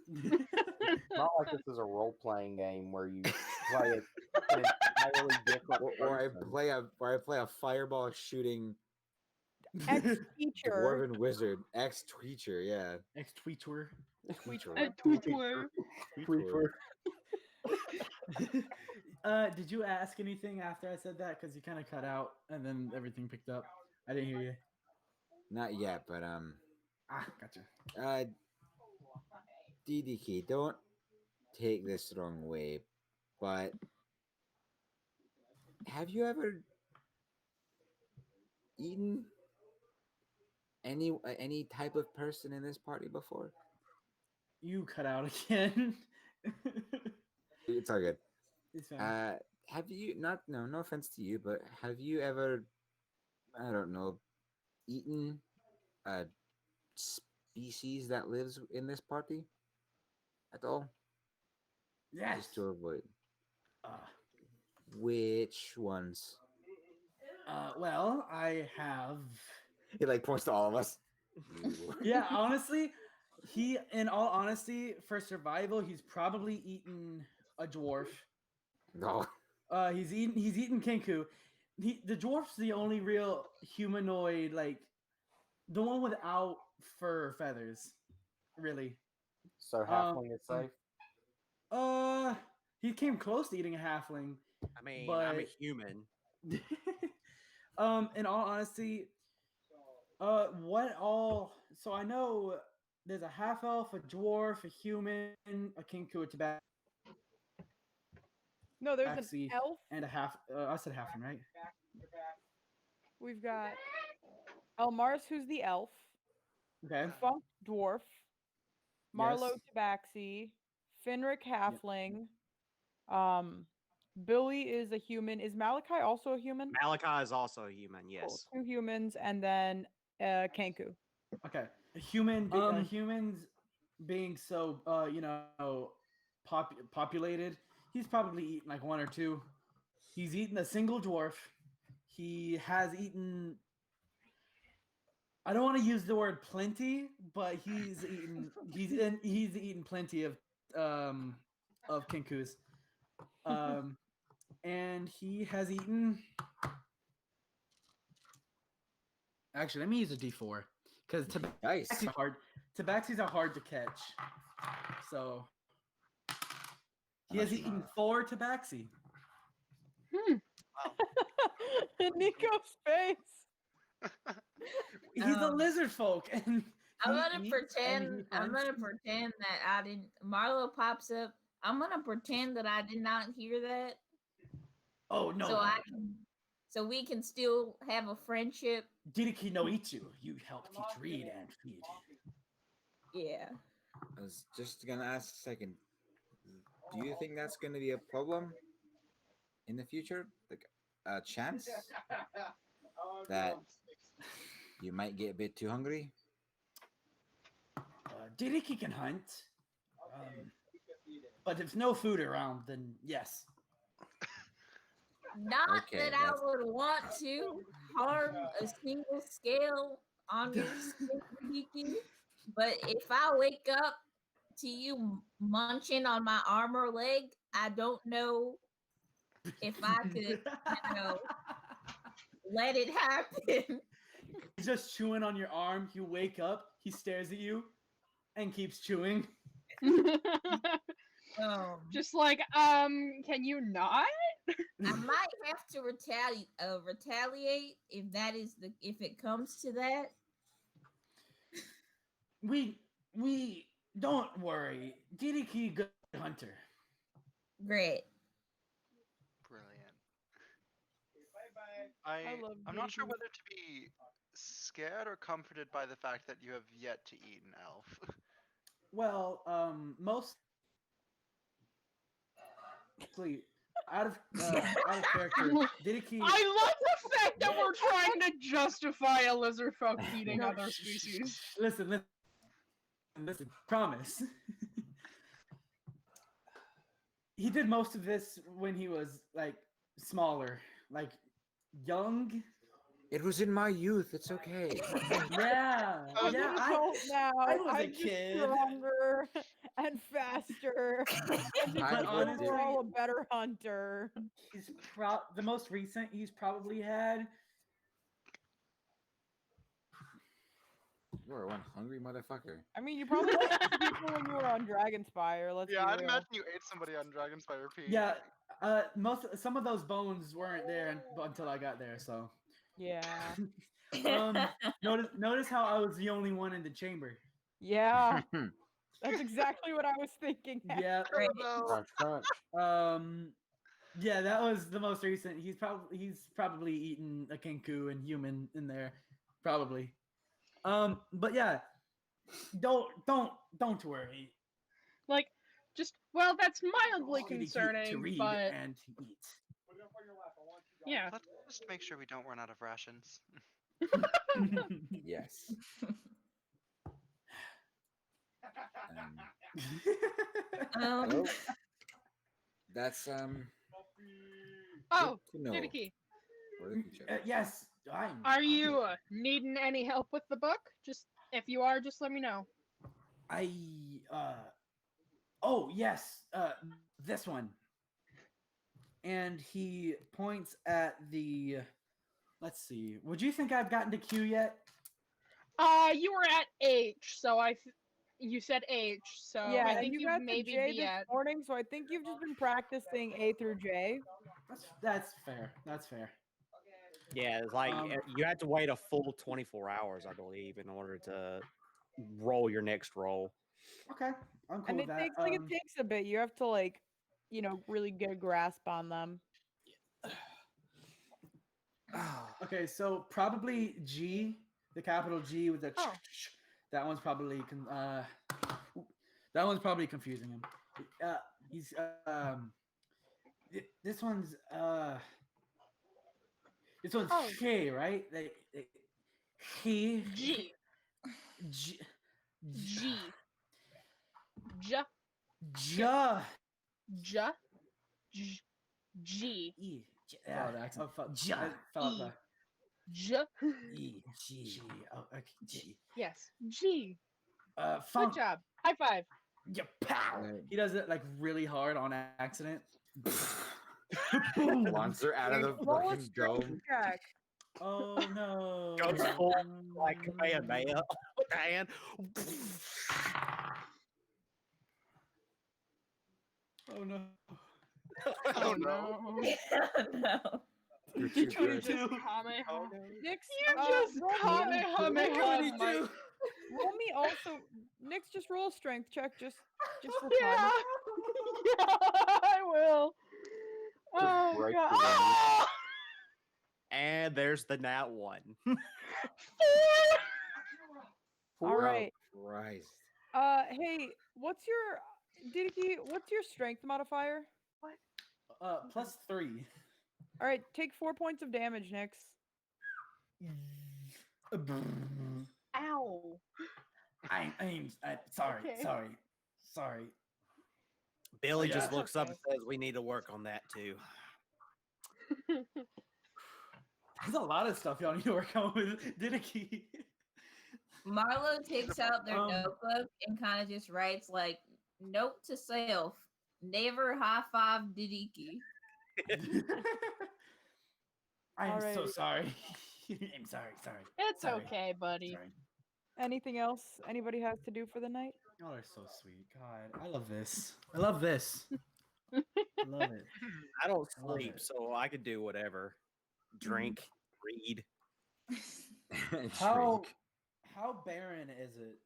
Not like this is a role playing game where you play it an entirely different Or I person. play a fireball shooting Ex-teacher. dwarven wizard, ex-teacher, yeah. Ex-tweeter. Tweeter. Did you ask anything after I said that? Because you kind of cut out and then everything picked up. I didn't hear you. Not yet, but Gotcha. DDK, don't take this the wrong way, but have you ever eaten any type of person in this party before? You cut out again. It's all good. It's fine. Have you no offense to you, but have you ever, I don't know, eaten a species that lives in this party at all? Yes. Just to avoid. Uh, Which ones? Well, I have. He like points to all of us. Yeah, honestly, in all honesty, for survival, he's probably eaten a dwarf. No. He's eaten Kenku. The dwarf's the only real humanoid, like the one without fur feathers, really. So halfling is safe. He came close to eating a halfling. I mean, but I'm a human. in all honesty, what all? So I know there's a half elf, a dwarf, a human, a Kenku, a tabaxi. No, there's an elf. And a half. I said halfling, right? We've got Elmars, who's the elf. Okay. Funk dwarf. Marlo Yes. tabaxi. Finric halfling. Billy is a human. Is Malachi also a human? Malachi is also a human. Yes. Cool. 2 humans, and then Kenku. Okay. Humans being so populated, he's probably eaten like 1 or 2. He's eaten a single dwarf. He has eaten. I don't want to use the word plenty, but he's eaten plenty of Kenkus. And he has eaten. Actually, let me use a D4 because tabaxis are hard to catch. So he has eaten 4 tabaxi. Nico's face. He's a lizard folk, and I'm gonna pretend that I didn't. Marlo pops up. I'm gonna pretend that I did not hear that. Oh no! so we can still have a friendship. Diriki no Ichu, you help teach, read, and feed. Yeah. I was just gonna ask a second. Do you think that's gonna be a problem in the future? Like a chance that you might get a bit too hungry? Diriki can hunt, but if no food around, then yes. Not Okay, that I would want to harm a single scale on your skin, Hiki, but if I wake up to you munching on my arm or leg, I don't know if I could, let it happen. He's just chewing on your arm. You wake up, he stares at you, and keeps chewing. Just like, can you not? I might have to retaliate if it comes to that. We don't worry. Diriki good hunter. Great. Brilliant. love I'm not sure Diriki. whether to be scared or comforted by the fact that you have yet to eat an elf. Well, mostly out of character. Diriki. I love the fact that we're trying to justify a lizard folk eating No, other species. Listen. Promise. He did most of this when he was like smaller, like young. It was in my youth. It's okay. Yeah, I'm yeah. an adult now. I was a I'm just kid. stronger and faster. And just But honestly, overall a better hunter. he's the most recent he's probably had. You are one hungry motherfucker. I mean, you probably ate people when you were on Dragonspire. Let's Yeah, be I'd real. imagine you ate somebody on Dragonspire P. Yeah, some of those bones weren't there until I got there. So Yeah. notice how I was the only one in the chamber. Yeah. That's exactly what I was thinking. Yeah. Crunch, crunch. Yeah, that was the most recent. He's probably eaten a kenku and human in there, probably. But yeah, don't worry. Like, just that's mildly To concerning, read but and to eat. yeah. Let's just make sure we don't run out of rations. Yes. Well, that's Oh, good to know Didiki, for the future. Yes, are you needing any help with the book? Just if you are, just let me know. Oh yes, this one. And he points at the. Let's see. Would you think I've gotten to Q yet? You were at H, so you said H, so Yeah, I and think you you got to maybe J be this at. morning, so I think you've just been practicing A through J. That's fair. That's fair. Yeah, it's like you had to wait a full 24 hours, I believe, in order to roll your next roll. Okay, I'm cool And with it that. takes it takes a bit. You have to really get a grasp on them. Okay, so probably G, the capital G with the that one's probably confusing him. He's this one's K, right? He G. G G. J. J J. G. E. Yeah, J. J. E. G. Oh, okay. G. Yes. G. Funk. Good job. High five. Yeah, pow! He does it like really hard on accident. Monster out of the fucking dome. Oh no! Goes full like Kamehameha with the hand. Oh no! Oh no! No. You're too good. Nix, You just Kamehameha. Mike. roll me also. Nix, just roll a strength check, just for Yeah. fun. Yeah, I will. Oh right god. through Ah! And there's the nat 1. All right. Christ. Hey, what's your Didiki? What's your strength modifier? +3. All right, take 4 points of damage, Nix. Ow. Sorry, Okay. sorry. Billy yeah. just looks up Okay. and says, "We need to work on that too." There's a lot of stuff y'all need to work on with Didiki. Marlo takes out their Um, notebook and kind of just writes like, note to self, never high five Didiki. I'm so Alrighty. sorry. I'm sorry. It's Sorry. okay, buddy. Sorry. Anything else anybody has to do for the night? Y'all are so sweet. God, I love this. I love it. I don't I love sleep, it. so I could do whatever. Drink, read. How barren is it?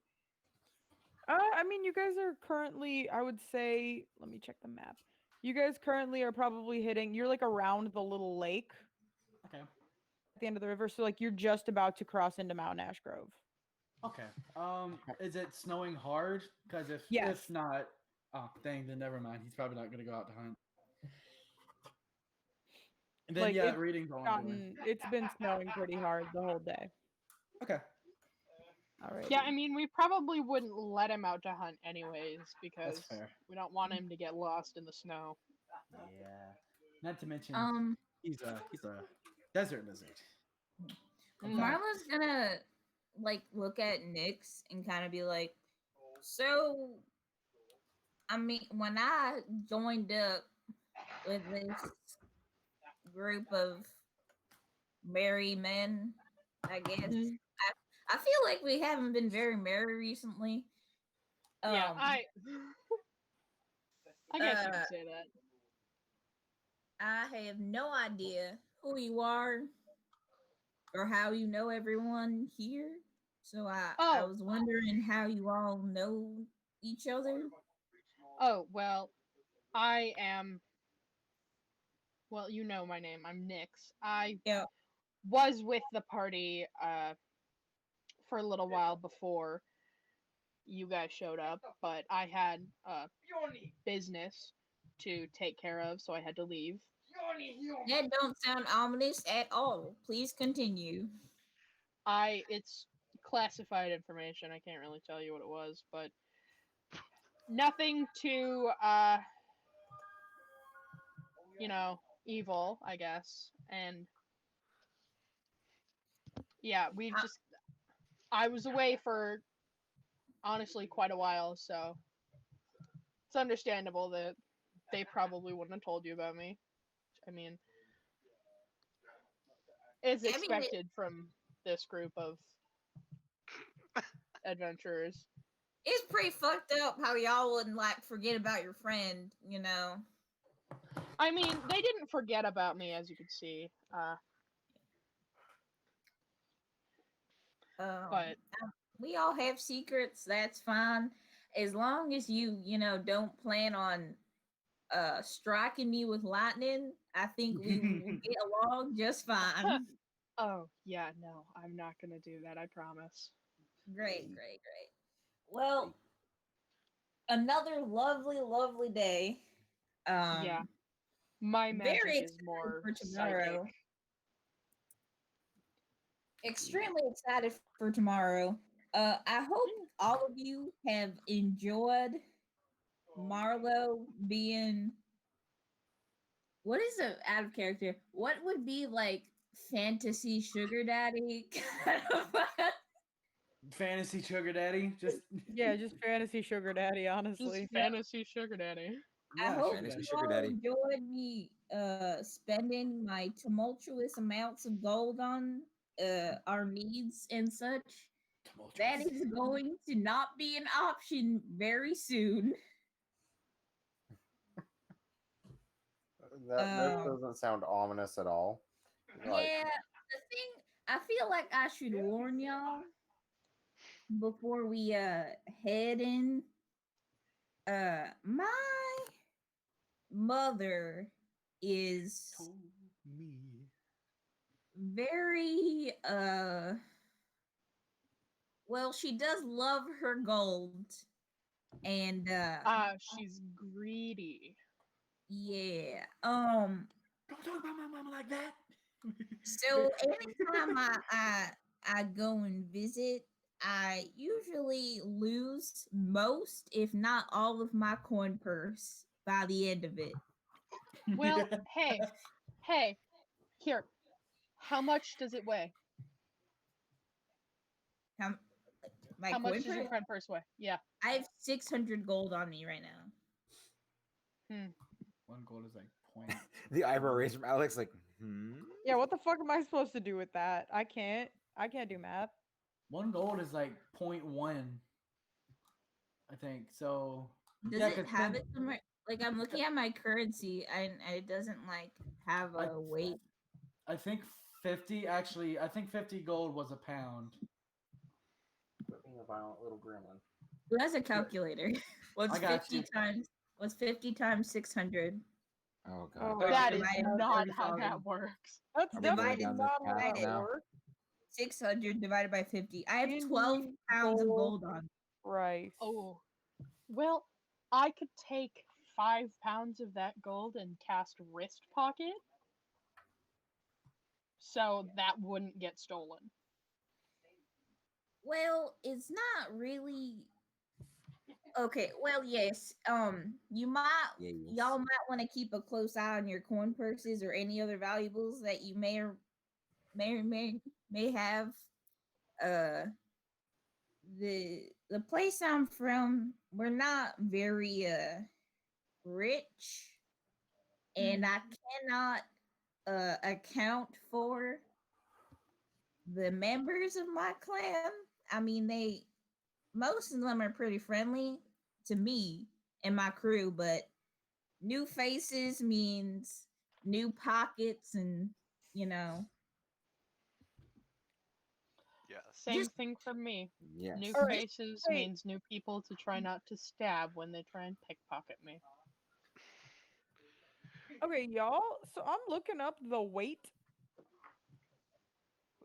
I mean, you guys are currently, I would say, let me check the map. You guys currently are probably hitting, you're like around the little lake Okay. at the end of the river. So, like, you're just about to cross into Mount Ash Grove. Okay. Is it snowing hard? Because Yes. if not, oh dang, then never mind. He's probably not gonna go out to hunt. And then Like, yeah, it's reading's all I'm doing. It's been snowing pretty hard the whole day. Okay. All right. Yeah, I mean, we probably wouldn't let him out to hunt anyways because That's fair. we don't want him to get lost in the snow. Yeah. Not to mention he's a desert lizard. Mhm. Marla's gonna like look at Nyx and kind of be like, so I mean, when I joined up with this group of merry men, I guess Mhm. I feel like we haven't been very merry recently. Yeah, I guess you could say that. I have no idea who you are or how you know everyone here. So I Oh. was wondering how you all know each other. Oh, well, I am. Well, you know my name. I'm Nyx. I Yeah. was with the party for a little while before you guys showed up, but I had business to take care of, so I had to leave. That don't sound ominous at all. Please continue. It's classified information. I can't really tell you what it was, but nothing too evil, I guess. And yeah, I was away for honestly quite a while, so it's understandable that they probably wouldn't have told you about me. I mean, it's expected from this group of adventurers. It's pretty fucked up how y'all wouldn't like forget about your friend, you know. I mean, they didn't forget about me, as you could see. But we all have secrets. That's fine, as long as you don't plan on striking me with lightning. I think we will get along just fine. Oh yeah, no, I'm not gonna do that. I promise. Great. Well, another lovely day. Yeah, my magic very is more for tomorrow. psychic. Extremely excited for tomorrow. I hope all of you have enjoyed Marlo being. What is a out of character? What would be like fantasy sugar daddy? Fantasy sugar daddy, just just fantasy sugar daddy, honestly. Just fantasy sugar daddy. I hope fantasy you sugar all daddy. enjoyed me spending my tumultuous amounts of gold on our needs and such. That is going to not be an option very soon. That doesn't sound ominous at all. Like, Yeah, the thing I feel like I should warn y'all before we head in. My mother is told me. very well, she does love her gold. And She's greedy. yeah. Don't talk about my mama like that. So anytime I go and visit, I usually lose most, if not all, of my coin purse by the end of it. Well, hey, here. How much does it weigh? How my How much coin does your purse? coin purse weigh? Yeah. I have 600 gold on me right now. One gold is like point. The eyebrow raise from Alex, like, Yeah, what the fuck am I supposed to do with that? I can't do math. One gold is like 0.1, I think. So Does yeah, it because have it somewhere? Like I'm looking at my currency, and it doesn't like have a weight. I think 50. Actually, I think 50 gold was a pound. Being a violent little gremlin. Who has a calculator? What's I got 50 you. times? What's 50 times 600? oh Oh, god. That is Divided- not how 30,000. that works. That's Are we going definitely down not this how path that now? works. 600 divided by 50. I have Candy, 12 pounds of gold, gold on. rice. Oh. Well, I could take 5 pounds of that gold and cast wrist pocket. So that wouldn't get stolen. Well, it's not really okay. Well, yes. You might Yeah, yes. y'all might want to keep a close eye on your coin purses or any other valuables that you may have. Uh, the place I'm from, we're not very rich, and I cannot account for the members of my clan. I mean, most of them are pretty friendly to me and my crew, but new faces means new pockets, and you know, Yes. Same Just- thing for me. Yes. New Alright, faces wait. means new people to try not to stab when they try and pickpocket me. Okay, y'all. So I'm looking up the weight.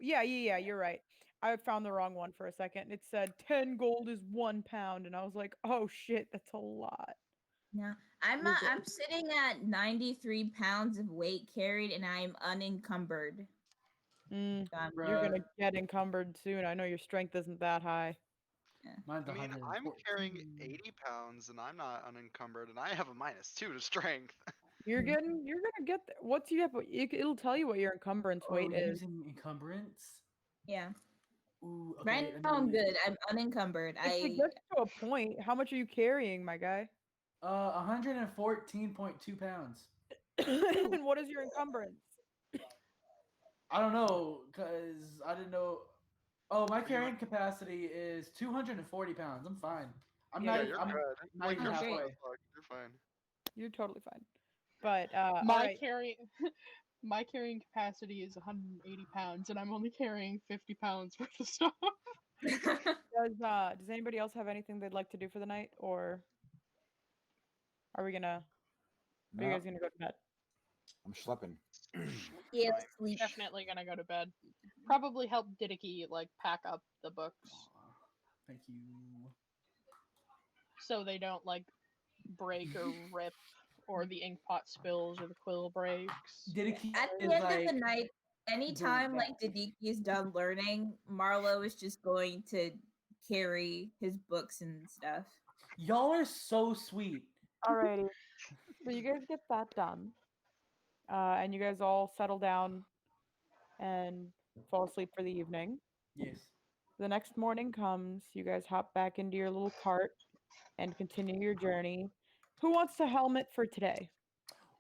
Yeah, you're right. I found the wrong one for a second. It said 10 gold is 1 pound, and I was like, oh shit, that's a lot. no, I'm You're not, good. I'm sitting at 93 pounds of weight carried, and I'm unencumbered. Mm, So I'm you're Bruh. gonna get encumbered soon. I know your strength isn't that high. Mine's I mean, I'm 114. carrying 80 pounds and I'm not unencumbered, and I have a -2 to strength. You're gonna get there. What's you have? It'll tell you what your encumbrance Are weight we is. using encumbrance? yeah. Ooh, okay. Right let now I'm me- good. I'm unencumbered. If it gets to a point, how much are you carrying, my guy? 114.2 pounds. And what is your encumbrance? I don't know, cause I didn't know. Oh, my you carrying capacity is 240 pounds. I'm fine. I'm Yeah, not. Yeah, even, you're I'm good. not Like, even you're halfway. fine. You're fine. You're totally fine. But My alright. my carrying capacity is 180 pounds, and I'm only carrying 50 pounds worth of stuff. Does anybody else have anything they'd like to do for the night, or are we gonna? Are you No, guys gonna go to bed? I'm schlepping. Yeah, Fine. sleep. Definitely gonna go to bed. Probably help Didicky like pack up the books Aw, thank you. so they don't like break or rip, or the ink pot spills or the quill breaks. Didiki At is the end like of the night, anytime like Dadiki is done learning, Marlo is just going to carry his books and stuff. y'all are so sweet. Alrighty. So you guys get that done, and you guys all settle down and fall asleep for the evening. Yes. The next morning comes, you guys hop back into your little cart and continue your journey. Who wants to helmet for today?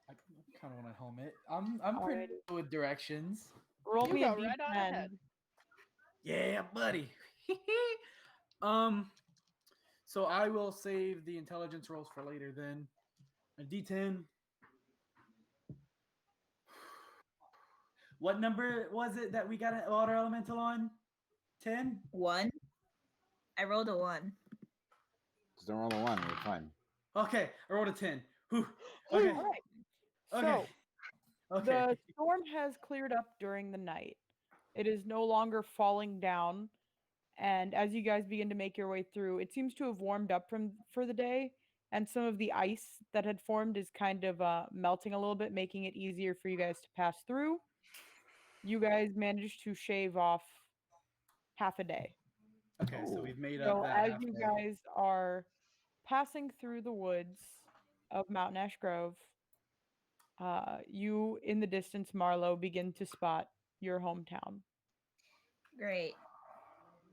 I kind of want a helmet. I'm pretty Alrighty. good with directions. Roll You me a go right on d10. ahead. Yeah, buddy. So I will save the intelligence rolls for later then. A D10. What number was it that we got an water elemental on? 10? 1. I rolled a 1. Just don't roll a 1. You're fine. Okay, I rolled a 10. Whew. Okay. Alright. Okay. So Okay. The storm has cleared up during the night. It is no longer falling down, and as you guys begin to make your way through, it seems to have warmed up for the day, and some of the ice that had formed is kind of melting a little bit, making it easier for you guys to pass through. You guys managed to shave off half a day. Okay, so Oh. we've made up So that as half you day. guys are passing through the woods of Mountain Ash Grove, you in the distance, Marlowe, begin to spot your hometown. Great.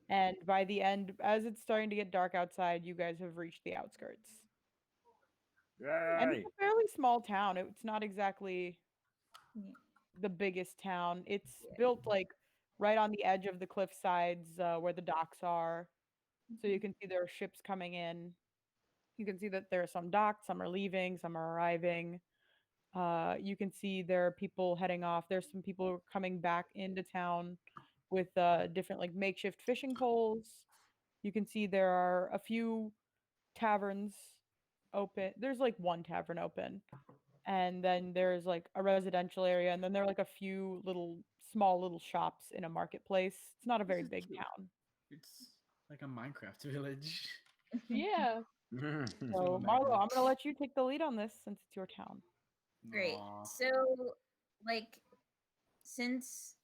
And by the end, as it's starting to get dark outside, you guys have reached the outskirts. And it's Yay! a fairly small town. It's not exactly Yeah. the biggest town. It's Yeah. built like right on the edge of the cliff sides where the docks are. So you can see there are ships coming in. You can see that there are some docked, some are leaving, some are arriving. You can see there are people heading off. There's some people coming back into town with different like makeshift fishing poles. You can see there are a few taverns open. There's like one tavern open. And then there's like a residential area, and then there are like a few small little shops in a marketplace. It's not a very is big cute. town. It's like a Minecraft village. Yeah. So Marlo, I'm gonna let you take the lead on this since it's your town. Great. Aw. So, like, since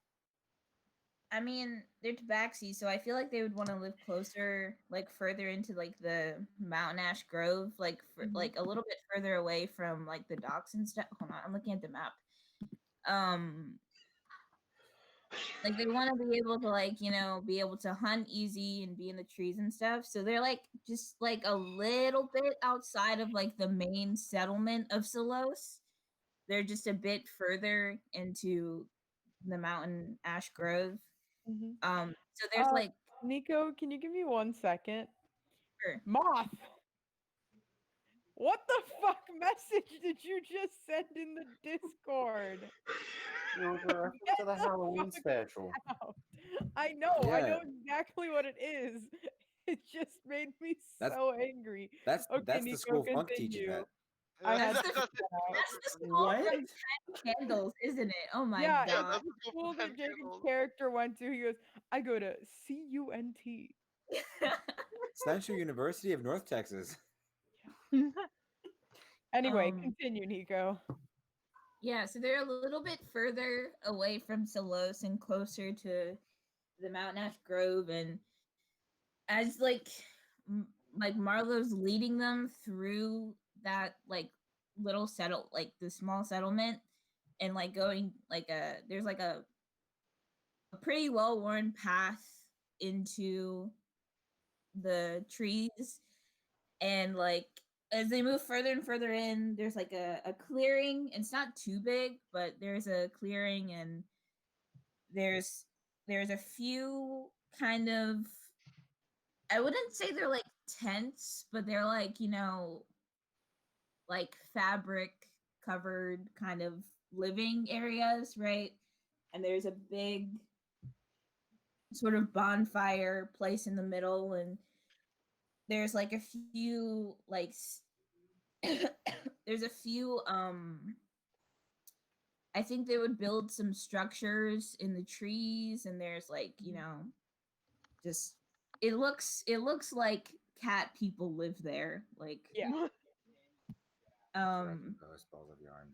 I mean they're tabaxi, so I feel like they would want to live closer, like further into like the Mountain Ash Grove, like like a little bit further away from like the docks and stuff. Hold on, I'm looking at the map. Like they want to be able to like be able to hunt easy and be in the trees and stuff. So they're like just like a little bit outside of like the main settlement of Salos. They're just a bit further into the Mountain Ash Grove. So there's like Nico, can you give me 1 second? sure. Moth! What the fuck message did you just send in the Discord? It was a reference to the Halloween special. Out. I know Yeah. exactly what it is. It just made me That's- so angry. That's Okay, the Nico, school funk teaches continue. that. I had That's to the, figure that out. that's the school What? from 10 candles, isn't it? Oh my Yeah, Yeah, god. that's the the school school from that 10 Jacob's candles. character went to. He goes, I go to CUNT. Central University of North Texas. Anyway, Um, continue, Nico. Yeah, so they're a little bit further away from Salos and closer to the Mountain Ash Grove, and as like like Marlowe's leading them through that like little like the small settlement, and like going like there's like a pretty well worn path into the trees, and like as they move further and further in, there's like a clearing. It's not too big, but there's a clearing, and there's a few kind of, I wouldn't say they're like tents, but they're like like fabric covered kind of living areas, right? And there's a big sort of bonfire place in the middle, and there's like a few like there's a few I think they would build some structures in the trees, and there's like just it looks like cat people live there, like Yeah. Balls of yarn.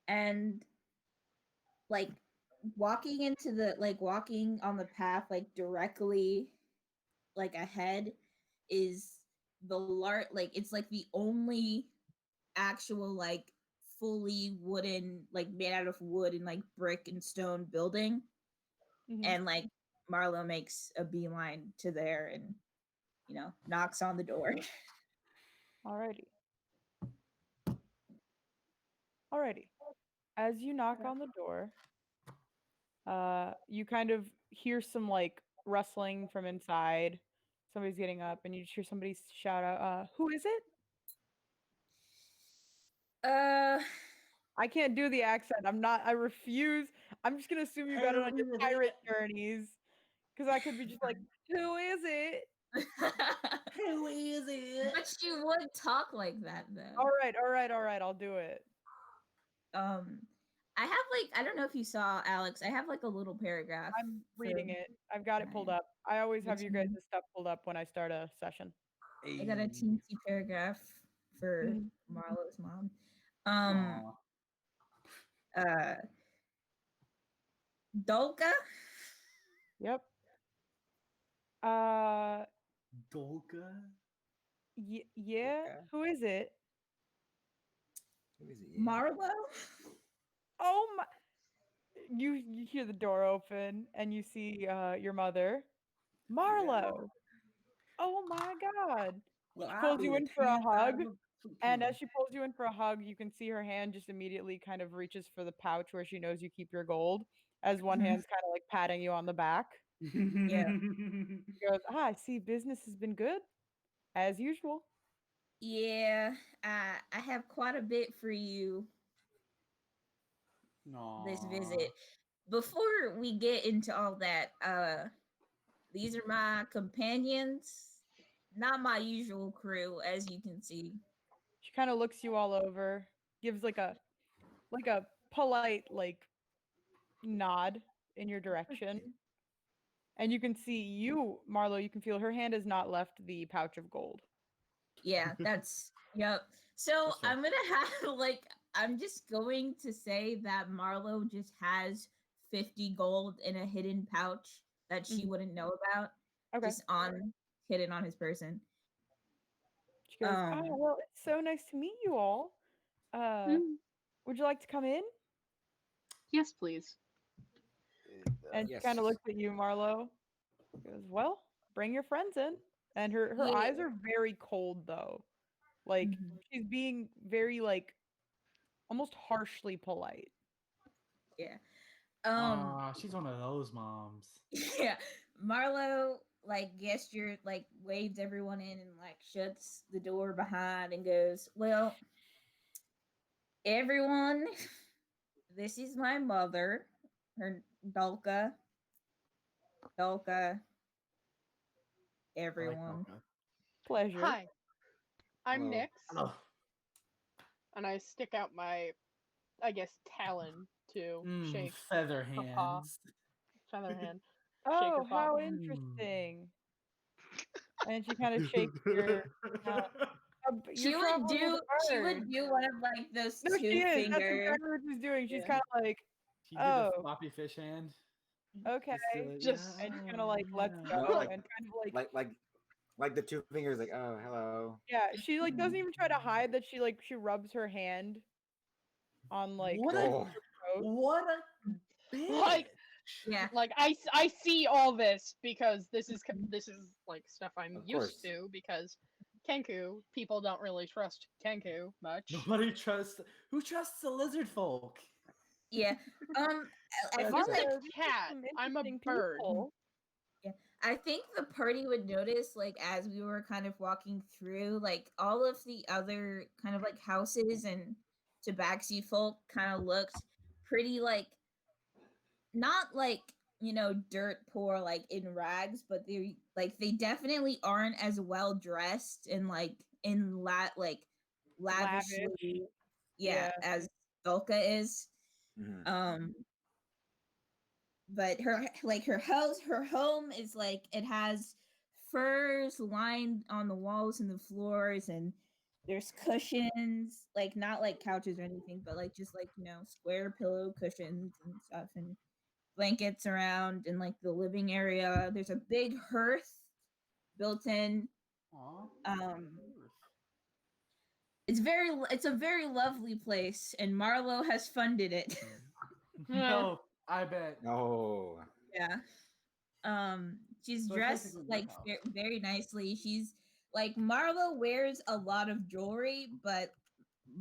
and like walking on the path like directly like ahead is like it's like the only actual like fully wooden, like made out of wood and like brick and stone building. And like Marlo makes a beeline to there and knocks on the door. Alrighty. As you knock on the door, you kind of hear some like rustling from inside. Somebody's getting up, and you just hear somebody shout out, "Who is it?" I can't do the accent. I refuse. I'm just gonna assume you got it on your pirate journeys, because I could be just like, "Who is it?" Who is it? But you would talk like that though. All right. I'll do it. I have like, I don't know if you saw, Alex. I have like a little paragraph. I'm reading for it. I've got it pulled my- up. I always the have you guys' team. stuff pulled up when I start a session. I got a teensy paragraph for Mhm. Marlo's mom. Aw. Uh, Dolka. Yep. Uh, Dolka? yeah. Okay. Who is it? Who is it? Yeah. Marlo. Oh my! You hear the door open and you see your mother, Marlo. Oh my God! Well, She I pulls be you the in for a 10th out hug, of a and king. as she pulls you in for a hug, you can see her hand just immediately kind of reaches for the pouch where she knows you keep your gold, as one hand's kind of like patting you on the back. Yeah. She goes, "Ah, I see business has been good, as usual." Yeah, I have quite a bit for you this Aw. visit. Before we get into all that, these are my companions. Not my usual crew, as you can see. She kind of looks you all over, gives like a polite like nod in your direction. And you can see you, Marlo, you can feel her hand has not left the pouch of gold. Yeah, that's yep. So That's fair. I'm gonna have like I'm just going to say that Marlo just has 50 gold in a hidden pouch that she Mhm. wouldn't know about, Okay. just on hidden on his person. She goes, "Ah, well, it's so nice to meet you all. Mm, Would you like to come in?" yes, please. And she Yes. kind of looks at you, Marlo. Goes, "Well, bring your friends in." And her Yeah. eyes are very cold though. Like Mhm. she's being very like almost harshly polite. Yeah. She's one of those moms. Yeah. Marlo like gestured, like waves everyone in and like shuts the door behind and goes, "Well, everyone, this is my mother, her Dolka. Dolka, I like everyone." Dolka. Pleasure. Hi, I'm Hello. Nyx, Hello. and I stick out my, I guess, talon to shake Feather her paw. hands. Feather hand. Shake her Oh, paw. how interesting. And she kind of shakes your She you're would traveling with do a she bird. would do one of like those No, she two is. That's finger. exactly what she's doing. She's Yeah. kind of like, She did oh, the floppy fish hand. okay. Just- And she kind of like lets No, go like- and kind of like the two fingers, like, oh, hello. yeah, she like doesn't even try to hide that she rubs her hand on like What her a throat. what a bitch. Like- Yeah. Like I see all this because this is like stuff I'm Of used course. to because Kenku people don't really trust Kenku much. Nobody trusts. Who trusts the lizard folk? Yeah. I That's feel I'm like a cat. Some I'm a interesting bird. people. I think the party would notice, like, as we were kind of walking through, like, all of the other kind of like houses and tabaxi folk kind of looked pretty, like, not like, dirt poor, like in rags, but they definitely aren't as well dressed and like in lavishly, Yeah. as Dolka is. Mhm. But her home is like it has furs lined on the walls and the floors, and there's cushions, like not like couches or anything, but like just like square pillow cushions and stuff, and blankets around in like the living area. There's a big hearth built in. Aw. It's a very lovely place, and Marlo has funded it. No, I bet. No. Yeah. She's So it's dressed basically my like house. very nicely. She's like Marlo wears a lot of jewelry, but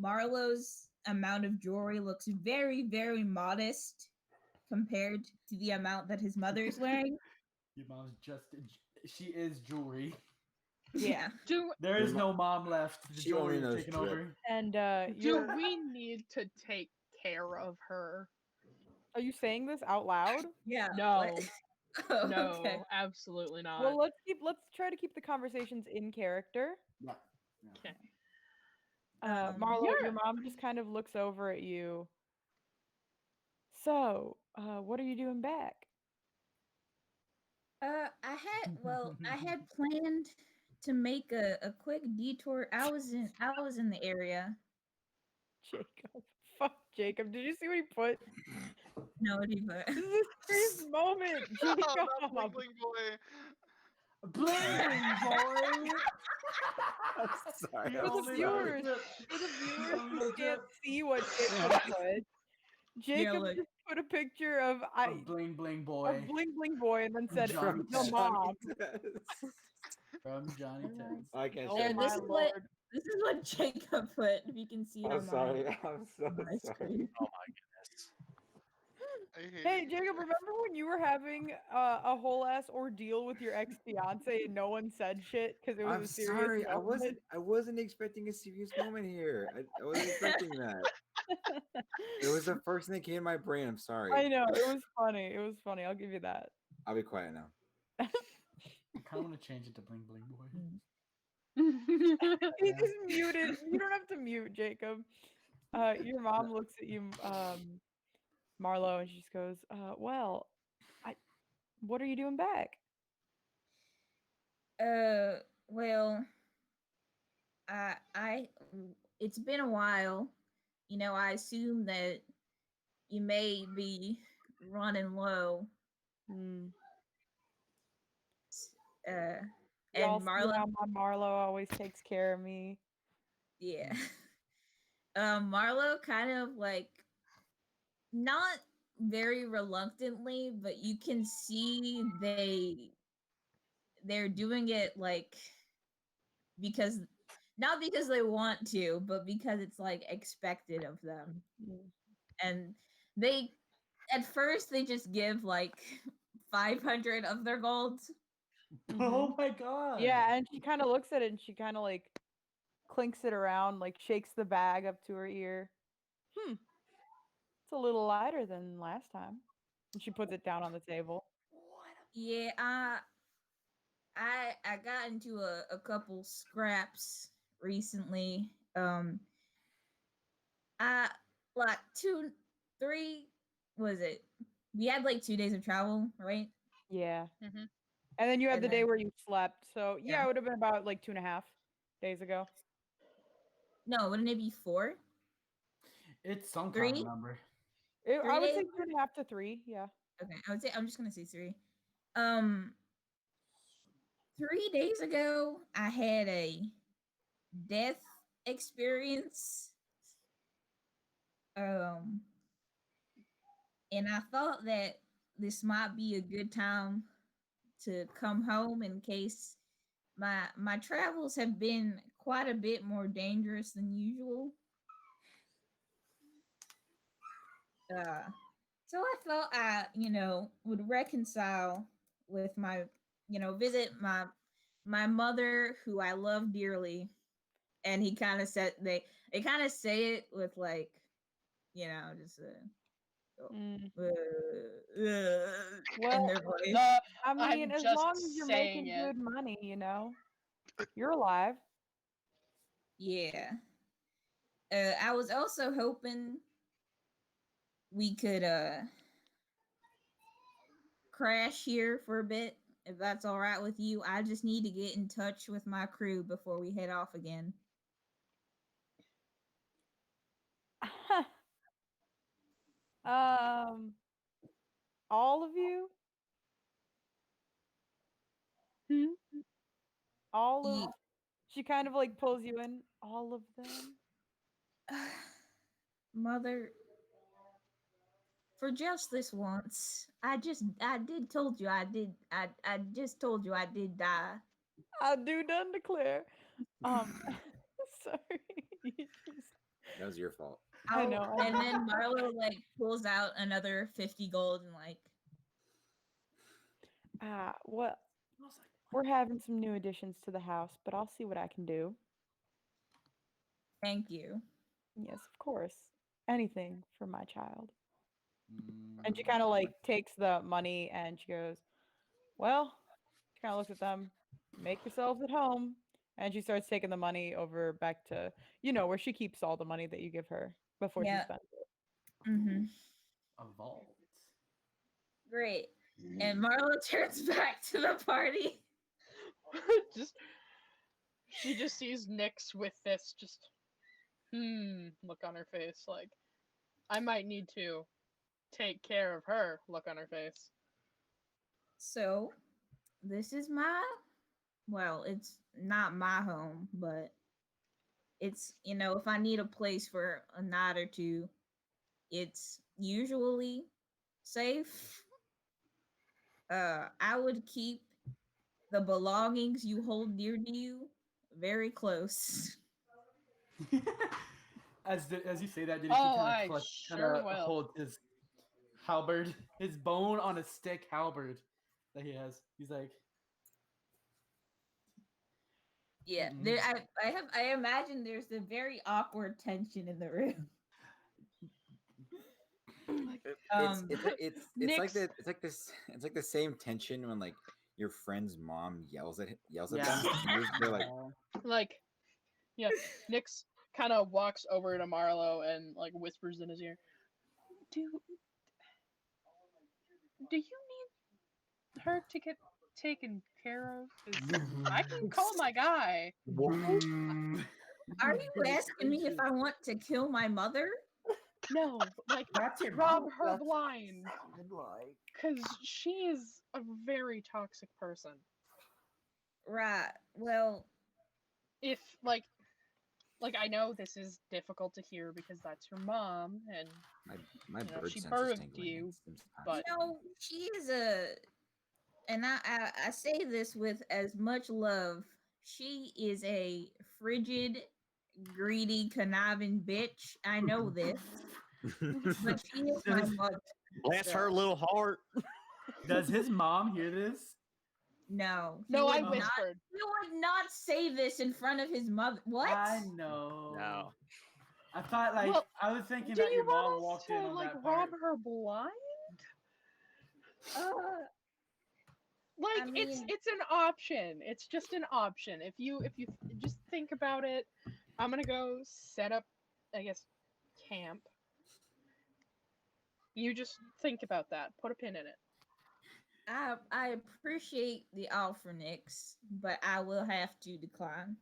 Marlo's amount of jewelry looks very, very modest compared to the amount that his mother's wearing. Your mom's she is jewelry. Yeah. Do There Your is mo- no mom left. The She only jewelry is knows taken drip. over. And do we need to take care of her? are you saying this out loud? Yeah. No. what- Oh, No, okay. absolutely not. Well, let's try to keep the conversations in character. Yeah. Okay. Marlo, Yeah. your mom just kind of looks over at you So, what are you doing back? I had planned to make a quick detour. I was in the area. Jacob. Fuck Jacob. Did you see what he put? No, but This is a serious moment, Oh, Jacob. not Bling Bling Boy. Bling bling boy. I'm sorry. For I'm the sorry. viewers, who can't see what Jacob Yeah. put, Jacob look. just put a picture of A bling bling boy of Bling Bling Boy and then From said, Johnny "Your Test. mom." from Johnny Test. I can't Oh show There, you. my this is what lord. this is what Jacob put. If you can see it I'm on sorry. I'm so my sorry. screen. Oh my goodness. I hate Hey it. Jacob, remember when you were having a whole ass ordeal with your ex fiance and no one said shit because it was I'm a serious sorry. moment? I wasn't expecting a serious moment here. I wasn't expecting that. It was the first thing that came to my brain. I'm sorry. I know it was funny. It was funny. I'll give you that. I'll be quiet now. I kind of want to change it to bling bling boy. He Yeah. just muted. You don't have to mute, Jacob. Your mom looks at you, Marlo, and she just goes, "Well, what are you doing back?" Well, I it's been a while. I assume that you may be running low. Hmm. Uh, Y'all and see Marla, how my Marlo always takes care of me. yeah. Marlo kind of like not very reluctantly, but you can see they're doing it like because not because they want to, but because it's like expected of them. Mm. And they at first they just give like 500 of their gold. Oh my god. Yeah, and she kind of looks at it and she kind of like clinks it around, like shakes the bag up to her ear. It's a little lighter than last time. And she puts it down on the table. Yeah, I got into a couple scraps recently. I like 2 3 was it? We had like 2 days of travel, right? Yeah. Mhm. And then you had And the day then where you slept. So yeah, yeah. it would have been about like 2.5 days ago. No, wouldn't it be 4? It's some kind of 3? number. I 3 would days? say 2.5 to 3. Yeah. Okay, I would say I'm just gonna say 3. Um, 3 days ago, I had a death experience. Um, and I thought that this might be a good time to come home in case my travels have been quite a bit more dangerous than usual. Uh, so I thought I would reconcile with visit my mother who I love dearly. And he kind of said they kind of say it with like, just Mm. in Well, their voice. I I'm mean, as just long as you're saying making it. good money, you're alive. Yeah. I was also hoping we could crash here for a bit, if that's all right with you. I just need to get in touch with my crew before we head off again. um, all of you, all of. Ye- She kind of like pulls you in. All of them. Mother, for just this once, I did told you I just told you I did die. I do done declare. Sorry. You just- That was your fault. I know. I And know. then Marlo like pulls out another 50 gold and like, Well, we're having some new additions to the house, but I'll see what I can do. thank you. Yes, of course. Anything for my child. And she kind of like takes the money and she goes, "Well," she kind of looks at them, "Make yourselves at home." And she starts taking the money over back to, where she keeps all the money that you give her before she Yeah. spends it. Mm-hmm. A vault. Great. And Marlo turns back to the party. just she just sees Nyx with this just look on her face, like I might need to take care of her look on her face. So, this is my, well, it's not my home, but it's, if I need a place for a night or two, it's usually safe. I would keep the belongings you hold dear to you very close. As you say that, Diddy Oh, kind I of clutch, sure will. holds his halberd, his bone on a stick halberd that he has. He's like, Yeah, Mm-mm. I imagine there's a very awkward tension in the room. It's like Nyx- it's like the same tension when like your friend's mom yells at Yeah. them. And they're like, like, yeah, Nyx kind of walks over to Marlo and like whispers in his ear, "Do you need her to get taken care of? 'Cause I can call my guy." Are you asking me if I want to kill my mother? No, like That's your rob mom. her That's blind, like because she is a very toxic person. Right. Well, If like I know this is difficult to hear because that's your mom and my bird she sense is birthed tingling. you, It's but she is and I say this with as much love. She is a frigid, greedy, conniving bitch. I know this, but she is my mother. Bless her so- little heart. Does his mom hear this? No, he no, I would not. whispered. He would not say this in front of his mother. What? I know. No. I thought Well, I was thinking Do that you your mom want us walked to in on like that rob part. her blind? Uh, Like I it's mean- an option. It's just an option. If you just think about it, I'm gonna go set up, I guess, camp. You just think about that. Put a pin in it. I appreciate the offer, Nyx, but I will have to decline.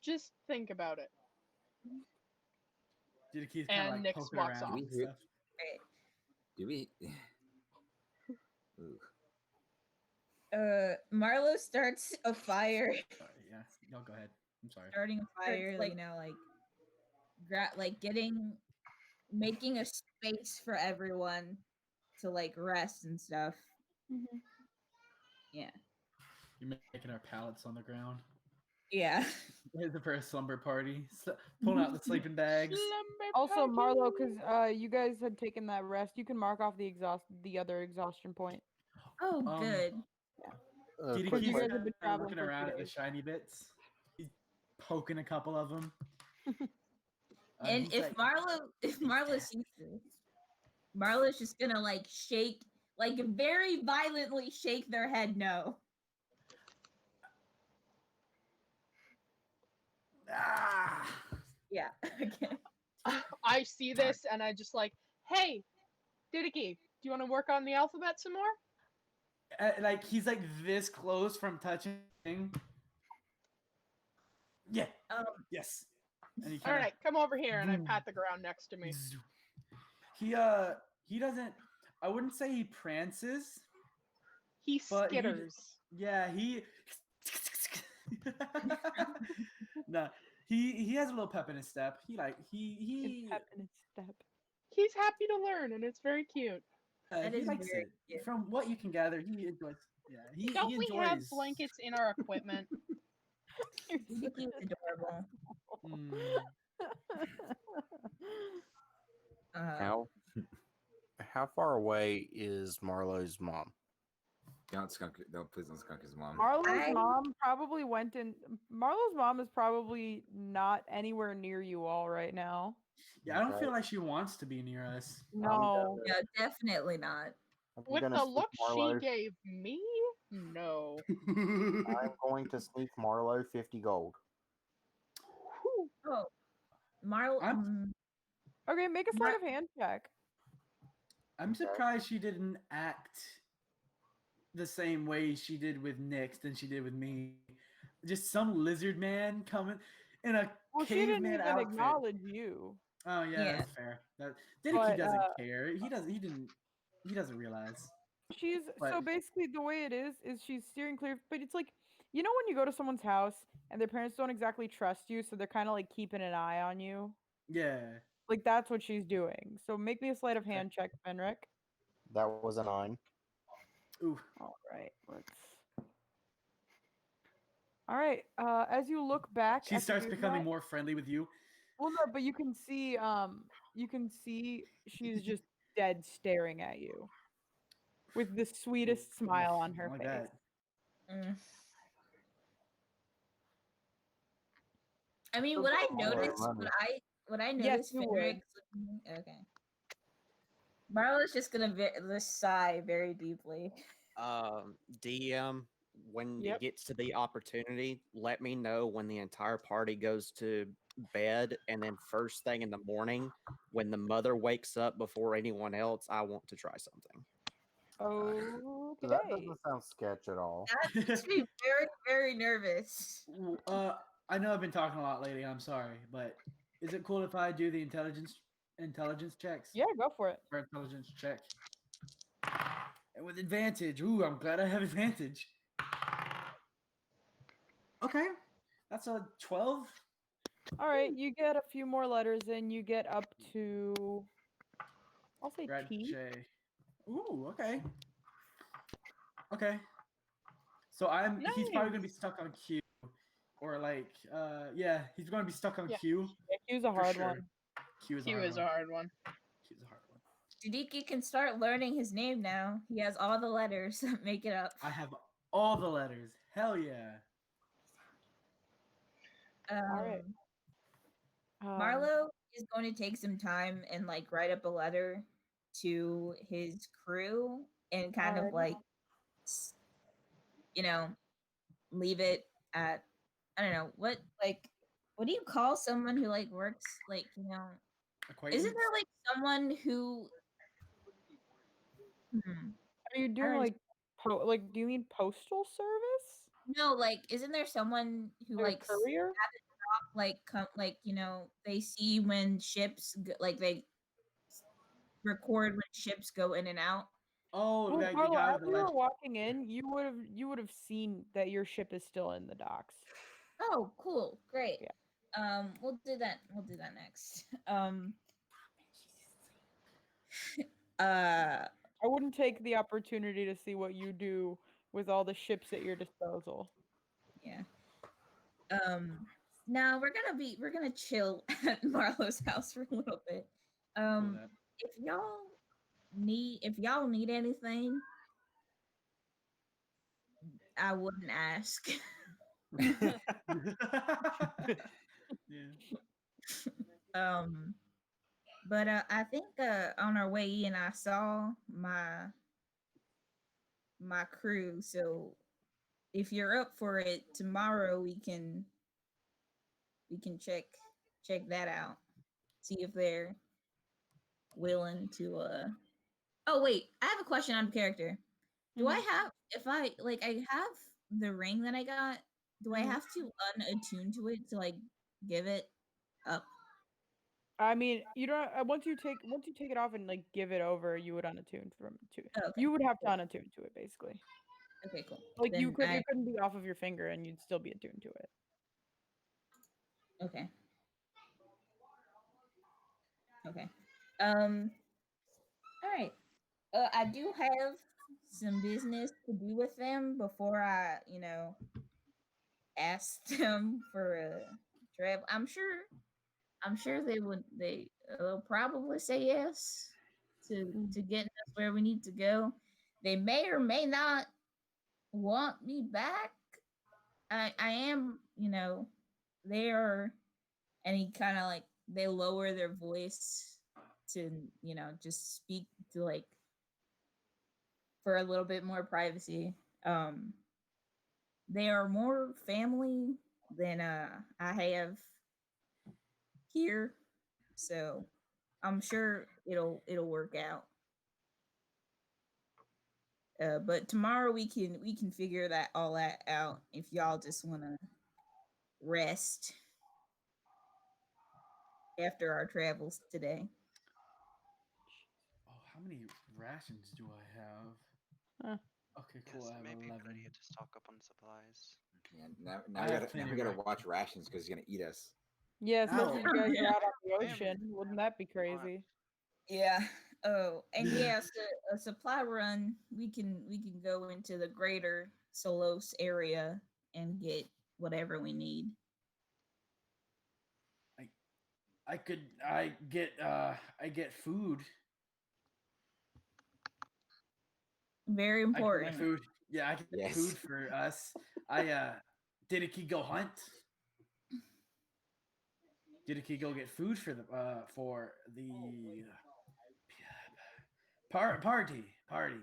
Just think about it. Diddy's kind of And like Nyx poking walks around off. and stuff. do we? Ooh. Marlo starts a fire. Sorry, yeah. No, go ahead. I'm sorry. Starting a fire, like- making a space for everyone to like rest and stuff. Yeah. You're making our pallets on the ground. Yeah. Here's the first slumber party. Pulling out the sleeping bags. Also, Marlo, because you guys had taken that rest, you can mark off the other exhaustion point. Oh, good. Diddy Because you keeps guys have been traveling looking for around 2 at the days. shiny bits. He's poking a couple of them. And he's if Marlo sees this, Marlo's just gonna like shake, like very violently shake their head no. Ah! Yeah. Okay. I see this and I just like, hey, Didiki, do you want to work on the alphabet some more? Like he's like this close from touching. Yeah. Yes. And he All right, come over here, and I Boom. pat the ground next to me. He doesn't. I wouldn't say he prances. He But he- skitters. Yeah, he. No, he has a little pep in his step. He Pep in his step. He's happy to learn, and it's very cute. That he is likes very it. cute. From what you can gather, he enjoys. Yeah, he Don't we enjoys. have blankets in our equipment? Didiki is adorable. Mm. How far away is Marlo's mom? Please don't skunk his mom. Marlo's mom probably went in. Marlo's mom is probably not anywhere near you all right now. Yeah, I don't feel like she wants to be near us. No. Yeah, definitely not. With gonna the sneak look she Marlo. gave me, no. I'm going to sneak Marlo 50 gold. Oh, Marlo. Okay, make a sleight of hand check. I'm surprised she didn't act the same way she did with Nyx than she did with me. Just some lizard man coming in a Well, she didn't caveman even outfit. acknowledge you. Oh yeah, Yeah. that's fair. Didiki But, doesn't care. He doesn't. He didn't. He doesn't realize. She's so But- basically the way it is she's steering clear, but it's like you know when you go to someone's house and their parents don't exactly trust you, so they're kind of like keeping an eye on you. Yeah. Like that's what she's doing. So make me a sleight of hand check, Fenric. That was a 9. Ooh. All right, let's. All right. As you look back, She at the starts becoming Doombat- more friendly with you. Well, no, but you can see she's just dead staring at you with the sweetest smile on her Like face. that. Mm. I mean, So would I All right, notice? money. Would I Yes, notice you would. Fenric's looking? Okay. Marlo's just gonna sigh very deeply. DM, when Yep. it gets to the opportunity, let me know when the entire party goes to bed, and then first thing in the morning, when the mother wakes up before anyone else, I want to try something. Okay. That doesn't sound sketch at all. That makes me very, very nervous. I know I've been talking a lot lately. I'm sorry, but is it cool if I do the intelligence checks? Yeah, go for it. For intelligence check. And with advantage. Ooh, I'm glad I have advantage. Okay. That's a 12. All right, you get a few more letters in. You get up to, I'll say T. Grache. Ooh, okay. Okay. So he's probably gonna be stuck on Q. Or like yeah, he's gonna be stuck on Yeah. Q. Yeah, Q's a for hard sure. one. Q is a Q hard is one. a hard one. Q is a hard one. Judiki can start learning his name now. He has all the letters. Make it up. I have all the letters. Hell yeah. All right. Marlo is going to take some time and like write up a letter to his crew and kind of Alrighty. like, you know, leave it at, I don't know, what do you call someone who like works like, you know, Acquaintance? isn't there like someone who Are you doing Alright. like do you mean postal service? no, like isn't there someone who Like a like courier? at the top, like come like, you know, they see when ships like they record when ships go in and out. Oh, Well, like the Marlo, guy as with the you were legend. walking in, you would have seen that your ship is still in the docks. Oh, cool. Great. Yeah. We'll do that. We'll do that next. I wouldn't take the opportunity to see what you do with all the ships at your disposal. Yeah. Now we're gonna chill at Marlo's house for a little bit. If y'all need anything, I wouldn't ask. Yeah. But I think on our way in, I saw my crew. So if you're up for it, tomorrow we can check that out. See if they're willing to. Oh wait, I have a question on character. Do I have if I like I have the ring that I got? Do I have to unattune to it to like give it up? I mean, you don't. Once you take it off and like give it over, you would unattune from to. Oh, okay. You would have to unattune to it basically. Okay, cool. Like Then it couldn't be off of your finger, and you'd still be attuned to it. Okay. Okay. All right. I do have some business to do with them before I, you know, ask them for a trip. I'm sure they'll probably say yes to getting us where we need to go. They may or may not want me back. I am, you know, they are, and he kind of like they lower their voice to, you know, just speak to like for a little bit more privacy. They are more family than I have here, so I'm sure it'll work out. But tomorrow we can figure that out if y'all just want to rest after our travels today. Oh, how many rations do I have? Huh. Okay, Yes, cool. I it have may be a 11. good idea to stock up on supplies. Yeah, now I we have gotta plenty of watch rations because he's gonna eat us. Yeah, especially if you guys Ow. are out on the I am ocean. Wouldn't that be crazy? Yeah. Oh, and yeah, so a supply run, we can go into the greater Solos area and get whatever we need. I get food. Very I get my important. food. Yeah, I get Yes. food for us. Did he go hunt? Did he go get food for the party?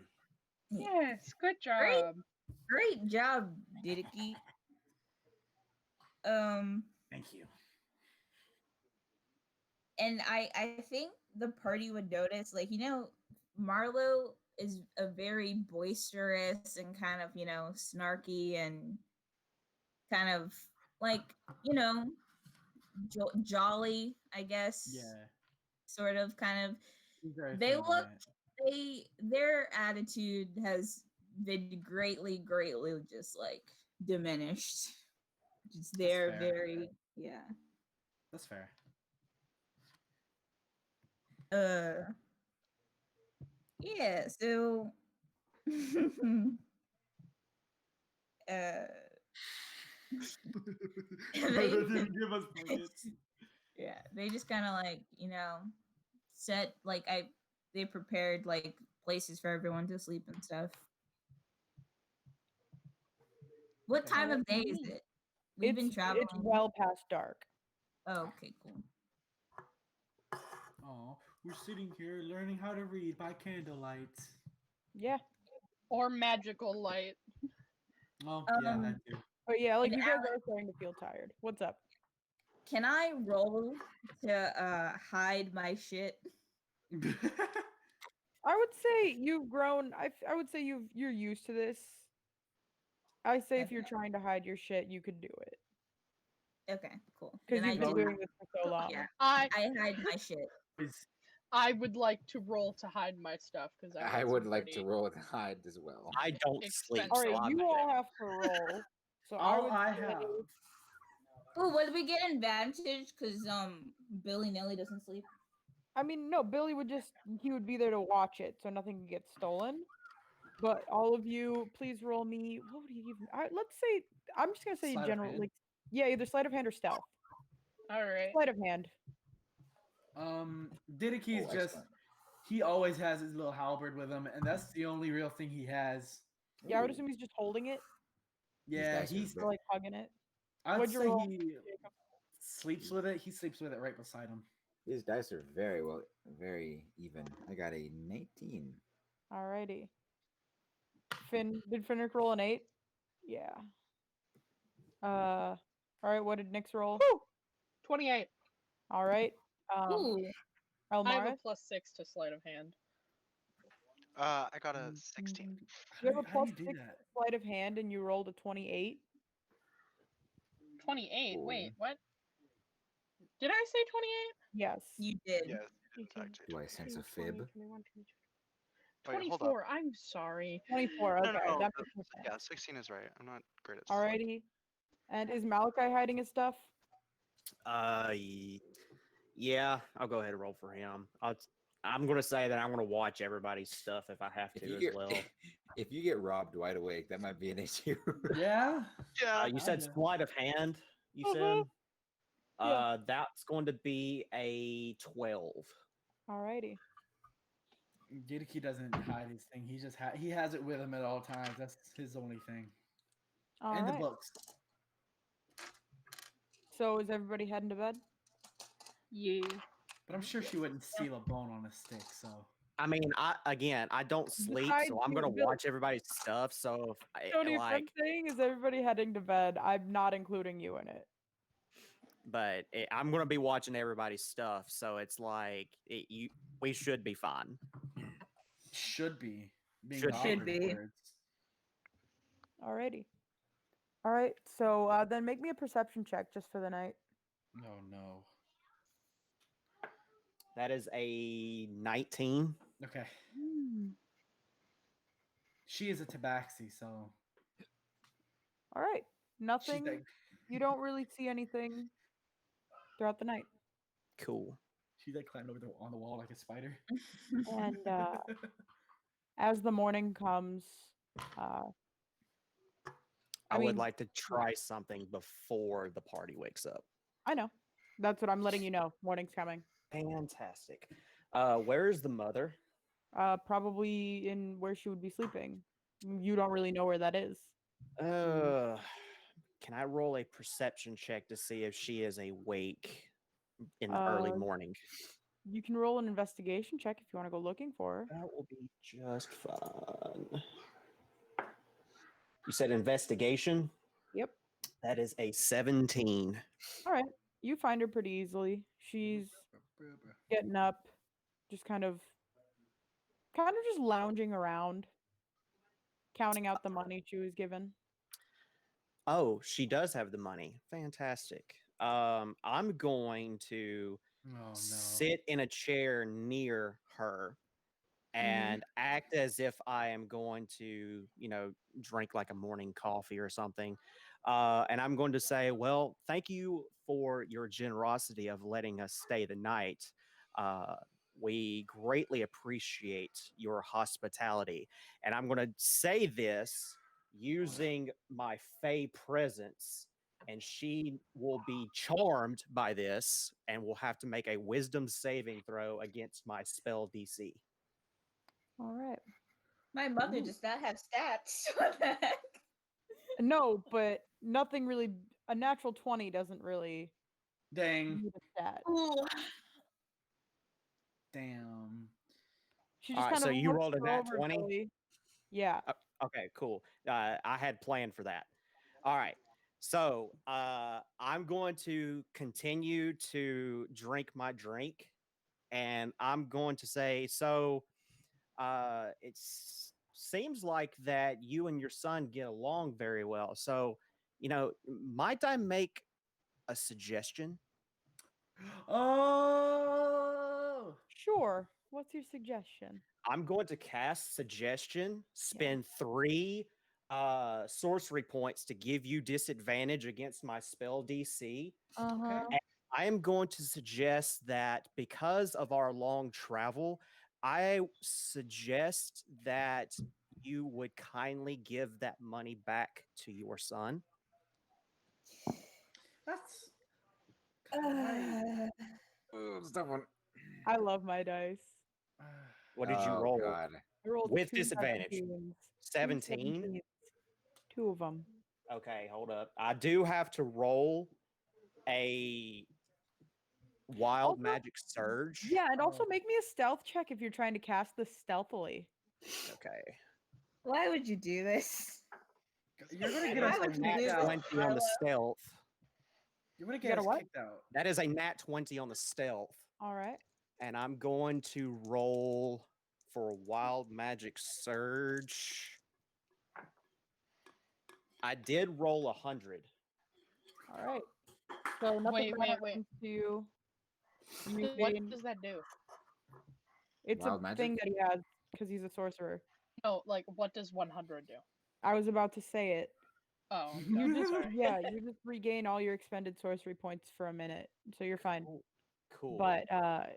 Yes, good Great, job. great job, Didiki. Thank you. And I think the party would notice, like, Marlo is a very boisterous and kind of, snarky and kind of like, jolly, I guess. Yeah. Sort of, kind of. He's very They friendly, look, yeah. their attitude has been greatly just like diminished. Just That's they're fair. very, yeah. That's fair. Yeah, so uh they, Didn't give us blankets. yeah, they just kind of like, set like they prepared like places for everyone to sleep and stuff. What Okay. time of day is it? We've been It's traveling. well past dark. Oh, okay, cool. Oh, we're sitting here learning how to read by candlelight. Yeah. Or magical light. Oh, yeah, that too. But yeah, like And you guys Alex, are starting to feel tired. What's up? can I roll to hide my shit? I would say you've grown. I would say you're used to this. I say if you're trying to hide your shit, you could do it Okay, cool. because Then I you've been do. doing this for so long. Yeah, I I hide my shit. I would like to roll to hide my stuff because I would like to roll to hide as well. I don't sleep. Expensive. All right, so I'm you not all gonna- have to roll. So I All would I say, have. Oh, would we get advantage because Billy Nelly doesn't sleep? I mean, no, Billy would he would be there to watch it, so nothing could get stolen. But all of you, please roll me. What would he even? Let's say I'm just gonna say Sleight of general, hand. like yeah, either sleight of hand or stealth. All right. Sleight of hand. Didiki's Oh, just excellent. he always has his little halberd with him, and that's the only real thing he has. Yeah, I would Ooh, assume he's just holding it, these Yeah, dice are he's. or like hugging it. I'd What'd you say roll, he Jacob? sleeps with it. He sleeps with it right beside him. These dice are very even. I got a 19. Alrighty. Did Finnick roll an 8? Yeah. All right. What did Nyx roll? Whew! 28. All right. Ooh, I have a Elmara, +6 to sleight of hand. I got a 16. you have a How do plus you do 6 that? sleight of hand, and you rolled a 28. 28. Cool. Wait, what? Did I say 28? Yes. you did. Yes, it is 18, actually. Do I sense a 20, fib? 21, 22. Wait, hold up. 24. I'm sorry. 24. No, Okay. no, no. That makes more Yeah, sense. 16 is right. I'm not great at stuff. Alrighty. And is Malachi hiding his stuff? Yeah, I'll go ahead and roll for him. I'm gonna say that I'm gonna watch everybody's stuff if I have If to you as get well. if you get robbed wide awake, that might be an issue. Yeah. Yeah. You said Kinda. sleight of hand. You Mhm. said. Yeah. That's going to be a 12. Alrighty. Didiki doesn't hide his thing. He just he has it with him at all times. That's his only thing. All And the right. books. So is everybody heading to bed? Yeah. But I'm sure she wouldn't steal a bone on a stick. So I mean, I don't sleep, Besides so I'm you, gonna Bill. watch everybody's stuff. So if Tony, if I'm like, saying is everybody heading to bed, I'm not including you in it. but I'm gonna be watching everybody's stuff. So it's like we should be fine. should be. being Should the Should operative be. words. Alrighty. All right. So then make me a perception check just for the night. Oh no. That is a 19. Okay. Hmm. She is a tabaxi, so All right. she's Nothing. like You don't really see anything throughout the night. Cool. she's like climbing over on the wall like a spider. And as the morning comes, I would mean, like to try something before the party wakes up. I know. That's what I'm letting you know. Morning's coming. Fantastic. Where is the mother? Probably in where she would be sleeping. You don't really know where that is. Can I roll a perception check to see if she is awake in the early morning? You can roll an investigation check if you want to go looking for her. That will be just fun. You said investigation? Yep. That is a 17. All right. You find her pretty easily. She's getting up, just kind of just lounging around, counting out the money she was given. Oh, she does have the money. Fantastic. I'm going to Oh no. sit in a chair near her Mm-hmm. and act as if I am going to, drink like a morning coffee or something. And I'm going to say, well, thank you for your generosity of letting us stay the night. We greatly appreciate your hospitality. And I'm going to say this using my Fey presence, and she will be charmed by this and will have to make a wisdom saving throw against my spell DC. All right. My mother does not have stats. What the heck? No, but nothing really. A natural 20 doesn't really Dang. need a stat. Ooh. Damn. She All just right, kind so of you looks rolled a nat over 20? Billy. Yeah. Okay, cool. I had planned for that. All right. So I'm going to continue to drink my drink, and I'm going to say, so it seems like that you and your son get along very well. So, might I make a suggestion? Oh. Sure. What's your suggestion? I'm going to cast suggestion, spend 3 sorcery points to give you disadvantage against my spell DC. Uh-huh. And I am going to suggest that because of our long travel, I suggest that you would kindly give that money back to your son. That's It's a tough one. I love my dice. What did you Oh, roll? God. I rolled With 2 disadvantage. 17s. 17? 17s. 2 of them. Okay, hold up. I do have to roll a wild Also- magic surge. Yeah, and also make me a stealth check if you're trying to cast this stealthily. Okay. Why would you do this? You're gonna That get is us Why a would you nat do kicked this? out. 20 on the stealth. You're gonna You get got a us what? kicked out. That is a nat 20 on the stealth. All right. And I'm going to roll for a wild magic surge. I did roll 100. All right. So nothing Wait. happens to you. You What gain- does that do? It's Wild a magic? thing that he has because he's a sorcerer. No, like what does 100 do? I was about to say it. Oh, okay. You just Sorry. you just regain all your expended sorcery points for a minute, so you're fine. Cool. But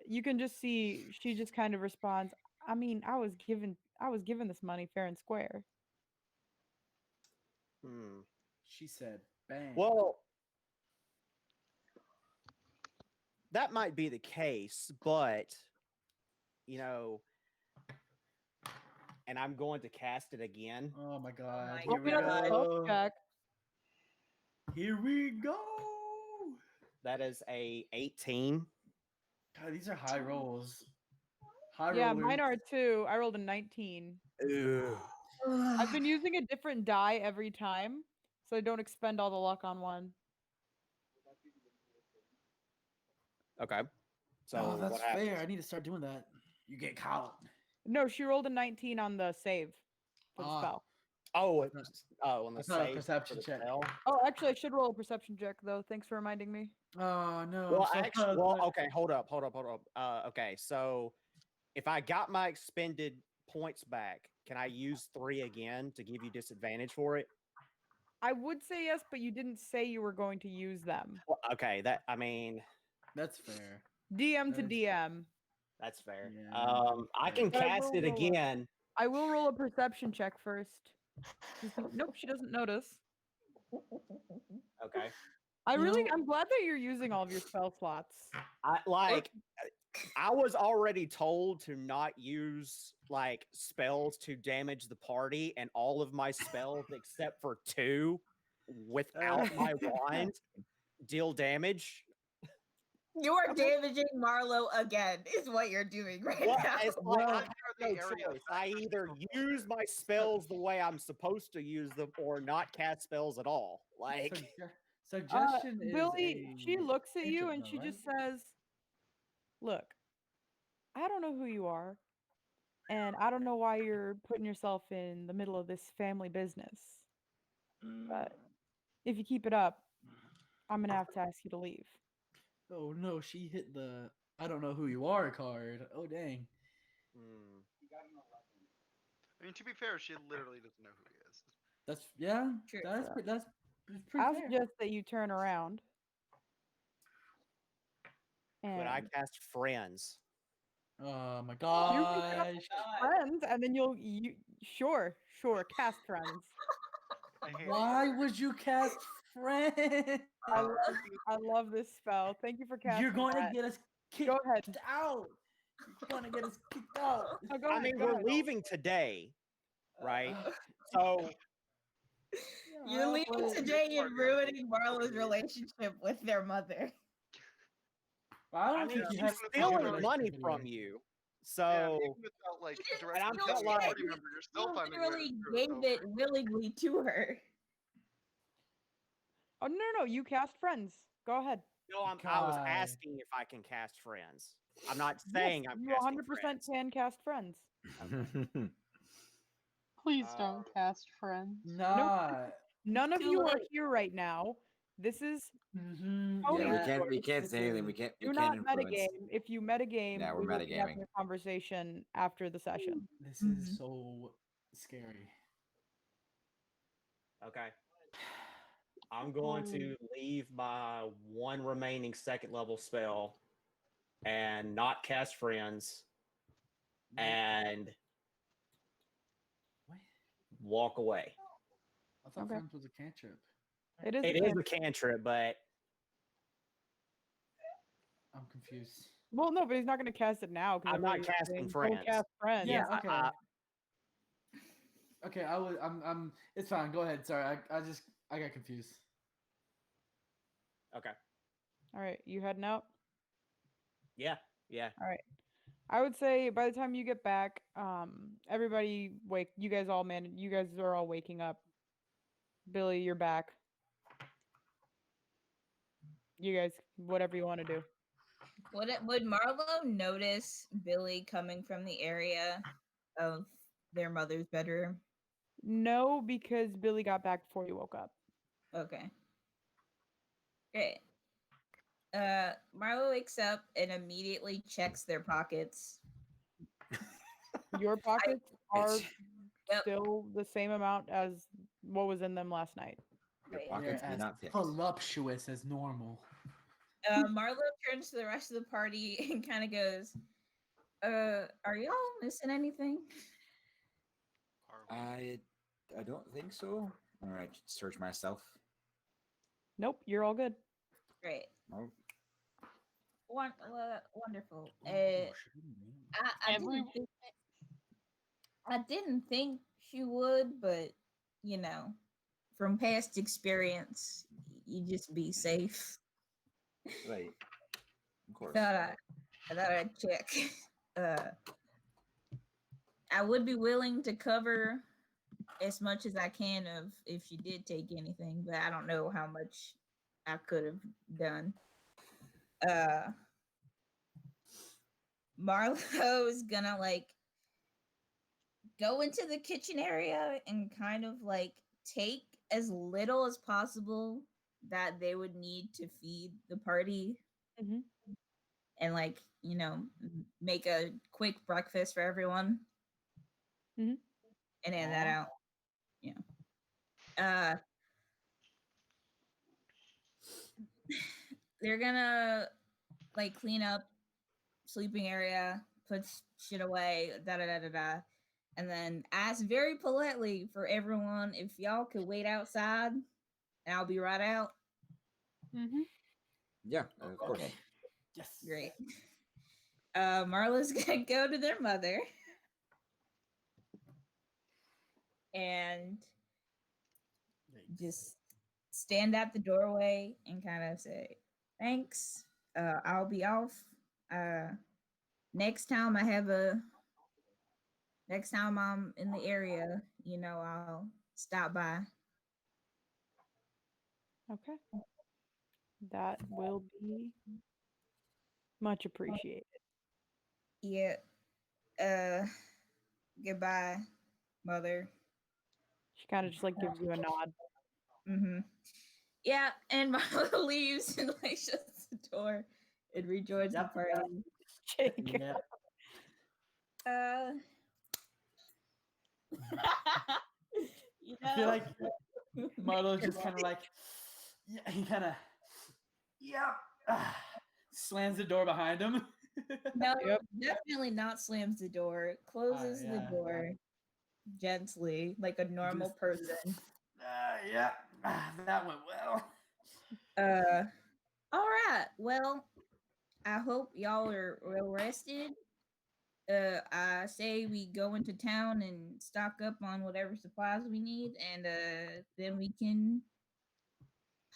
you can just see she just kind of responds. I mean, I was given this money fair and square. She said, "Bang." Well, that might be the case, but and I'm going to cast it again. Oh my god. my Here we Roll me a stealth go. check. Here we go. That is a 18. God, these are high rolls. High Yeah, rollers. mine are too. I rolled a 19. Ew. I've been using a different die every time, so I don't expend all the luck on one. Okay. So Oh, that's what happens? fair. I need to start doing that. You get caught. No, she rolled a 19 on the save for the Ah. spell. Oh, No, on the it's not a save for perception the check. spell. Oh, actually, I should roll a perception check though. Thanks for reminding me. Oh no. Well, I'm so actually, okay, hold up. Okay, so if I got my expended points back, can I use 3 again to give you disadvantage for it? I would say yes, but you didn't say you were going to use them. Well, okay, I mean, That's fair. DM to That is- DM. that's fair. Yeah, I can But I cast will it roll a- again. I will roll a perception check first. Nope, she doesn't notice. Okay. I'm glad that you're using all of your spell slots. I was already told to not use like spells to damage the party, and all of my spells except for 2 without my wand deal damage. You are damaging Marlowe again, is what you're doing right Well, now. it's like Well, I have the no area choice. effect I are either still use my spells the way I'm supposed to use them, or not cast spells at all. Like, Suggestion is Billy, she a looks at you cantrip, and though, she right? just says, "Look, I don't know who you are, and I don't know why you're putting yourself in the middle of this family business. But if you keep it up, I'm gonna have to ask you to leave." Oh no, she hit the I don't know who you are card. Oh dang. hmm. I mean, to be fair, she literally doesn't know who he is. That's yeah. True. That's pretty I'll fair. suggest that you turn around. Could I And cast friends? Oh my you can gosh. cast friends, and then sure, cast friends. I hate Why would you cast friends? I love this spell. Thank you for casting. You're going to that. get us kicked Go ahead. out. You're gonna get us kicked out. No, go I ahead, mean, go we're ahead. leaving today, right? So You're leaving but- today and ruining Marlowe's relationship with their mother. I don't I mean, think you she's have to stealing get money relationship from anyway. you. Yeah, So even without like You direct and I'm control felt of the like- party member, you're still You finding a way to literally screw us gave over. it willingly to her. Oh no, you cast friends. Go ahead. no, I was God. asking if I can cast friends. I'm not Yes, saying I'm you casting 100% friends. can cast friends. Please Uh, don't cast friends. Nah. None of Too you are late. here right now. This is Mm-hmm. Tony, Yeah, Yeah. we can't It's say anything. We a- can't. We do can't not influence. metagame. If you metagame, Yeah, we're we will be having metagaming. a conversation after the session. This is so scary. Okay. I'm going to leave my 1 remaining 2nd level spell and not cast friends and What? walk away. I thought Okay. friends was a cantrip. It is. It a is can- a cantrip, but I'm confused. Well, no, but he's not going to cast it now. 'cause I'm not everybody's casting saying, friends. Don't cast friends. Yeah, I- okay. Okay, I'm it's fine. Go ahead. Sorry. I got confused. okay. All right, you heading out? Yeah. Yeah. All right. I would say by the time you get back, everybody you guys are all waking up. Billy, you're back. You guys, whatever you want to do. Would Marlowe notice Billy coming from the area of their mother's bedroom? No, because Billy got back before you woke up. Okay. Great. Marlowe wakes up and immediately checks their pockets. Your pockets are Yep. still the same amount as what was in them last night. Your Wait. pockets They're do as not fit. voluptuous as normal. Marlowe turns to the rest of the party and kind of goes, are y'all missing anything? I don't think so. All right, search myself. Nope, you're all good. Great. Oh, Wonderful. Oh, Every- I didn't think she would, but you know, from past experience, you just be safe. right. Of course. I thought I'd check. I would be willing to cover as much as I can of if she did take anything, but I don't know how much I could have done. Marlowe's gonna go into the kitchen area and kind of like take as little as possible that they would need to feed the party Mhm. and like, make a quick breakfast for everyone Mhm. and hand that Aw. out. Uh they're gonna like clean up sleeping area, put shit away, da da da da da, and then ask very politely for everyone if y'all could wait outside, and I'll be right out. Mm-hmm. Yeah, of course. Okay. Yes. Great. Marla's gonna go to their mother and just stand at the doorway and kind of say, "Thanks. I'll be off. Uh, next time I have a next time I'm in the area, I'll stop by." Okay. That will be much appreciated. Yeah. Uh, goodbye, mother. She kind of just like gives you a nod. Mm-hmm. Yeah, and Marla leaves and like shuts the door and rejoins Yep. the party. Jacob. Yep. Uh, I feel like Marlo's just kind of like, yeah, he kind of, yep, slams the door behind him. no, Yep. definitely not slams the door. Closes the yeah. door gently, like a normal Just- person. Yeah, that went well. All right. Well, I hope y'all are well rested. I say we go into town and stock up on whatever supplies we need, and then we can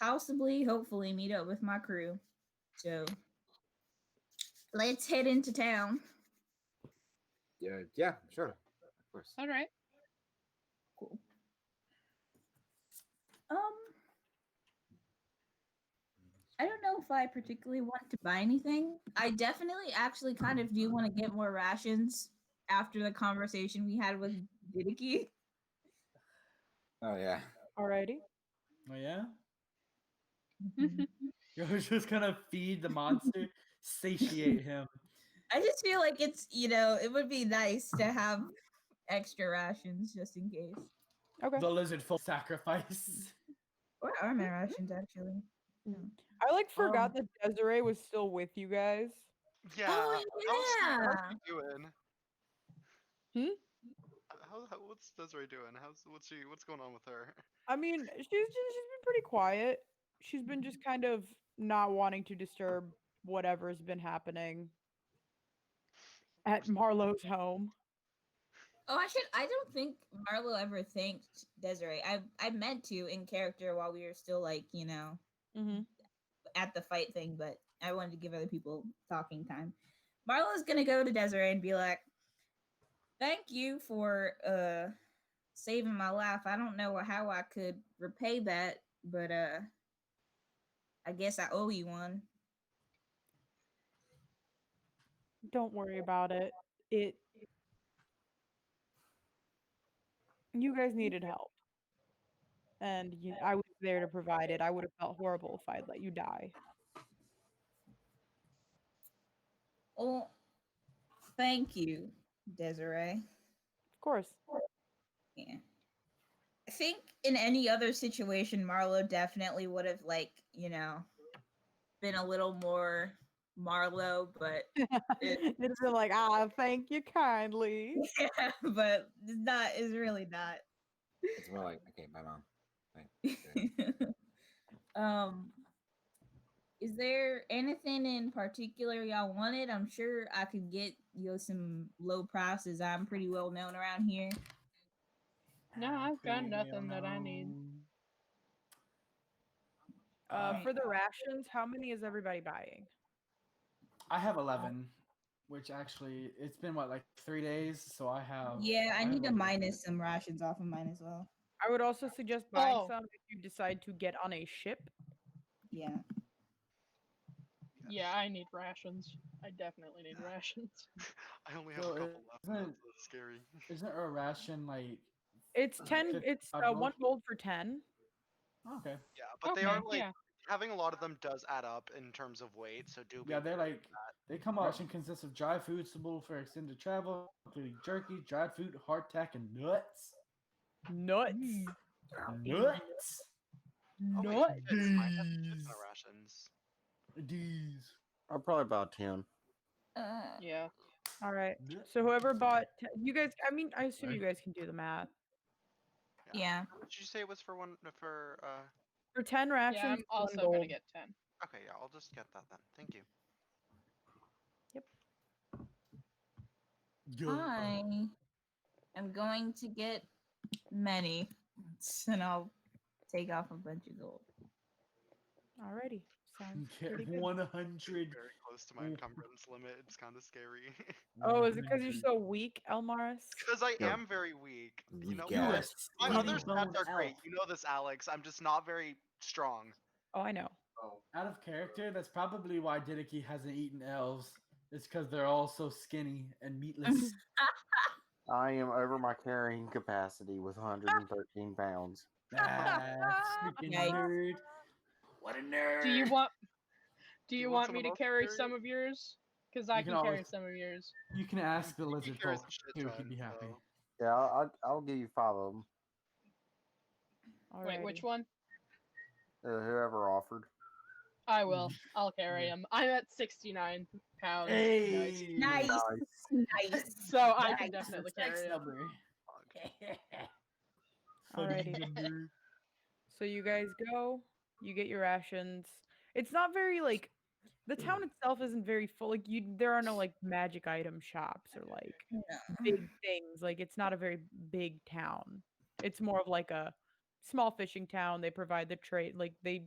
possibly, hopefully, meet up with my crew. So let's head into town. Yeah, sure, of course. All right. Cool. I don't know if I particularly want to buy anything. I definitely actually kind of do want to get more rations after the conversation we had with Didiki. Oh yeah. Alrighty. Oh yeah. You're just gonna feed the monster, satiate him. I just feel like it would be nice to have extra rations just in case. Okay. The lizard full sacrifice. What are my rations actually? I like forgot that Desiree was still with you guys. Yeah. Oh How's yeah. she doing? What's Desiree doing? What's going on with her? I mean, she's been pretty quiet. She's been just kind of not wanting to disturb whatever's been happening at Marlowe's home. Oh, I don't think Marlo ever thanked Desiree. I meant to in character while we were still like, Mm-hmm. at the fight thing, but I wanted to give other people talking time. Marlo's gonna go to Desiree and be like, "Thank you for saving my life. I don't know how I could repay that, but I guess I owe you one." Don't worry about it. You guys needed help, and I was there to provide it. I would have felt horrible if I'd let you die. Oh, thank you, Desiree. Of course. Yeah. I think in any other situation, Marlo definitely would have been a little more Marlo, but It's been like, thank you kindly. yeah, but it's really not. It's more like, okay, bye, mom. Bye. Okay. Is there anything in particular y'all wanted? I'm sure I could get some low prices. I'm pretty well known around here. No, I've got nothing that I need. For the rations, how many is everybody buying? I have 11, which actually it's been what, like 3 days, so I have. Yeah, I need to have, like, minus some rations off of mine as well. I would also suggest buying Oh. some if you decide to get on a ship. Yeah. Yeah, I need rations. I definitely need rations. I only have So a couple left. isn't it- That's scary. Isn't a ration like It's 10. 50 It's gold? 1 gold for 10. Okay. Yeah, but they are Okay, like yeah. having a lot of them does add up in terms of weight. So do be Yeah, they're wary like of that. they come out and consists of dry food suitable for extended travel, including jerky, dried fruit, hardtack, and nuts. Nuts. Nuts. Oh wait, Nuts. shit, mine has a shit ton of rations. These. I'll probably about 10. Yeah. All right. Nuts. So whoever bought, you guys. I mean, I assume Sorry. you guys can do the math. Yeah. How much did you say it was for one for? For 10 rations, Yeah, I'm 1 also gold. gonna get 10. Okay, yeah, I'll just get that then. Thank you. I am going to get many, and I'll take off a bunch of gold. Alrighty. Sounds pretty Get good. 100. Very close to my Ooh. encumbrance limit. It's kind of scary. Oh, is it because you're 100. so weak, Elmaris? Because I Yeah. am very weak. You know, Weak ass. my skinny other bone stats are great. elf. You know this, Alex. I'm just not very strong. Oh, I know. Out of character, that's probably why Didiki hasn't eaten elves. It's because they're all so skinny and meatless. I am over my carrying capacity with 113 pounds. Freaking Nice. nerd. What a nerd. Do you want you want want some me of to us carry carry some it? of yours? Because I can can carry always- some of yours. You can ask the He lizard carries folk. a shit He'd ton, be happy. so- Yeah, I'll give you 5 of them. Wait, which Alrighty. one? Whoever offered. I will. I'll carry him. I'm at 69 pounds. Hey. Nice. Nice. So I can Nice. definitely Sex carry him. number. Alrighty. Fucking nerd. So you guys go. You get your rations. It's not very like the town itself isn't very full. Like there are no like magic item shops or like big things. Like it's not a very big town. It's more of like a small fishing town. They provide the trade, like they,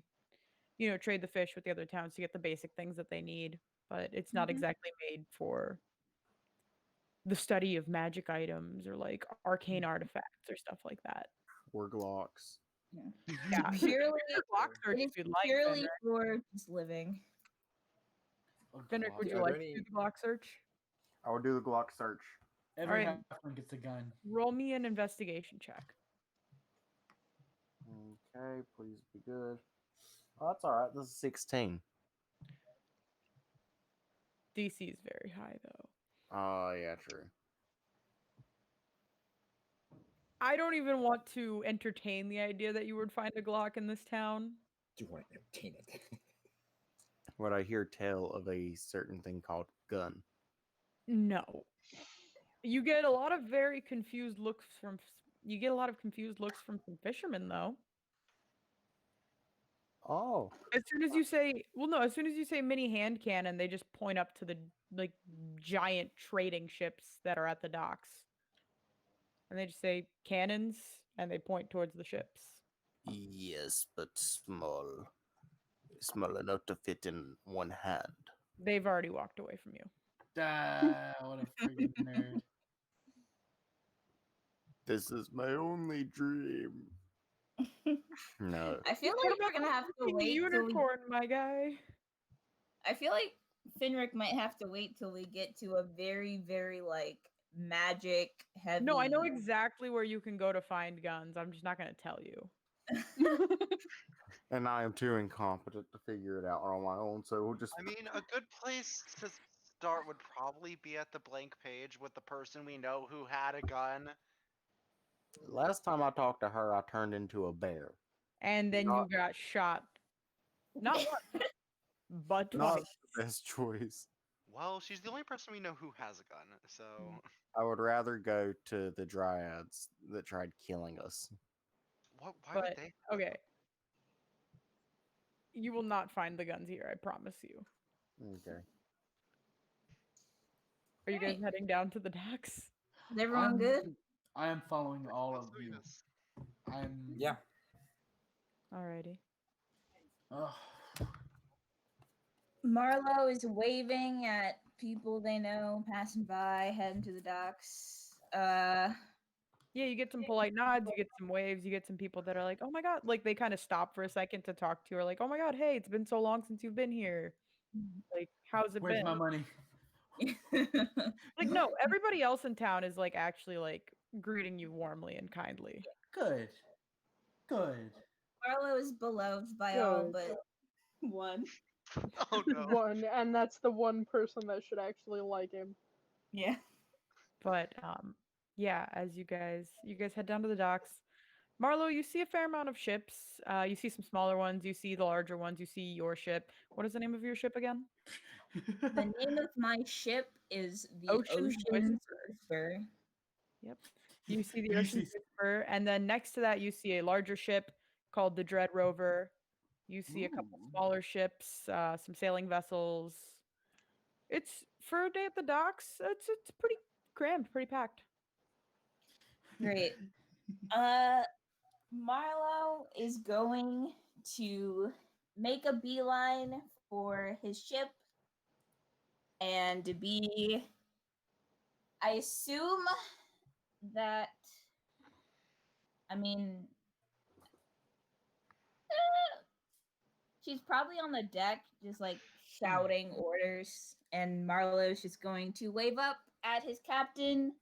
trade the fish with the other towns to get the basic things that they need. But it's not Mhm. exactly made for the study of magic items or like arcane artifacts or stuff like that. Or Glocks. Yeah, Purely, block search it if is you'd like. purely Fenric. for just living. Oh, Fenric, would God. you Are like there to do any- the block search? I will do the Glock search. Every Alright. halfling gets a gun. Roll me an investigation check. Okay, please be good. Oh, that's alright. This is 16. DC is very high though. Oh, yeah, true. I don't even want to entertain the idea that you would find a Glock in this town. Do you want to entertain it? What I hear tell of a certain thing called gun. No. You get a lot of very confused looks from some fishermen though. Oh. As soon as you say mini hand cannon, they just point up to the like giant trading ships that are at the docks. And they just say cannons and they point towards the ships. Yes, but small. Small enough to fit in one hand. They've already walked away from you. What a freaking nerd. This is my only dream. No. I feel What like we're about gonna have the to wait till we. unicorn, my guy? I feel like Finric might have to wait till we get to a very, very like magic heavy. No, I know exactly where you can go to find guns. I'm just not going to tell you. And I am too incompetent to figure it out on my own, so we'll just. I mean, a good place to start would probably be at the blank page with the person we know who had a gun. Last time I talked to her, I turned into a bear. And then Not- you got shot. Not once, but Not twice. the best choice. Well, she's the only person we know who has a gun, so I would rather go to the dryads that tried killing us. why But would they? okay. You will not find the guns here, I promise you. Okay. Are you guys Alright. heading down to the docks? Is everyone good? I am following all Let's of do you. this. I'm. Yeah. Alrighty. Ugh. Marlo is waving at people they know passing by, heading to the docks. Yeah, you get some polite nods, you get some waves, you get some people that are like, oh my god, like they kind of stop for a second to talk to you, or like, oh my god, hey, it's been so long since you've been here. Like, how's it Where's been? my money? Like, no, everybody else in town is like actually like greeting you warmly and kindly. Good. Good. Marlo is beloved by all Good. but one. Oh no. One, and that's the one person that should actually like him. Yeah. But yeah, as you guys head down to the docks. Marlo, you see a fair amount of ships. You see some smaller ones, you see the larger ones, you see your ship. What is the name of your ship again? The name of my ship is the Ocean Ocean Whisper. Yep. You see the Ocean Whisper, and then next to that you see a larger ship called the Dread Rover. You see a couple Ooh. smaller ships, some sailing vessels. It's for a day at the docks. It's pretty crammed, pretty packed. Great. Marlo is going to make a beeline for his ship and to be. I assume that. I mean, she's probably on the deck, just like shouting orders, and Marlo's just going to wave up at his captain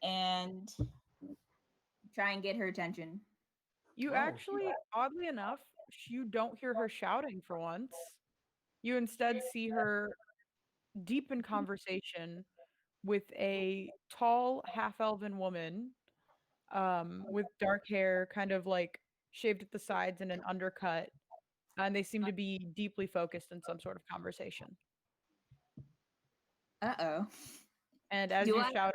and try and get her attention. You Oh. actually, oddly enough, you don't hear her shouting for once. You instead see her deep in conversation with a tall half-elven woman with dark hair, kind of like shaved at the sides and an undercut, and they seem to be deeply focused in some sort of conversation. Uh-oh. And as Do you I- shout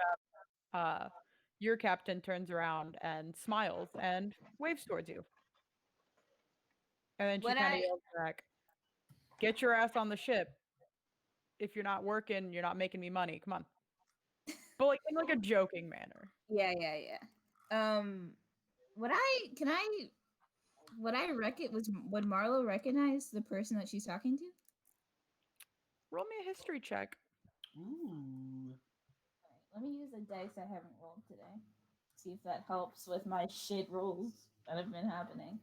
up, your captain turns around and smiles and waves towards you. And then she What kind of I- yells back, "Get your ass on the ship. If you're not working, you're not making me money. Come on." But like in like a joking manner. Yeah. Would Marlo recognize the person that she's talking to? Roll me a history check. Ooh. Let me use a dice I haven't rolled today. See if that helps with my shit rolls that have been happening.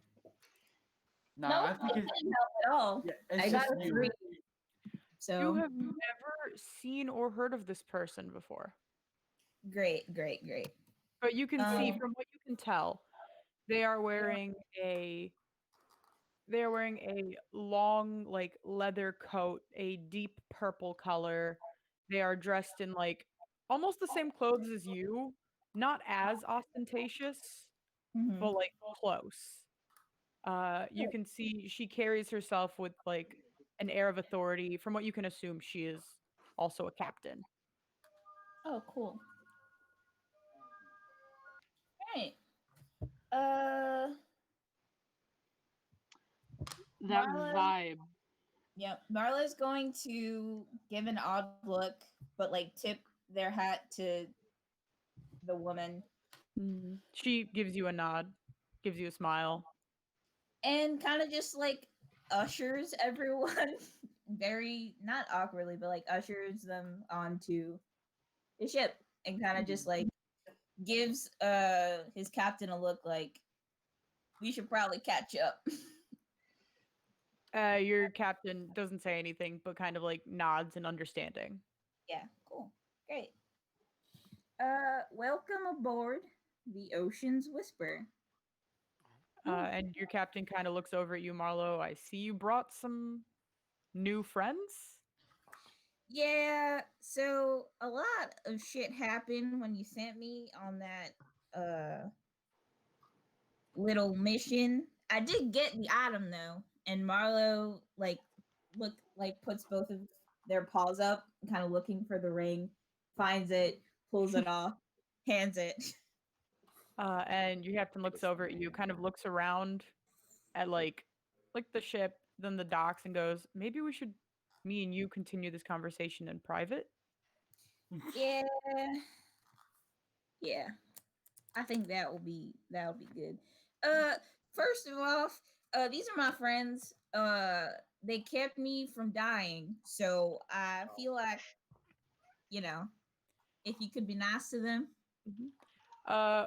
Nah, No, I think it it's, didn't help at all. yeah, it's I got just a you. 3. So You have never seen or heard of this person before. great. But you can see Um, from what you can tell, they are wearing a long like leather coat, a deep purple color. They are dressed in like almost the same clothes as you, not as ostentatious, mhm. but like close. You can see she carries herself with like an air of authority. From what you can assume, she is also a captain. Oh, cool. Right. Uh, That Marlo- vibe. Yep. Marla's going to give an odd look, but like tip their hat to the woman She gives you a nod, gives you a smile. and kind of just like ushers everyone very not awkwardly, but like ushers them onto the ship and kind of just like gives his captain a look like we should probably catch up. Your captain doesn't say anything, but kind of like nods in understanding. Yeah, cool. Great. Welcome aboard the Ocean's Whisper. And your captain kind of looks over at you, Marlo. I see you brought some new friends. Yeah, so a lot of shit happened when you sent me on that little mission. I did get the item though, and Marlo puts both of their paws up, kind of looking for the ring, finds it, pulls it off, hands it. And your captain looks over at you, kind of looks around at like the ship, then the docks, and goes, "Maybe we should, me and you, continue this conversation in private." Yeah. Yeah. I think that'll be good. First of all, these are my friends. They kept me from dying, so I feel like, if you could be nice to them.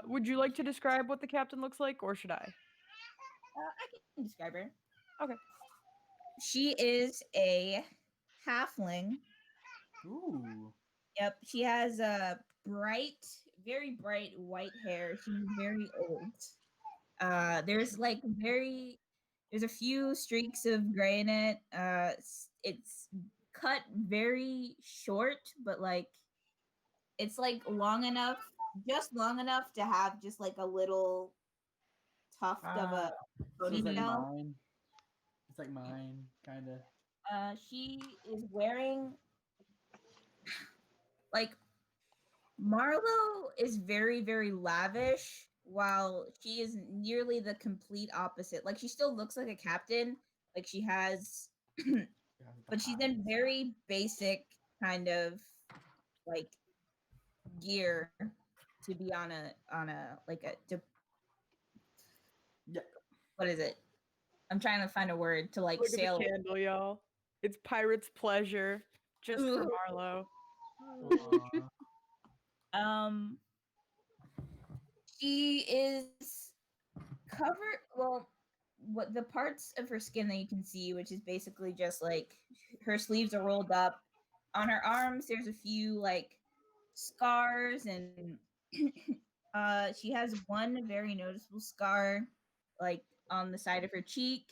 Would you like to describe what the captain looks like, or should I? I can describe her. Okay. She is a halfling Ooh. Yep, she has bright, very bright white hair. She's very old. There's like there's a few streaks of gray in it. It's cut very short, but like it's like long enough, just long enough to have just like a little tuft of a So it's like ponytail. mine. It's like mine, kind of. She is wearing like Marlo is very, very lavish, while she is nearly the complete opposite. Like she still looks like a captain, like she has, but she's in very basic kind of like gear to be on a like a Yeah. what is it? I'm trying to find a word to like Look at the sail. candle, y'all. It's pirate's pleasure, just for Ooh. Marlo. Um, she is covered. Well, what the parts of her skin that you can see, which is basically just like her sleeves are rolled up. On her arms, there's a few like scars, and she has one very noticeable scar, like on the side of her cheek.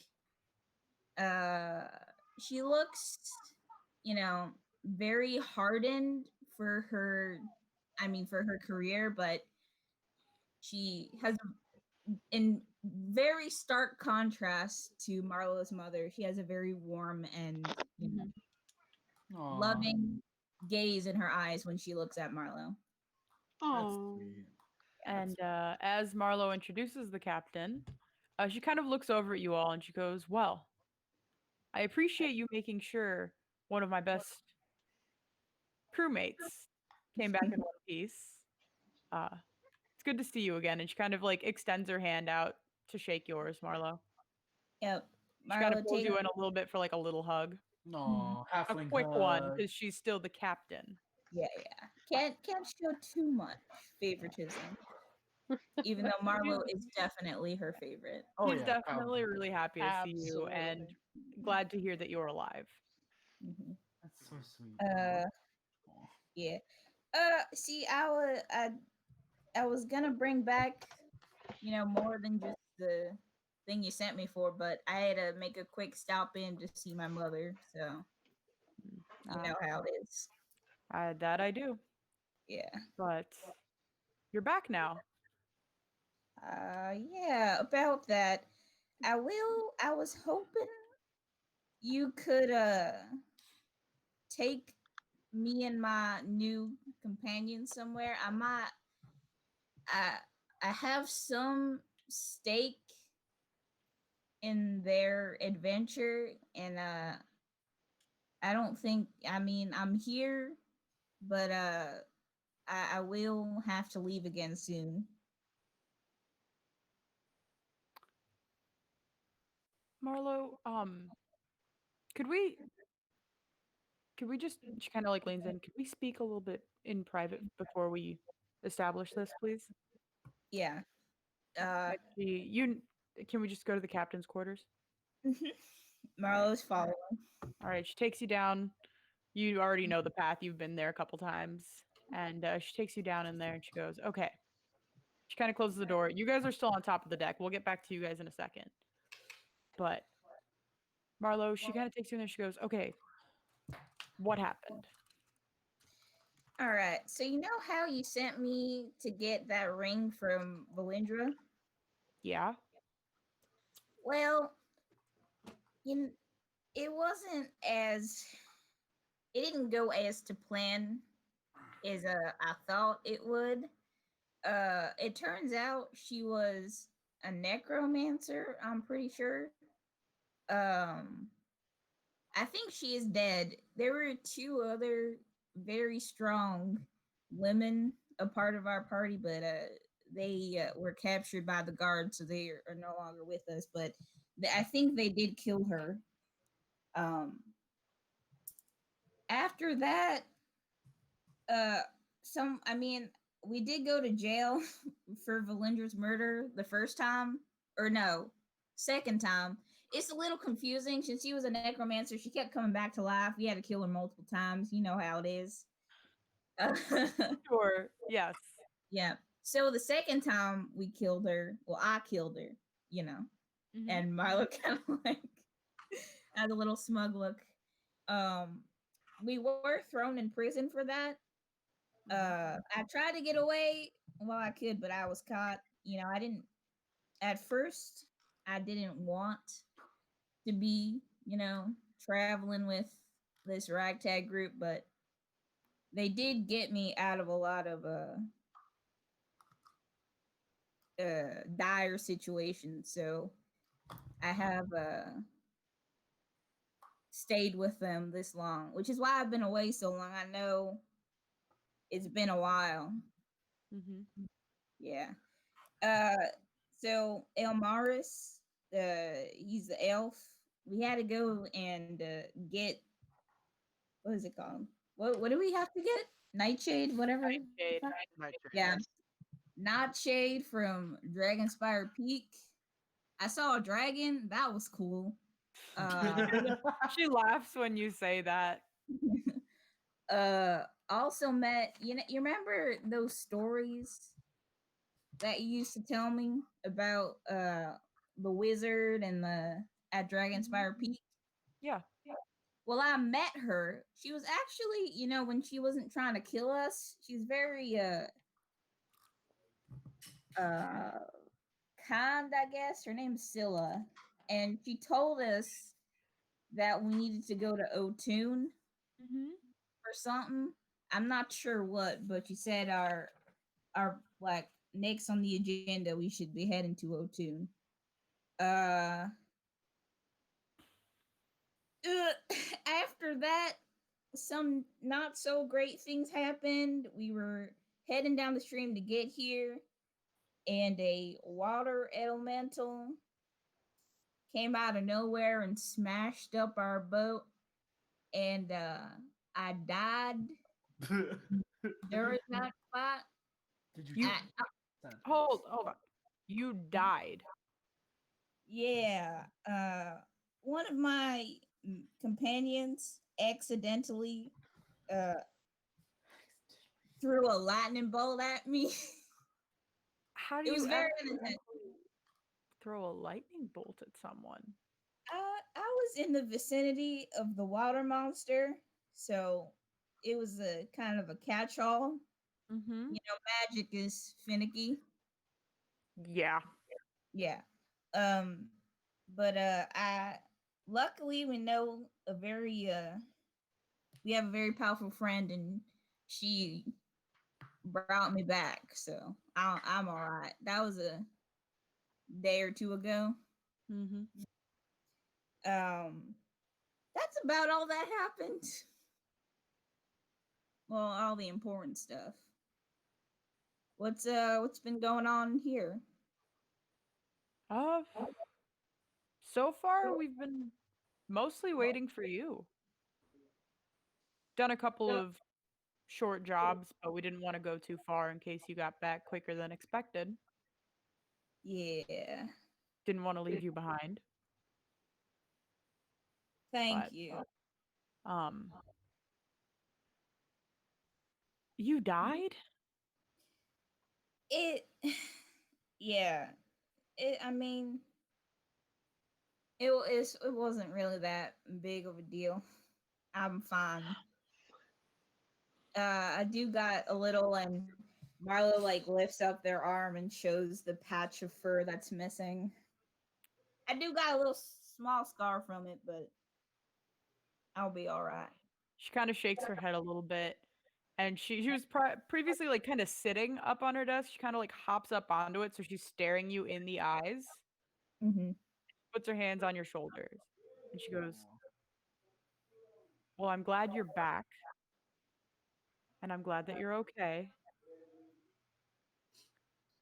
Uh, she looks, very hardened for her. I mean, for her career, but she has in very stark contrast to Marlo's mother. She has a very warm and Aw, loving gaze in her eyes when she looks at Marlo. that's Oh. sweet. And as Marlo introduces the captain, she kind of looks over at you all and she goes, "Well, I appreciate you making sure one of my best crewmates came back in one piece. It's good to see you again." And she kind of like extends her hand out to shake yours, Marlo. Yep. She kind of Marlo pulls takes you in a little bit for like a little hug, No, a halfling quick one hug. because she's still the captain. yeah. Can't show too much favoritism. Even though Marlo is definitely her favorite. Oh He's yeah, definitely probably. really happy to see you and Absolutely. glad to hear that you're alive. Mhm. That's so sweet. Uh Aw. yeah. See, I was gonna bring back, more than just the thing you sent me for, but I had to make a quick stop in to see my mother, so you know how it is. That I do, Yeah. but you're back now. Yeah, about that. I was hoping you could take me and my new companion somewhere. I I have some stake in their adventure, and I don't think, I mean, I'm here, but I will have to leave again soon. Marlo, could we just, she kind of like leans in, could we speak a little bit in private before we establish this, please? Yeah. Uh Actually, can we just go to the captain's quarters? Marlo's following. All right, she takes you down. You already know the path. You've been there a couple times. And she takes you down in there and she goes, "Okay." She kind of closes the door. You guys are still on top of the deck. We'll get back to you guys in a second. But Marlo, she kind of takes you in there. She goes, "Okay, what happened?" All right. So you know how you sent me to get that ring from Valindra? Yeah. Well, you it wasn't as it didn't go as to plan as I thought it would. It turns out she was a necromancer, I'm pretty sure. Um I think she is dead. There were two other very strong women a part of our party, but they were captured by the guards, so they are no longer with us. But I think they did kill her. Um, After that, uh, I mean, we did go to jail for Valindra's murder the first time, or no, second time. it's a little confusing since she was a necromancer. She kept coming back to life. We had to kill her multiple times. You know how it is. Sure. Yes. Yeah. So the second time we killed her, well, I killed her, Mhm. and Milo kind of like had a little smug look. We were thrown in prison for that. I tried to get away while I could, but I was caught. I didn't at first. I didn't want to be, traveling with this ragtag group, but they did get me out of a lot of dire situations. So I have stayed with them this long, which is why I've been away so long. I know it's been a while. Mhm. Yeah. So Elmaris, he's the elf. We had to go and get, what is it called? What do we have to get? Nightshade, whatever. Nightshade. Nightshade, Yeah. yes. Nightshade from Dragonspire Peak. I saw a dragon. That was cool. She laughs when you say that. Also met, you remember those stories that you used to tell me about the wizard and the at Dragonspire Peak? Yeah. Well, I met her. She was actually, when she wasn't trying to kill us, she's very uh kind, I guess. Her name's Scylla. And she told us that we needed to go to O'Toole Mhm. for something. I'm not sure what, but she said our like next on the agenda we should be heading to O'Toole. Uh, After that, some not so great things happened. We were heading down the stream to get here, and a water elemental came out of nowhere and smashed up our boat, and I died during that fight. Did You I, hold on. You died. yeah, one of my companions accidentally uh threw a lightning bolt at me. How do It was you very accidentally throw a lightning bolt at someone? I was in the vicinity of the water monster, so it was a kind of a catch-all. Mhm. Magic is finicky. Yeah. Yeah. Um, but I luckily we have a very powerful friend, and she brought me back, so I'm all right. That was a day or two ago. Mhm. That's about all that happened. Well, all the important stuff. What's been going on here? Uh so far we've been mostly waiting for you. Done a couple of short jobs, but we didn't want to go too far in case you got back quicker than expected. Yeah. Didn't want to leave you behind. Thank But you. um you died? It yeah. I mean, it wasn't really that big of a deal. I'm fine. I do got a little, and Marlo like lifts up their arm and shows the patch of fur that's missing. I do got a little small scar from it, but I'll be all right. She kind of shakes her head a little bit. And she was previously like kind of sitting up on her desk. She kind of like hops up onto it, so she's staring you in the eyes. Mm-hmm. Puts her hands on your shoulders, and she goes, "Well, I'm glad you're back, and I'm glad that you're okay."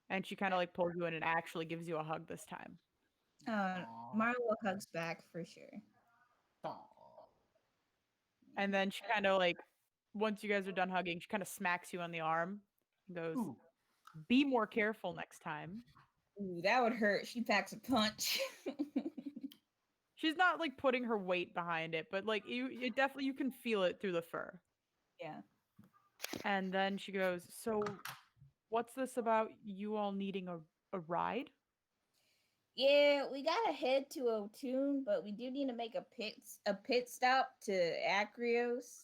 And she kind of like pulls you in and actually gives you a hug this time. Marlo hugs back for sure. And then she kind of like, once you guys are done hugging, she kind of smacks you on the arm and goes, Ooh. "Be more careful next time." Ooh, that would hurt. She packs a punch. She's not like putting her weight behind it, but like it definitely you can feel it through the fur. Yeah. And then she goes, "So, what's this about you all needing a ride?" Yeah, we gotta head to O'Toole, but we do need to make a pit stop to Acreos.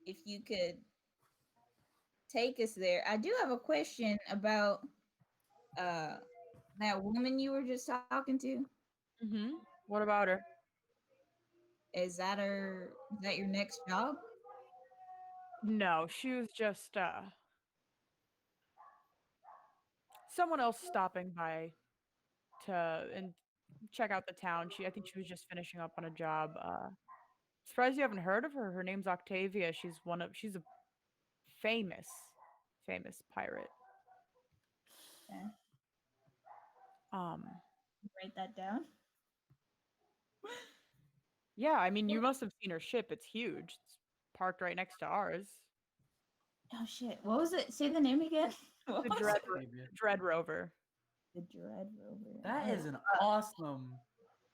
If you could take us there. I do have a question about uh that woman you were just talking to. Mm-hmm. What about her? Is that her? Is that your next job? No, she was just someone else stopping by to and check out the town. I think she was just finishing up on a job. Surprised you haven't heard of her. Her name's Octavia. She's a famous, famous pirate. Okay, Um, write that down. yeah, I mean, you must have seen her ship. It's huge. It's parked right next to ours. Oh shit! What was it? Say the name again. What The was Dread, it? Dread Rover. The Dread Rover. That Oh, is an awesome.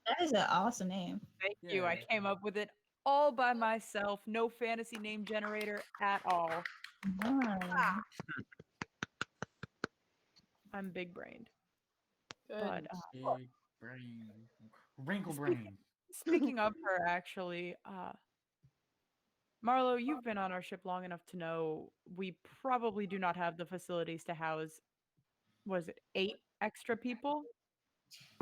that is an awesome name. Thank you. I Yeah. came up with it all by myself. No fantasy name generator at all. Nice. I'm big brained. Good. But Big brain. Wrinkle Speaking- brain. speaking of her, actually, Marlo, you've been on our ship long enough to know we probably do not have the facilities to house, was it 8 extra people?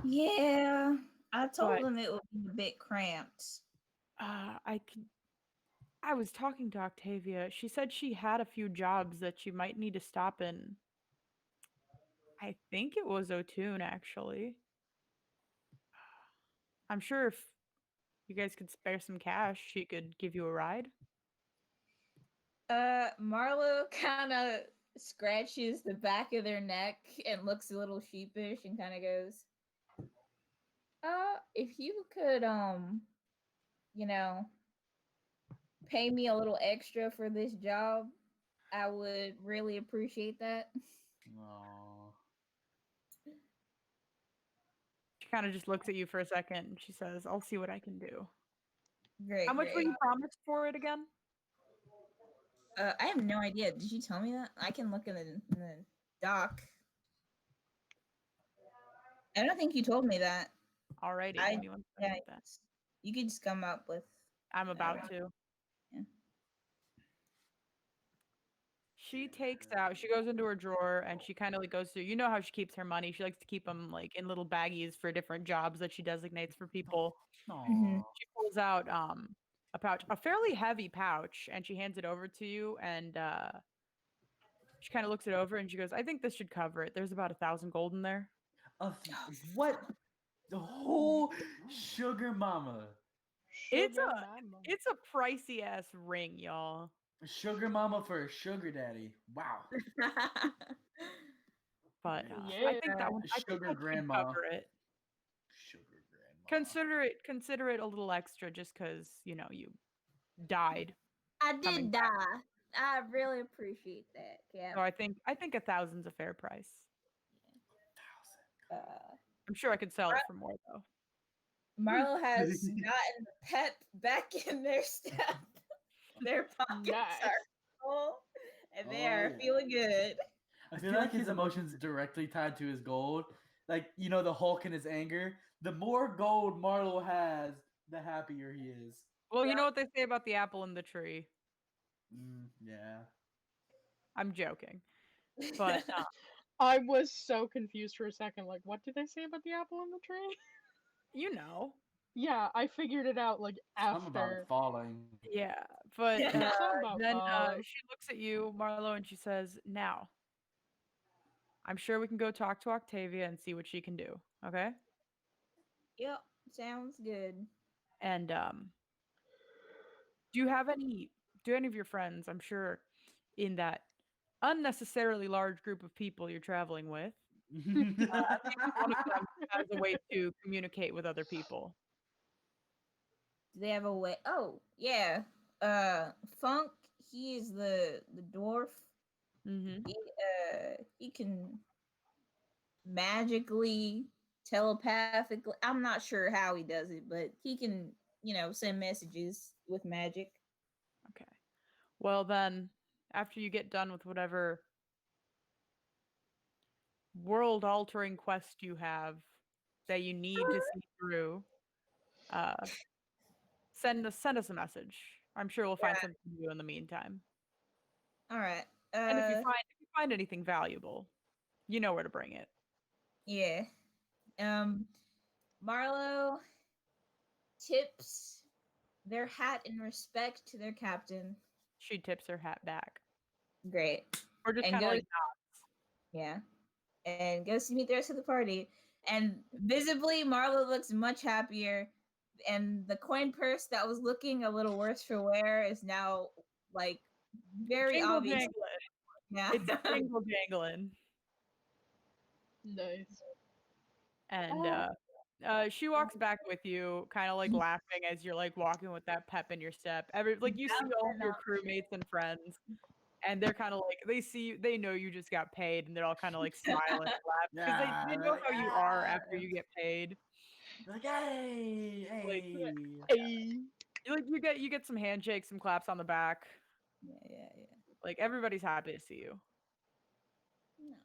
Yeah, I told But them it would be a bit cramped. I was talking to Octavia. She said she had a few jobs that she might need to stop in. I think it was O'Toole, actually. I'm sure if you guys could spare some cash, she could give you a ride. Marlo kind of scratches the back of their neck and looks a little sheepish and kind of goes, if you could, you know, pay me a little extra for this job, I would really appreciate that." Aww. She kind of just looks at you for a second and she says, "I'll see what I can do." Great. How much were great. you promised for it again? I have no idea. Did you tell me that? I can look in the doc. I don't think you told me that. Alrighty, I give me one yeah, second then. you could just come up with. I'm about right. to. Yeah. She goes into her drawer and she kind of like goes through, you know how she keeps her money. She likes to keep them like in little baggies for different jobs that she designates for people. Mhm. Aww. She pulls out a pouch, a fairly heavy pouch, and she hands it over to you. And she kind of looks it over and she goes, "I think this should cover it. There's about 1,000 gold in there." What? The whole sugar mama. It's Sugar a mama. it's a pricey ass ring, y'all. Sugar mama for a sugar daddy. Wow. But Yeah. I think that one, I think Sugar that should grandma. cover it. Sugar grandma. Consider it a little extra just because you died. I Coming did die. I really appreciate that, Cap. So I think 1,000's a fair price. Uh, I'm sure I could sell it for more though. Marlo has gotten the pep back in their step. Their pockets Nice. are full, and they Oh, are yeah. feeling good. I feel like his emotions directly tied to his gold. Like, the Hulk and his anger. The more gold Marlo has, the happier he is. Well, you know what they say about the apple in the tree. Yeah. I'm joking, but I was so confused for a second. Like, what did they say about the apple in the tree? you know, Yeah, I figured it out like Something about it after. falling. yeah. But Yeah. Something about then balls. she looks at you, Marlo, and she says, "Now, I'm sure we can go talk to Octavia and see what she can do. Okay?" Yep, sounds good. And do you have any? Do any of your friends? I'm sure in that unnecessarily large group of people you're traveling with, at least one of them has a way to communicate with other people. Do they have a way? Oh, yeah. Funk, he is the dwarf. Mm-hmm. He can magically, telepathically. I'm not sure how he does it, but he can, send messages with magic. Okay. Well, then, after you get done with whatever world-altering quest you have that you need to see through, send us a message. I'm sure we'll find something to do in the meantime. All right. And if you find anything valuable, you know where to bring it. Yeah. Marlowe tips their hat in respect to their captain. She tips her hat back. Great. Or just And kind of goes- like nods. Yeah. And goes to meet the rest of the party. And visibly, Marlowe looks much happier. And the coin purse that was looking a little worse for wear is now like very Jingle obvious. jangling. Yeah. It's jingle jangling. Nice. And she walks back with you, kind of like laughing as you're like walking with that pep in your step. You see all of your crewmates and friends, and they're kind of like they know you just got paid, and they're all kind of like smiling and laughing because they know how you are after you get paid. Like, hey, Like, hey. You get some handshakes, some claps on the back. Yeah. Like everybody's happy to see you. Nice.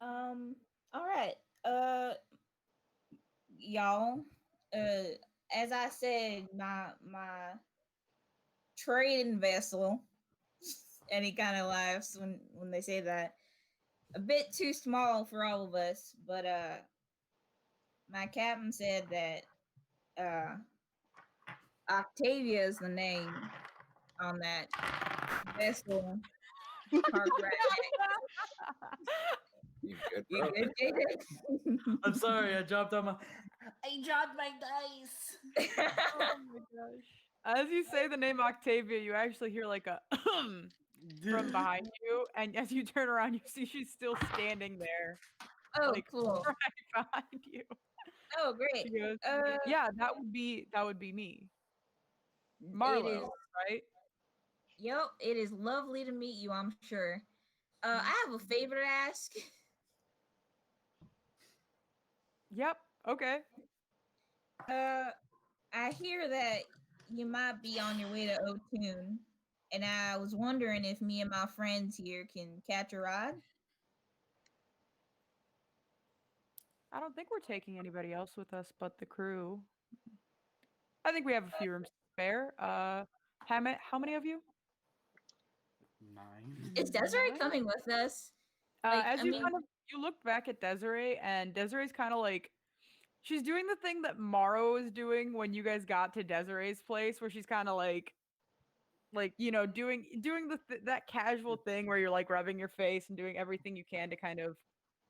All right. Y'all. As I said, my trading vessel, and he kind of laughs when they say that. A bit too small for all of us, but my captain said that Octavia is the name on that vessel. Park You good, You bro? good, JJ? I'm sorry, I dropped on my. I dropped my dice. Oh my gosh. As you say the name Octavia, you actually hear like a from behind you, and as you turn around, you see she's still standing there, Oh, like cool. right behind you. Oh, great. She goes, "Yeah, that would be me, It Marlo, is. right?" Yep, it is lovely to meet you, I'm sure. I have a favor to ask. Yep. Okay. I hear that you might be on your way to O'Toole, and I was wondering if me and my friends here can catch a ride. I don't think we're taking anybody else with us but the crew. I think we have a few rooms to spare. How many of you? 9. Is Desiree Nice. coming with us? As you look back at Desiree, and Desiree's kind of like she's doing the thing that Morrow was doing when you guys got to Desiree's place, where she's kind of like doing that casual thing where you're like rubbing your face and doing everything you can to kind of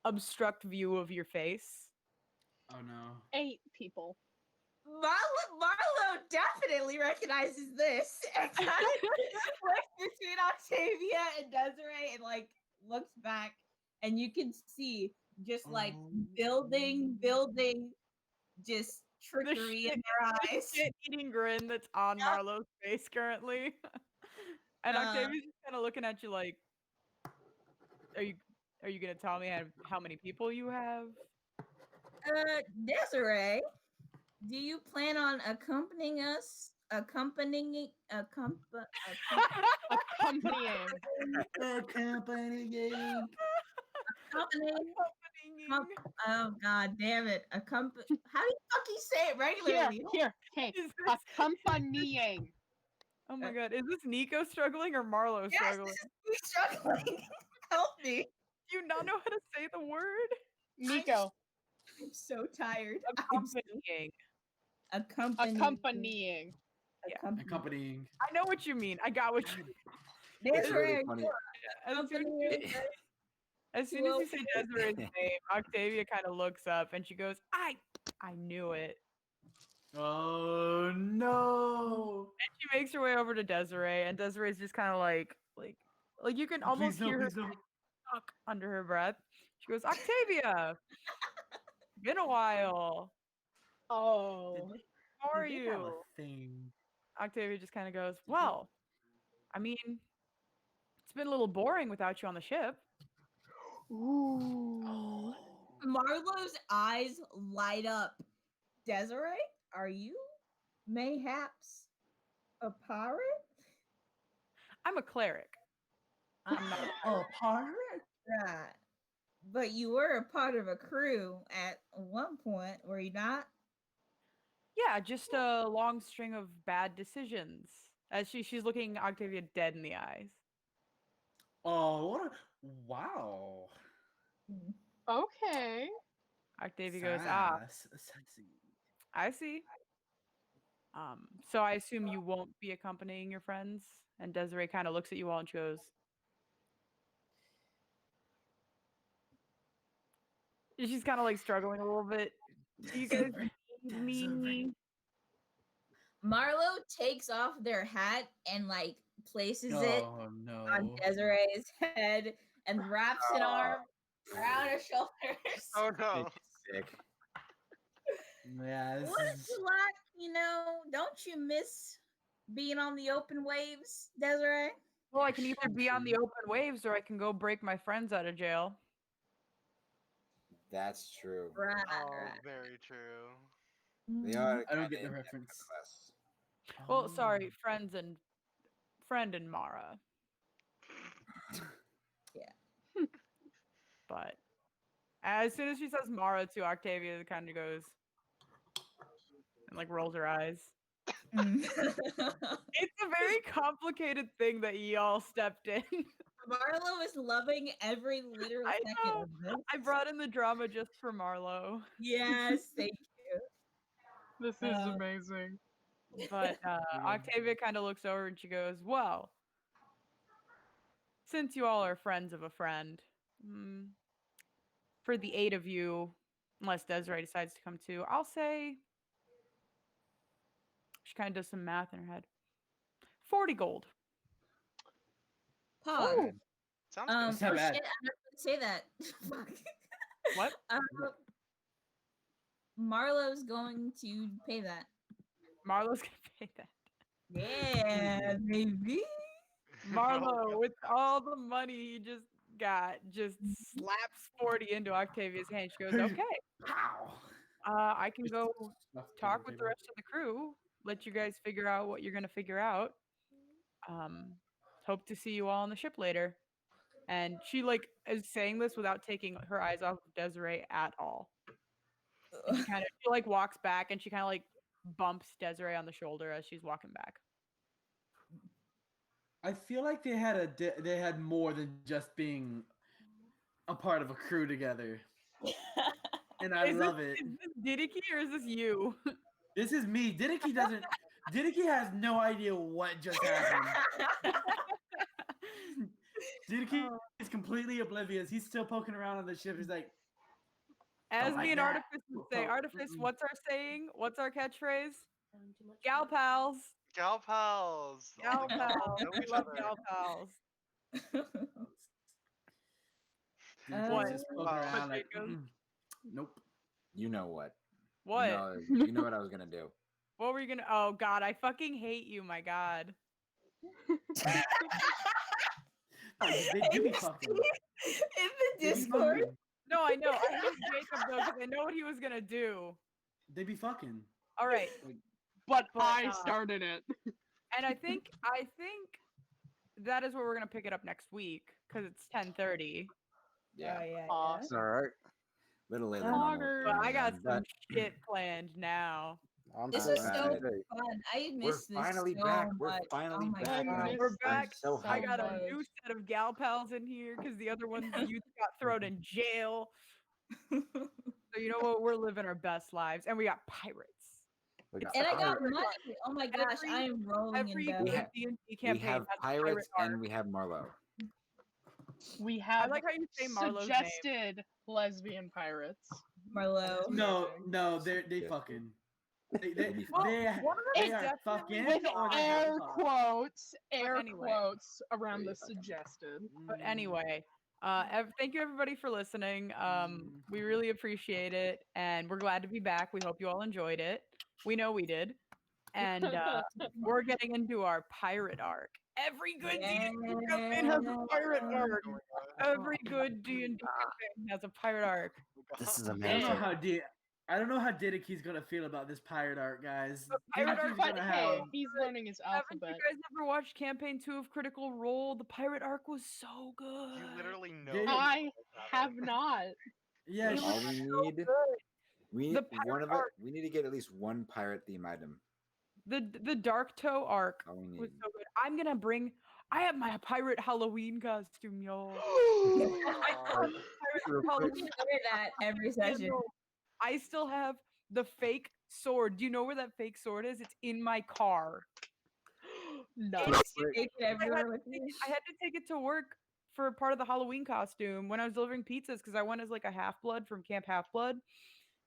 obstruct view of your face. Oh no. 8 people. Marlo definitely recognizes this and kind of looks between Octavia and Desiree and like looks back, and you can see just like building, just trickery in their eyes. Shit-eating grin that's on Marlo's face currently. And Octavia's just kind of looking at you like, are you gonna tell me how many people you have? Desiree, do you plan on accompanying us? Accompanying. Accompanying. Oh god damn it. How do you fucking say it regularly? Here. Hey, accompanying. Oh my god, is this Nico struggling or Marlo struggling? Yes, struggling. Help me. Do you not know how to say the word? Nico. I'm so tired. Accompanying. Accompanying. Yeah. Accompanying. I know what you mean. I got what you mean. It's really funny. As soon as you say Desiree's name, Octavia kind of looks up and she goes, I knew it. Oh no. And she makes her way over to Desiree, and Desiree's just kind of like you can almost hear her suck under her breath. She goes, Octavia, been a while. Oh. How are you? Octavia just kind of goes, well, I mean, it's been a little boring without you on the ship. Ooh. Marlowe's eyes light up. Desiree, are you mayhaps a pirate? I'm a cleric. I'm not. Oh, pirate? Right. But you were a part of a crew at one point, were you not? Yeah, just a long string of bad decisions. As she's looking Octavia dead in the eyes. Oh, what a wow. Okay. Octavia goes, "Ah, Sexy. I see. So I assume you won't be accompanying your friends?" And Desiree kind of looks at you all and she goes, she's kind of like struggling a little bit. Do you guys need me? Marlowe takes off their hat and like places it Oh on no. Desiree's head and wraps an arm around her shoulders. Oh no. Sick. Yeah, this Wouldn't is you like, don't you miss being on the open waves, Desiree? Well, I can either be on the open waves or I can go break my friends out of jail. That's true. Right, Oh, right. very true. They are. I don't kinda get the in reference. nevertheless. Well, sorry, Oh. friend and Mara. Yeah. But as soon as she says Mara to Octavia, it kind of goes and like rolls her eyes. Mm. It's a very complicated thing that y'all stepped in. Marlowe is loving every literal I second know. of this. I brought in the drama just for Marlo. Yes, thank you. This is Uh, amazing. But Octavia kind of looks over and she goes, "Well, since you all are friends of a friend, for the 8 of you, unless Desiree decides to come too, I'll say," she kind of does some math in her head, 40 gold. Pog. Oh, Sounds good. It's not bad. Shit, I'm not gonna say that. Fuck. What? Marlowe's going to pay that. Marlo's gonna pay that. Yeah, maybe. Marlo, with all the money he just got, just slaps 40 into Octavia's hand. She goes, "Okay, Pow. I can go talk with the rest of the crew. Let you guys figure out what you're gonna figure out. Hope to see you all on the ship later." And she like is saying this without taking her eyes off of Desiree at all. And she like walks back and she kind of like bumps Desiree on the shoulder as she's walking back. I feel like they had more than just being a part of a crew together, and I love it. Is this Didiki or is this you? This is me. Didiki has no idea what just happened. Didiki is completely oblivious. He's still poking around on the ship. He's like, As "Don't me like and that." Artifice would say, Artifice, Mm-mm. what's our saying? What's our catchphrase? Gal pals. Gal pals. Gal Oh, pals. know We each love other. gal pals. Didiki's What? just poking Wow. around like, Jacob? nope. You know what? What? You know what I was gonna do. What were you gonna? Oh God, I fucking hate you. My God. Oh, they do be fucking. In the They be Discord. fucking. No, I know. I hate Jacob though because I know what he was gonna do. They be fucking. All right, but But, I started it. and I think that is where we're gonna pick it up next week because it's 10:30. Yeah. Oh, yeah. Aw. It's all right. Little later than normal. Poggers. But I got some But shit planned now. I'm This so was so happy. fun. I we're missed this finally so back. much. We're finally oh my back. God. God. We're I'm back. so I hyped. got a much. new set of gal pals in here because the other ones you got thrown in jail. So you know what? We're living our best lives, and we got pirates. We got And I got pirates. money. Oh my gosh, Every- I am rolling Every in We dough. have- D&D We campaign have has a pirates pirate and arc. we have Marlowe. We I have like how you say Marlo's name. suggested lesbian pirates. Marlowe. No, they Yeah. fucking. They be Well, they one of them is are definitely fucking With or they air fuck. quotes, air anyway. quotes around There the you fucking- suggested. But anyway, thank you everybody for listening. We really appreciate it, and we're glad to be back. We hope you all enjoyed it. We know we did, and we're getting into our pirate arc. Every good D&D campaign has a pirate arc. Every good D&D campaign has a pirate arc. This is I don't amazing. know how I don't know how Didaki's gonna feel about this pirate art, guys. pirate Didaki's But gonna hey, have. he's learning his Haven't you alphabet. guys ever watched campaign 2 of Critical Role? The pirate arc was so good. You literally know. Did- what I is have happening. not. Yeah, It was All we so need, good. we The need pirate one of it. arc. We need to get at least one pirate theme item. The Dark Toe arc All we was need. so good. I'm gonna bring. I have my pirate Halloween costume, y'all. Pirate Real quick. Halloween Wear that every session. candle. I still have the fake sword. Do you know where that fake sword is? It's in my car. No. Real quick. Take it I had, everywhere to with take you. it, I had to take it to work for part of the Halloween costume when I was delivering pizzas because I went as like a half blood from Camp Half Blood.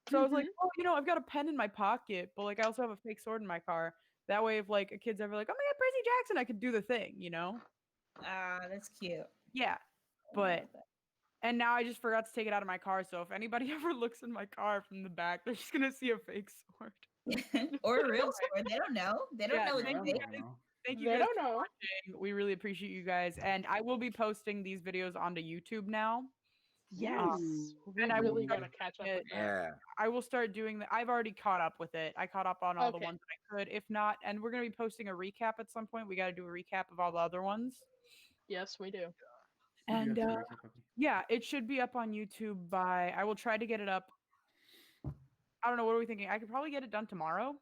So I was like, oh, I've got a pen in my pocket, but like I also have a fake sword in my car. That way, if like a kid's ever like, oh my god, Percy Jackson, I could do the thing. Ah, that's cute. Yeah, but and now I just forgot to take it out of my car. So if anybody ever looks in my car from the back, they're just gonna see a fake sword. Or a real sword. They don't know. They don't Yeah, know it's thank fake. Thank you They guys don't for know. watching. We really appreciate you guys, and I will be posting these videos onto YouTube now. Yes. We're and I will really start gonna catch up it- with that. Yeah. I will start doing that. I've already caught up with it. I caught up on all the Okay. ones that I could. If not, and we're gonna be posting a recap at some point. We got to do a recap of all the other ones. Yes, we do. And yeah, it should be up on YouTube by. I will try to get it up. I don't know. What are we thinking? I could probably get it done tomorrow.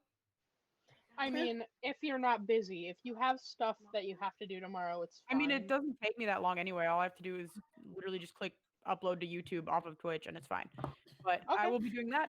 I mean, if you're not busy, if you have stuff that you have to do tomorrow, it's I mean, it fine. doesn't take me that long anyway. All I have to do is literally just click upload to YouTube off of Twitch, and it's fine. But I Okay. will be doing that.